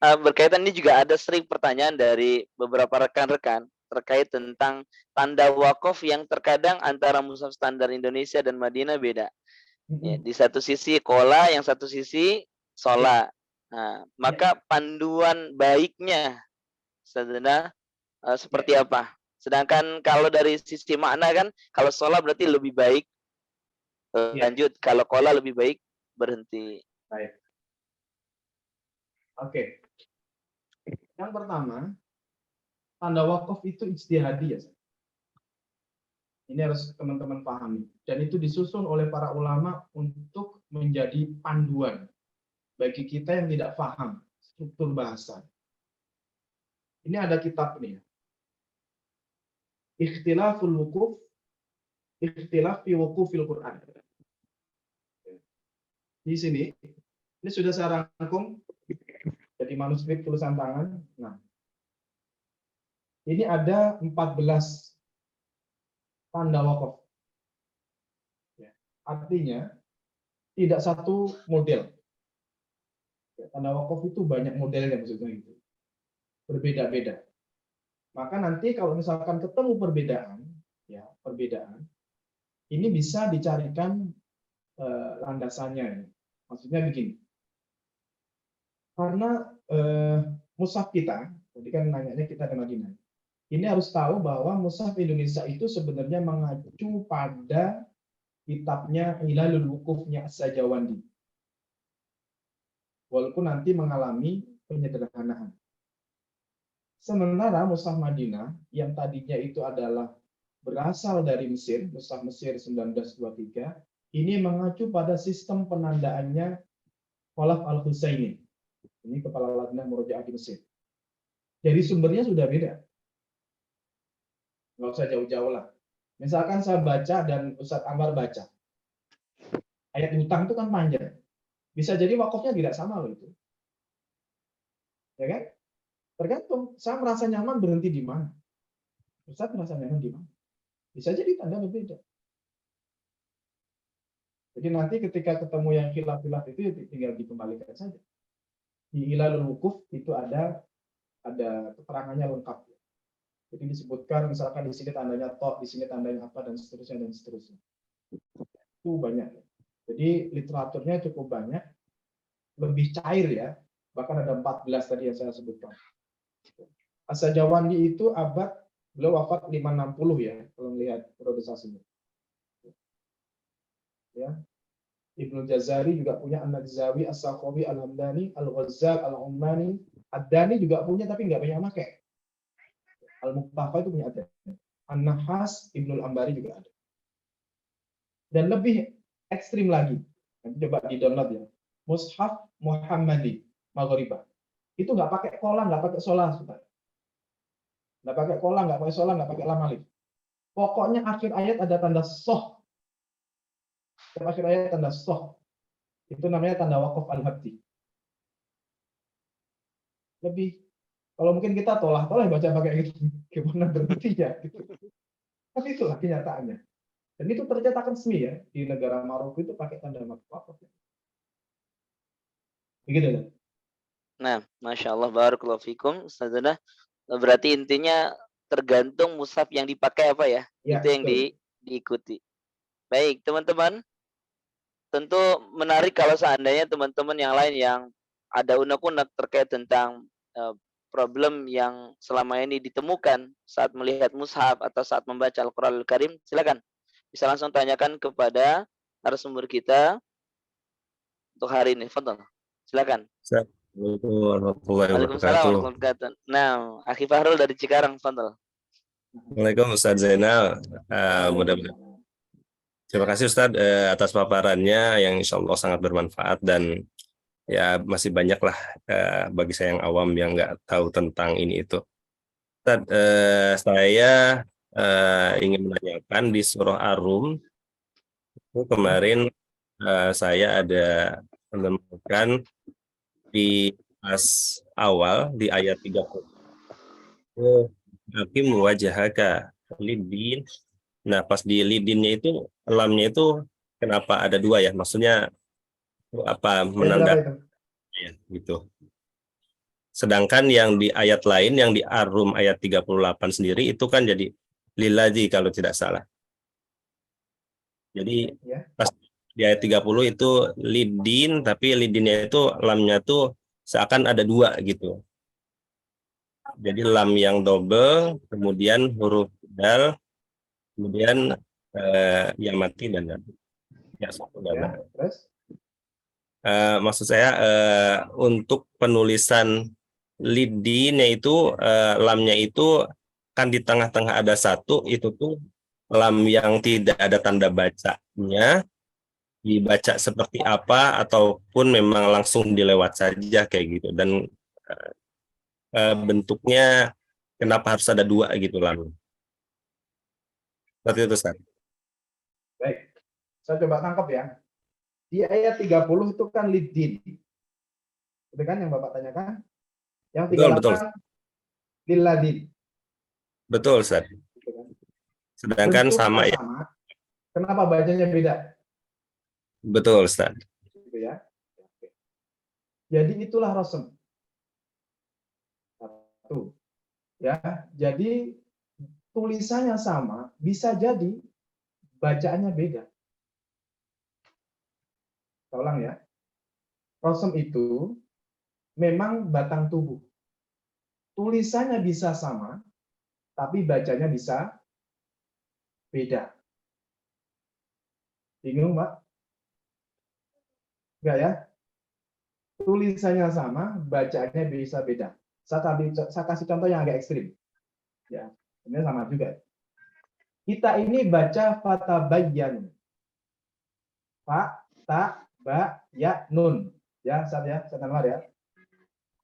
Berkaitan ini juga ada sering pertanyaan dari beberapa rekan-rekan terkait tentang tanda wakaf yang terkadang antara mushaf standar Indonesia dan Madinah beda. Ya, di satu sisi kola, yang satu sisi sola. Nah, maka panduan baiknya, Ustazuna, seperti apa? Sedangkan kalau dari sisi makna kan, kalau sola berarti lebih baik lanjut, kalau kola lebih baik berhenti. Baik. Oke. Yang pertama, tanda wakaf itu ijtihadi ya. Ini harus teman-teman pahami. Dan itu disusun oleh para ulama untuk menjadi panduan bagi kita yang tidak paham struktur bahasa. Ini ada kitab nih. Ikhtilaful wukuf, ikhtilaf fi wukufil Quran. Di sini, ini sudah saya rangkum jadi manuskrip tulisan tangan. Nah, ini ada 14 tanda wakaf. Ya, artinya tidak satu model. Ya, tanda wakaf itu banyak modelnya maksudnya itu. Berbeda-beda. Maka nanti kalau misalkan ketemu perbedaan, ya perbedaan, ini bisa dicarikan landasannya. Maksudnya begini. Karena mushaf kita, tadi kan nanyanya kita ke Madinah. Ini harus tahu bahwa mushaf Indonesia itu sebenarnya mengacu pada kitabnya Hilalul Wukufnya As-Sajawandi. Walaupun nanti mengalami penyederhanaan. Sementara mushaf Madinah yang tadinya itu adalah berasal dari Mesir, mushaf Mesir 1923, ini mengacu pada sistem penandaannya Khalaf Al-Husaini. Ini kepala Lajnah Murojaah di Mesir. Jadi sumbernya sudah beda. Nggak usah jauh-jauh lah. Misalkan saya baca dan Ustadz Anwar baca. Ayat hutang itu kan panjang. Bisa jadi wakafnya tidak sama loh itu. Ya kan? Tergantung. Saya merasa nyaman berhenti di mana. Ustadz merasa nyaman di mana. Bisa jadi tanda berbeda. Jadi nanti ketika ketemu yang khilaf-khilaf itu tinggal dikembalikan saja. Di Hilalul Wukuf itu ada keterangannya lengkap. Jadi disebutkan misalkan di sini tandanya tok, di sini tandanya apa dan seterusnya dan seterusnya. Itu banyak. Jadi literaturnya cukup banyak, lebih cair ya. Bahkan ada 14 tadi yang saya sebutkan. As-Sajawandi itu beliau wafat 560 ya, kalau melihat periodisasinya. Ya. Ibnu Jazari juga punya An-Najzawi, As-Sakhawi, Al-Hamdani, Al-Ghazzal, Al-Ummani, Ad-Dani juga punya tapi nggak banyak pakai. Al-Muqtafa itu punya Ad-Dani. An-Nahas, Ibnul Ambari juga ada. Dan lebih ekstrim lagi, nanti coba di-download ya. Mushaf Muhammadi, Maghribah. Itu nggak pakai kola, nggak pakai solah, saudara. Nggak pakai kola, nggak pakai solah, nggak pakai lam alif. Pokoknya akhir ayat ada tanda soh. Akhir ayat tanda soh. Itu namanya tanda waqaf al-habdi. Lebih, kalau mungkin kita tolah-tolah baca pakai gitu, gimana berartinya? Gitu. Tapi itulah kenyataannya. Dan itu tercetak resmi ya, di negara Maroko itu pakai tanda waqaf. Begitu ya. Nah, Masya Allah, barakallahu fikum, Ustazana. Berarti intinya tergantung mushaf yang dipakai apa ya? Ya, Itu yang betul. diikuti. Baik, teman-teman. Tentu menarik kalau seandainya teman-teman yang lain yang ada unek-unek terkait tentang problem yang selama ini ditemukan saat melihat mushaf atau saat membaca Al-Qur'anul Karim, silakan. Bisa langsung tanyakan kepada narasumber kita untuk hari ini. Fadhal. Silakan. Assalamualaikum warahmatullahi Waalaikumsalam wabarakatuh. warahmatullahi wabarakatuh. Nah, Akhi Fahrul dari Cikarang, Fadhal. Waalaikumsalam Ustaz Zainal. Mudah-mudahan. Terima kasih Ustaz atas paparannya yang insya Allah sangat bermanfaat dan ya masih banyaklah bagi saya yang awam yang nggak tahu tentang ini itu. Ustaz, saya ingin menanyakan di surah Ar-Rum itu kemarin saya ada menemukan di pas awal di ayat 30. Hakim wajahaka lidin. Nah, pas di lidinnya itu lamnya itu kenapa ada dua ya? Maksudnya apa menandakan Berapa itu? ya gitu. Sedangkan yang di ayat lain yang di Ar-Rum ayat 38 sendiri itu kan jadi lillazi kalau tidak salah. Jadi Ya. pas di ayat 30 itu lidin tapi lidinnya itu lamnya tuh seakan ada dua gitu. Jadi lam yang double, kemudian huruf dal, kemudian yang mati dan ya satu Ya, terus? maksud saya untuk penulisan lidinnya itu lamnya itu kan di tengah-tengah ada satu, itu tuh lam yang tidak ada tanda bacanya dibaca seperti apa ataupun memang langsung dilewat saja kayak gitu, dan bentuknya kenapa harus ada dua gitu lam seperti itu Ustaz. Baik. Saya coba tangkap ya. Di ayat 30 itu kan lidin. Itu kan yang Bapak tanyakan? Yang 38 Betul. lilladin. Betul Ustaz. Gitu kan? Sedangkan Bentuknya sama ya. sama. Kenapa bacanya beda? Betul Ustaz. Gitu ya. Jadi itulah rasem. Satu. Ya, jadi tulisannya sama, bisa jadi bacaannya beda. Saya ulang ya. Rasem itu memang batang tubuh. Tulisannya bisa sama, tapi bacanya bisa beda. Bingung, Pak? Enggak ya? Tulisannya sama, bacaannya bisa beda. Saya kasih contoh yang agak ekstrim. Ya, ini sama juga. Kita ini baca fatabayyan. Fatabayyanun. Ya, saya tambah ya.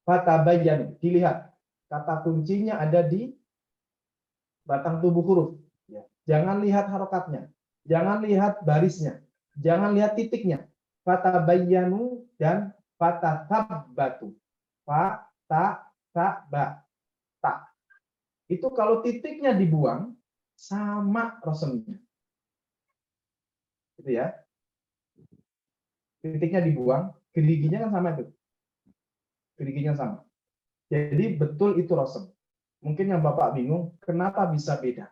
Fatabayyan. Dilihat. Kata kuncinya ada di batang tubuh huruf. Ya. Jangan lihat harokatnya. Jangan lihat barisnya. Jangan lihat titiknya. Fatabayyanu dan fatatabbatu. Fatatabata. Itu kalau titiknya dibuang, sama rosemnya. Gitu ya. Titiknya dibuang, geriginya kan sama itu. Geriginya sama. Jadi betul itu rosem. Mungkin yang Bapak bingung, kenapa bisa beda?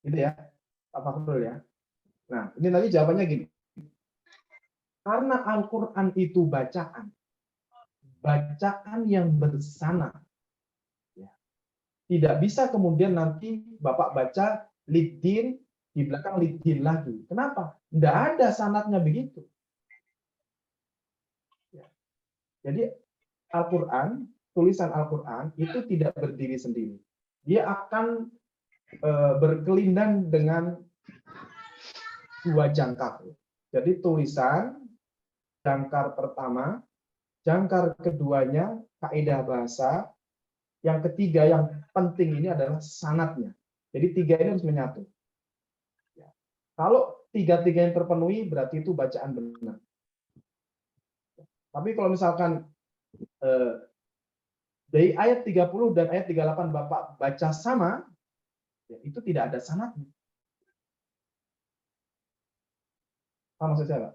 Gitu ya. Pak Fakhrul ya. Nah, ini nanti jawabannya gini. Karena Al-Quran itu bacaan yang bersana. Ya. Tidak bisa kemudian nanti Bapak baca lidin, di belakang lidin lagi. Kenapa? Tidak ada sanadnya begitu. Ya. Jadi Al-Quran, tulisan Al-Quran itu tidak berdiri sendiri. Dia akan berkelindang dengan dua jangkar. Jadi tulisan, jangkar pertama, jangkar keduanya, kaidah bahasa, yang ketiga yang penting ini adalah sanadnya. Jadi tiga ini harus menyatu. Ya. Kalau tiga-tiga yang terpenuhi, berarti itu bacaan benar. Tapi kalau misalkan dari ayat 30 dan ayat 38 Bapak baca sama, ya, itu tidak ada sanadnya. Apa maksud saya, Pak?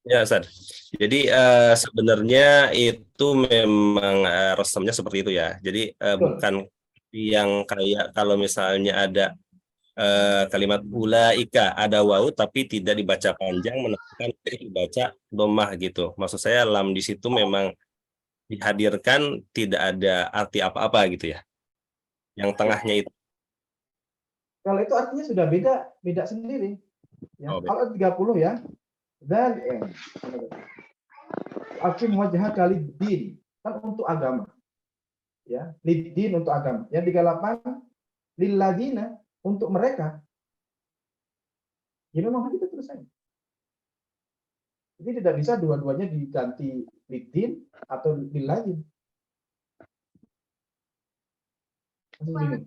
Ya, Ustaz. Jadi sebenarnya itu memang resumnya seperti itu ya. Jadi bukan yang kayak kalau misalnya ada kalimat ulaika ada wau tapi tidak dibaca panjang, menentukan dibaca domah gitu. Maksud saya lam di situ memang dihadirkan tidak ada arti apa-apa gitu ya. Yang tengahnya itu. Kalau itu artinya sudah beda sendiri. Ya. Oh, Kalau 30 ya, dan akim wajah kali din kan untuk agama. Ya, lidin untuk agama. Yang 38 lilladina untuk mereka. Ya memang begitu tulisannya. Jadi tidak bisa dua-duanya diganti lidin atau lilladin. Masih bingung?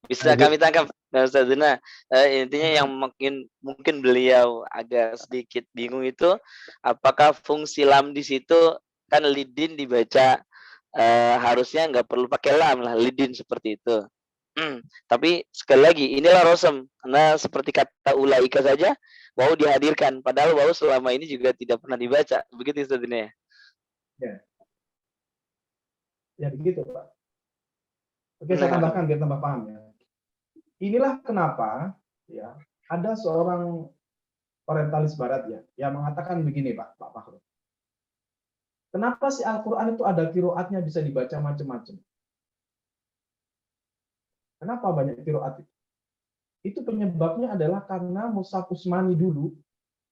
Bisa Lanjut. kami tangkap, Ustaz Zena. Intinya yang mungkin beliau agak sedikit bingung itu, apakah fungsi lam di situ kan lidin dibaca harusnya nggak perlu pakai lam lah, lidin seperti itu. Tapi sekali lagi inilah rosem, karena seperti kata ulaika saja wau dihadirkan, padahal wau selama ini juga tidak pernah dibaca. Begitu Ustaz Zena ya? Ya. Ya begitu, Pak. Oke, saya Nah, tambahkan biar tambah paham ya. Inilah kenapa ya ada seorang orientalis barat ya yang mengatakan begini, Pak Fakhrul. Kenapa sih Al-Qur'an itu ada qiraatnya bisa dibaca macam-macam? Kenapa banyak qiraat itu? Itu penyebabnya adalah karena Mushaf Utsmani dulu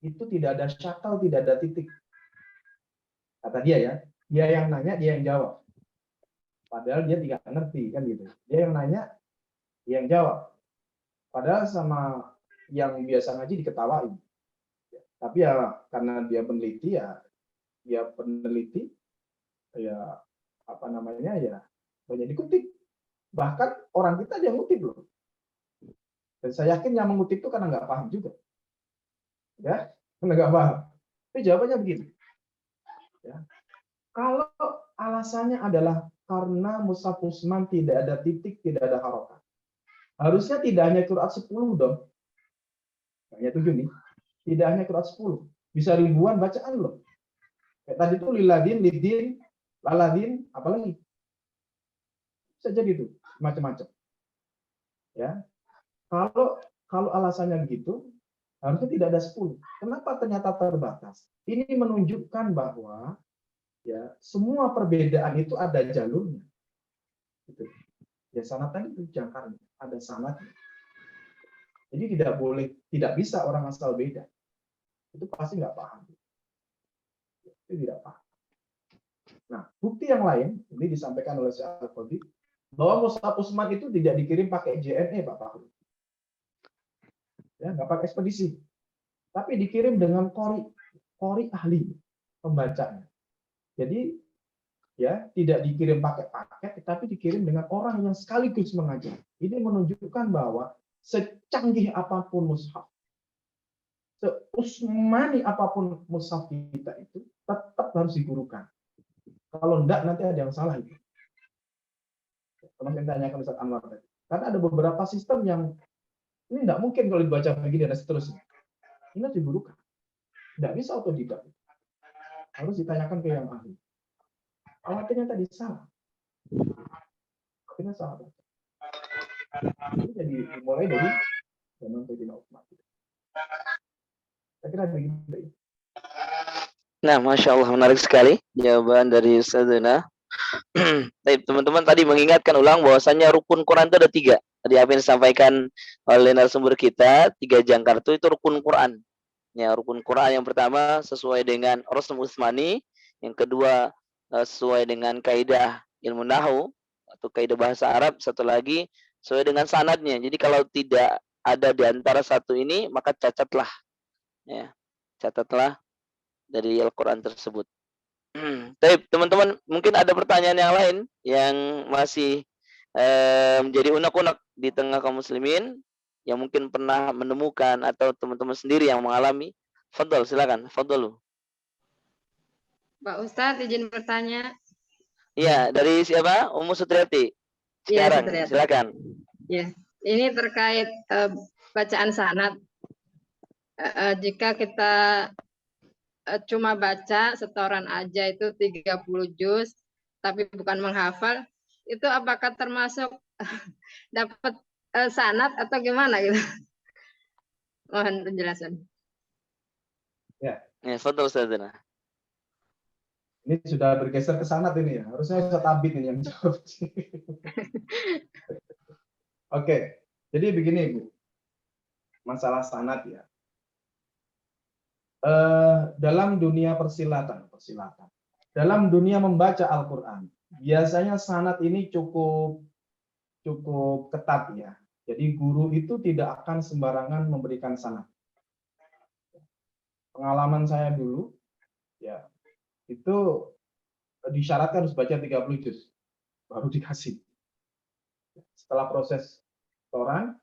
itu tidak ada syakal, tidak ada titik. Kata dia ya, dia yang nanya, dia yang jawab. Padahal dia tidak ngerti kan gitu. Dia yang nanya, dia yang jawab. Padahal sama yang biasa ngaji diketawain. Tapi ya karena dia peneliti ya apa namanya ya banyak dikutip. Bahkan orang kita yang ngutip loh. Dan saya yakin yang mengutip itu karena nggak paham juga. Ya, karena nggak paham. Tapi jawabannya begitu. Ya. Kalau alasannya adalah karena Mushaf Utsman tidak ada titik, tidak ada harokat. Harusnya tidak hanya qiraat 10 dong. Hanya 7 nih. Tidak hanya qiraat 10. Bisa ribuan bacaan loh. Kayak tadi itu liladin, lidin, laladin, apalagi. Bisa jadi itu, macam-macam. Ya. Kalau alasannya begitu, harusnya tidak ada 10. Kenapa ternyata terbatas? Ini menunjukkan bahwa ya semua perbedaan itu ada jalurnya. Gitu. Ya sanad tadi itu jangkarnya, ada sanadnya. Jadi tidak bisa orang asal beda. Itu pasti nggak paham. Itu tidak paham. Nah, bukti yang lain ini disampaikan oleh Syekh Al-Qadhi bahwa Mushaf Utsman itu tidak dikirim pakai JNE, Pak Fakhrul. Ya, nggak pakai ekspedisi. Tapi dikirim dengan qori ahli pembacanya. Jadi ya tidak dikirim pakai paket, tapi dikirim dengan orang yang sekaligus mengajar. Ini menunjukkan bahwa secanggih apapun mushaf, seusmani apapun mushaf kita itu tetap harus digurukan. Kalau enggak nanti ada yang salah itu. Termasuk yang tanyakan Ustaz Anwar tadi. Karena ada beberapa sistem yang ini enggak mungkin kalau dibaca begini dan seterusnya. Ini harus digurukan. Enggak bisa otodidak. Harus ditanyakan ke yang ahli. Khawatirnya tadi salah. Akhirnya salah. Itu jadi dimulai dari zaman Sayyidina Utsman. Saya kira begitu. Nah, Masya Allah, menarik sekali jawaban dari Ustazana. Baik, teman-teman tadi mengingatkan ulang bahwasannya rukun Quran itu ada 3. Tadi apa yang disampaikan oleh narasumber kita, 3 jangkar itu rukun Quran. Ya, rukun Quran yang pertama sesuai dengan Rasul Utsmani, yang kedua sesuai dengan kaidah ilmu nahwu atau kaidah bahasa Arab, satu lagi sesuai dengan sanadnya. Jadi kalau tidak ada di antara satu ini, maka cacatlah. Ya, catatlah dari Al-Quran tersebut. Baik, teman-teman, mungkin ada pertanyaan yang lain yang masih menjadi unek-unek di tengah kaum muslimin yang mungkin pernah menemukan atau teman-teman sendiri yang mengalami. Fadol, silakan. Fadol. Pak Ustadz, izin bertanya. Iya, dari siapa? Ummu Sutriati. Iya, Sekarang, Sutriati. silakan. Ya, ini terkait bacaan sanad. Jika kita cuma baca setoran aja itu 30 juz, tapi bukan menghafal, itu apakah termasuk dapat sanad atau gimana gitu? Mohon penjelasan. Ya, Fadol, Ustazana. ini sudah bergeser ke sanad ini ya. Harusnya Ustaz Abid ini yang jawab. Oke, jadi begini Bu. Masalah sanad ya. Dalam dunia persilatan, dalam dunia membaca Al-Quran, biasanya sanad ini cukup ketat ya. Jadi guru itu tidak akan sembarangan memberikan sanad. Pengalaman saya dulu, ya itu disyaratkan harus baca 30 juz, baru dikasih. Setelah proses setoran,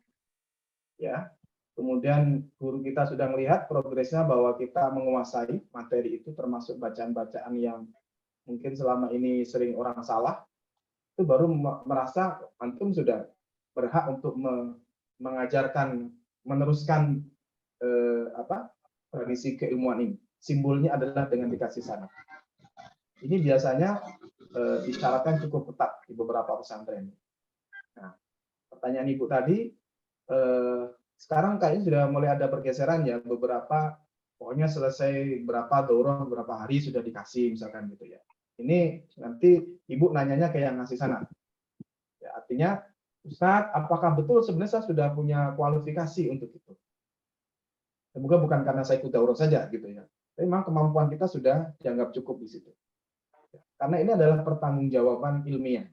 ya, kemudian guru kita sudah melihat progresnya bahwa kita menguasai materi itu, termasuk bacaan-bacaan yang mungkin selama ini sering orang salah, itu baru merasa antum sudah berhak untuk mengajarkan, meneruskan tradisi keilmuan ini. Simbolnya adalah dengan dikasih sanad. Ini biasanya disyaratkan cukup ketat di beberapa pesantren. Nah, pertanyaan Ibu tadi, sekarang kayaknya sudah mulai ada pergeseran ya, beberapa pokoknya selesai berapa daurah, beberapa hari sudah dikasih misalkan gitu ya. Ini nanti Ibu nanyanya ke yang ngasih sanad. Ya, artinya, Ustadz, apakah betul sebenarnya saya sudah punya kualifikasi untuk itu? Semoga bukan karena saya ikut daurah saja gitu ya. Tapi memang kemampuan kita sudah dianggap cukup di situ. Karena ini adalah pertanggungjawaban ilmiah.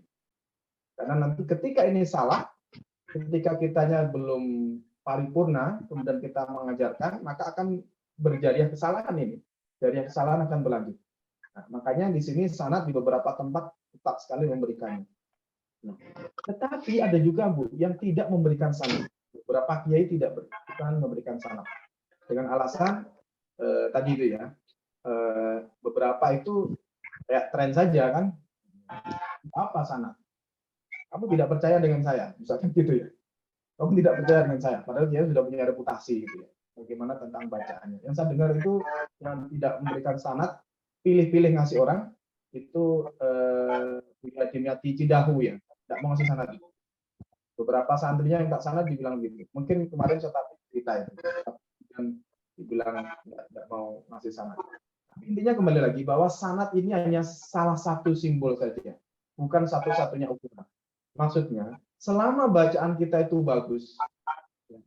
Karena nanti ketika ini salah, ketika kitanya belum paripurna, kemudian kita mengajarkan, maka akan berjariah kesalahan ini. Jariah kesalahan akan berlanjut. Nah, makanya di sini sanad di beberapa tempat ketat sekali memberikannya. Nah, tetapi ada juga Bu yang tidak memberikan sanad. Beberapa kiai tidak memberikan sanad dengan alasan tadi itu ya, beberapa itu kayak tren saja kan, apa sanad? Kamu tidak percaya dengan saya, misalkan gitu ya. Kamu tidak percaya dengan saya, padahal dia sudah punya reputasi gitu ya. Bagaimana tentang bacaannya? Yang saya dengar itu yang tidak memberikan sanad, pilih-pilih ngasih orang itu Dimyati Cidahu ya, tidak mau ngasih sanad. Beberapa santrinya yang tak sanad dibilang gitu. Mungkin kemarin saya cerita ya, dibilang tidak mau ngasih sanad. Intinya kembali lagi bahwa sanad ini hanya salah satu simbol saja, bukan satu-satunya ukuran. Maksudnya, selama bacaan kita itu bagus,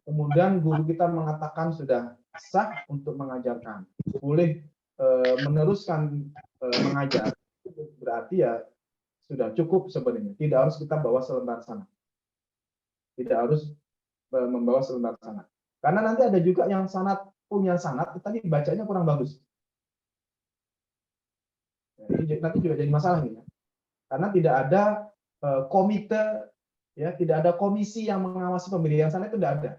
kemudian guru kita mengatakan sudah sah untuk mengajarkan, boleh meneruskan mengajar, berarti ya sudah cukup sebenarnya. Tidak harus kita bawa selembar sanad. Tidak harus membawa selembar sanad. Karena nanti ada juga yang punya sanad, tetapi bacanya kurang bagus. Jadi nanti juga jadi masalah nih ya. Karena tidak ada komite, ya, tidak ada komisi yang mengawasi pemilihan sanad, itu tidak ada,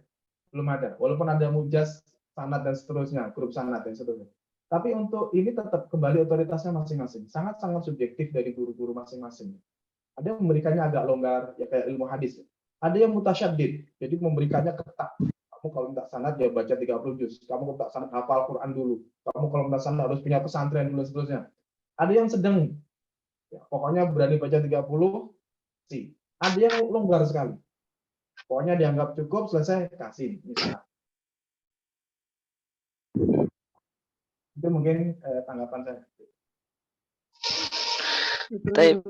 belum ada. Walaupun ada mujas sanad dan seterusnya, grup sanad dan seterusnya. Tapi untuk ini tetap kembali otoritasnya masing-masing. Sangat-sangat subjektif dari guru-guru masing-masing. Ada yang memberikannya agak longgar, ya kayak ilmu hadis. Ada yang mutasyaddid, jadi memberikannya ketat. Kamu kalau minta sanad ya baca 30 juz. Kamu kalau minta sanad hafal Quran dulu. Kamu kalau minta sanad harus punya pesantren dulu, seterusnya. Ada yang sedang, ya, pokoknya berani baca 30 sih. Ada yang longgar sekali. Pokoknya dianggap cukup, selesai, kasih. Misalnya. Itu mungkin tanggapan saya. Baik.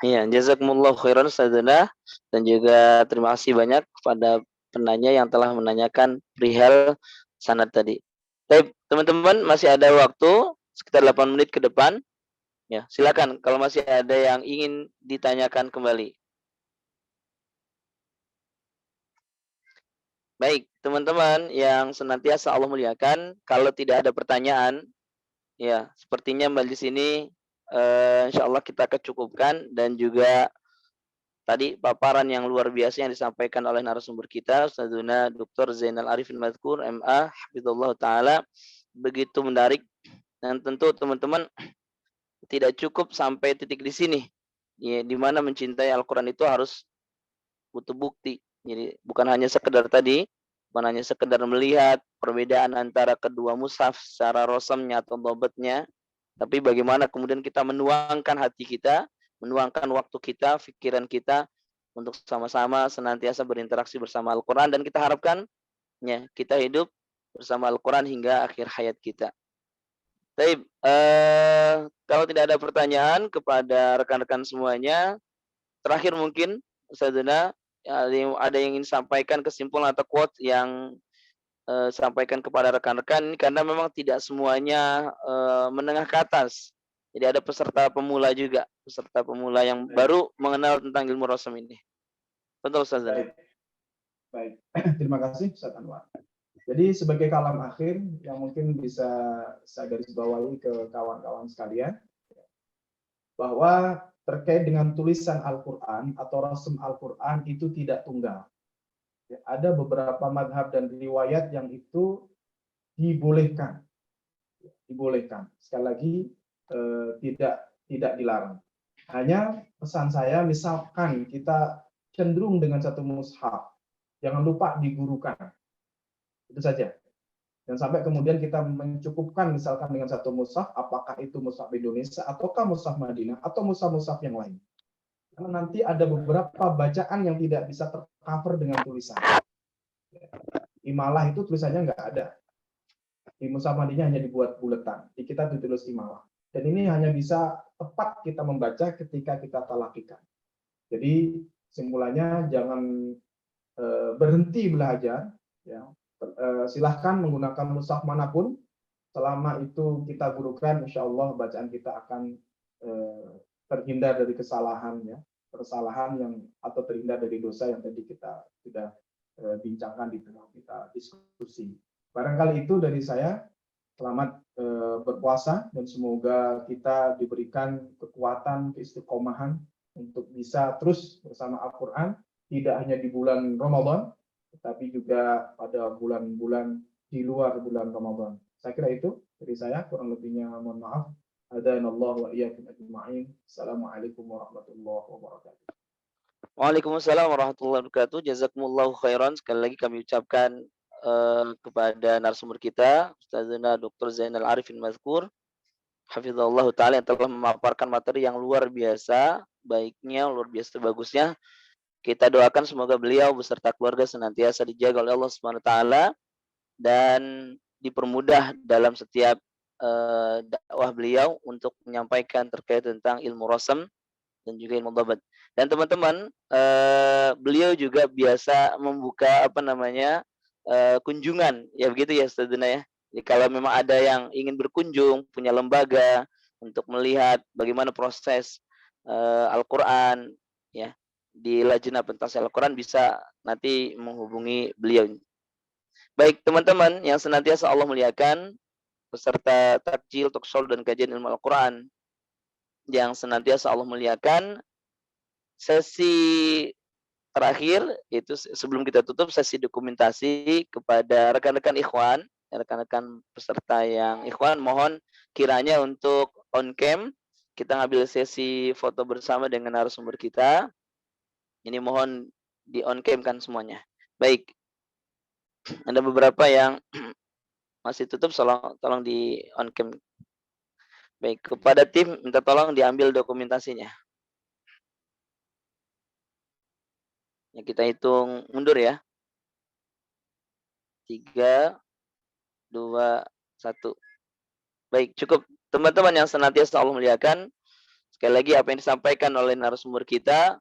Iya, jazakumullah khairan Ustazana, dan juga terima kasih banyak kepada penanya yang telah menanyakan perihal sanad tadi. Baik, teman-teman, masih ada waktu sekitar 8 menit ke depan. Ya, silakan kalau masih ada yang ingin ditanyakan kembali. Baik, teman-teman yang senantiasa Allah muliakan, kalau tidak ada pertanyaan, ya, sepertinya majelis ini insya Allah kita kecukupkan, dan juga tadi paparan yang luar biasa yang disampaikan oleh narasumber kita, Ustazuna Dr. Zainal Arifin Mazkur, MA, Hafizullah Ta'ala, begitu menarik, dan tentu teman-teman tidak cukup sampai titik di sini, ya, di mana mencintai Al-Quran itu harus butuh bukti. Jadi bukan hanya sekedar tadi, bukan hanya sekedar melihat perbedaan antara kedua mushaf secara rosamnya atau dobetnya, tapi bagaimana kemudian kita menuangkan hati kita, menuangkan waktu kita, pikiran kita untuk sama-sama senantiasa berinteraksi bersama Al-Quran, dan kita harapkan ya, kita hidup bersama Al-Quran hingga akhir hayat kita. Baik, kalau tidak ada pertanyaan kepada rekan-rekan semuanya, terakhir mungkin Ustazana, ada yang ingin sampaikan kesimpulan atau quote yang sampaikan kepada rekan-rekan ini, karena memang tidak semuanya menengah ke atas. Jadi ada peserta pemula juga, peserta pemula yang baru mengenal tentang ilmu rasam ini. Betul, Ustaz. Baik. Terima kasih Ustaz Anwar. Jadi sebagai kalam akhir yang mungkin bisa saya garis bawahi ke kawan-kawan sekalian, bahwa terkait dengan tulisan Al-Quran atau rasam Al-Quran itu tidak tunggal. Ada beberapa madhab dan riwayat yang itu dibolehkan. Dibolehkan. Sekali lagi tidak dilarang. Hanya pesan saya, misalkan kita cenderung dengan satu mushaf, jangan lupa digurukan. Itu saja. Dan sampai kemudian kita mencukupkan misalkan dengan satu mushaf, apakah itu mushaf Indonesia, ataukah mushaf Madinah, atau mushaf-mushaf yang lain. Karena nanti ada beberapa bacaan yang tidak bisa tercover dengan tulisan. Imalah itu tulisannya nggak ada. Di mushaf Madinah hanya dibuat buletan. Di kita ditulis imalah. Dan ini hanya bisa tepat kita membaca ketika kita talakikan. Jadi simpulannya jangan berhenti belajar. Ya. Silahkan menggunakan mushaf manapun. Selama itu kita gurukan, insya Allah bacaan kita akan terhindar dari kesalahan, ya, kesalahan yang atau terhindar dari dosa yang tadi kita sudah bincangkan di tengah kita diskusi. Barangkali itu dari saya. Selamat berpuasa dan semoga kita diberikan kekuatan, keistiqomahan untuk bisa terus bersama Al-Quran, tidak hanya di bulan Ramadan, tetapi juga pada bulan-bulan di luar bulan Ramadan. Saya kira itu dari saya, kurang lebihnya mohon maaf. Hadanallahu wa iyyakum ajma'in. Assalamualaikum warahmatullahi wabarakatuh. Waalaikumsalam warahmatullahi wabarakatuh. Jazakumullahu khairan. Sekali lagi kami ucapkan kepada narasumber kita, Ustazuna Dr. Zainal Arifin Mazkur, Hafizahullah Ta'ala, yang telah memaparkan materi yang luar biasa, baiknya, luar biasa bagusnya. Kita doakan semoga beliau beserta keluarga senantiasa dijaga oleh Allah Subhanahu wa Ta'ala dan dipermudah dalam setiap dakwah beliau untuk menyampaikan terkait tentang ilmu rasam dan juga ilmu dhabat. Dan teman-teman, beliau juga biasa membuka kunjungan, ya begitu ya Ustazuna ya. Jadi kalau memang ada yang ingin berkunjung, punya lembaga untuk melihat bagaimana proses Al-Quran, ya, di Lajnah Pentas Al-Quran, bisa nanti menghubungi beliau. Baik teman-teman yang senantiasa Allah muliakan, peserta takjil, talkshow dan kajian ilmu Al-Quran yang senantiasa Allah muliakan, sesi terakhir itu sebelum kita tutup, sesi dokumentasi kepada rekan-rekan ikhwan, rekan-rekan peserta yang ikhwan, mohon kiranya untuk on cam kita ngambil sesi foto bersama dengan narasumber kita. Ini mohon di on cam kan semuanya. Baik, ada beberapa yang masih tutup, tolong di on cam. Baik, kepada tim minta tolong diambil dokumentasinya. Ya, kita hitung mundur ya. 3, 2, 1. Baik, cukup. Teman-teman yang senantiasa Allah muliakan, sekali lagi apa yang disampaikan oleh narasumber kita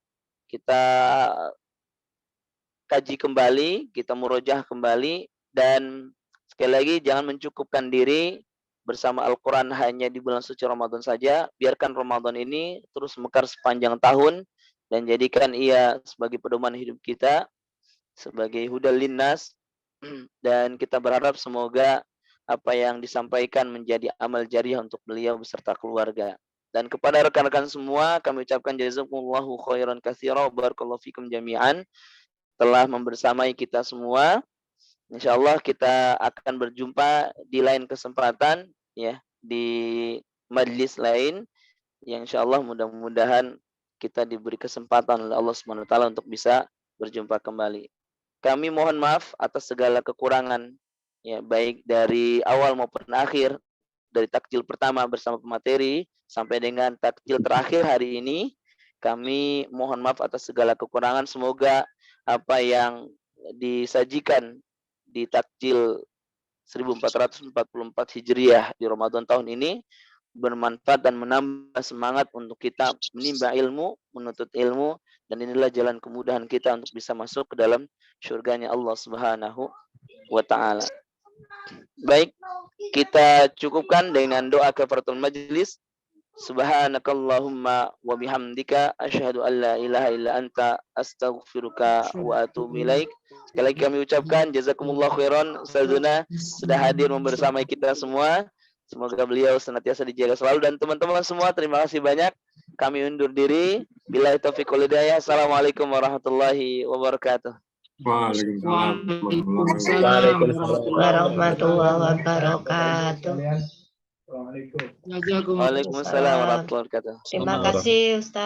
kaji kembali, kita murojaah kembali, dan sekali lagi jangan mencukupkan diri bersama Al-Quran hanya di bulan suci Ramadan saja. Biarkan Ramadan ini terus mekar sepanjang tahun dan jadikan ia sebagai pedoman hidup kita, sebagai hudal linnas, dan kita berharap semoga apa yang disampaikan menjadi amal jariah untuk beliau beserta keluarga. Dan kepada rekan-rekan semua kami ucapkan jazakumullahu khairan katsira wa barakallahu fikum jami'an telah membersamai kita semua. Insyaallah kita akan berjumpa di lain kesempatan ya, di majlis lain yang insyaallah mudah-mudahan kita diberi kesempatan oleh Allah Subhanahu wa taala untuk bisa berjumpa kembali. Kami mohon maaf atas segala kekurangan ya, baik dari awal maupun akhir, dari takjil pertama bersama pemateri sampai dengan takjil terakhir hari ini. Kami mohon maaf atas segala kekurangan. Semoga apa yang disajikan di takjil 1444 Hijriah di Ramadan tahun ini bermanfaat dan menambah semangat untuk kita menimba ilmu, menuntut ilmu, dan inilah jalan kemudahan kita untuk bisa masuk ke dalam surganya Allah Subhanahu wa taala. Baik, kita cukupkan dengan doa kafaratul majlis. Subhanakallahumma wa bihamdika asyhadu an la ilaha illa anta astaghfiruka wa atubu ilaik. Sekali lagi kami ucapkan jazakumullah khairan Ustazuna sudah hadir membersamai kita semua. Semoga beliau senantiasa dijaga selalu, dan teman-teman semua terima kasih banyak. Kami undur diri. Billahi taufiq wal hidayah. Assalamualaikum warahmatullahi wabarakatuh. Waalaikumsalam warahmatullahi wabarakatuh. Assalamualaikum. Waalaikumsalam warahmatullahi wabarakatuh. Terima kasih Ustaz.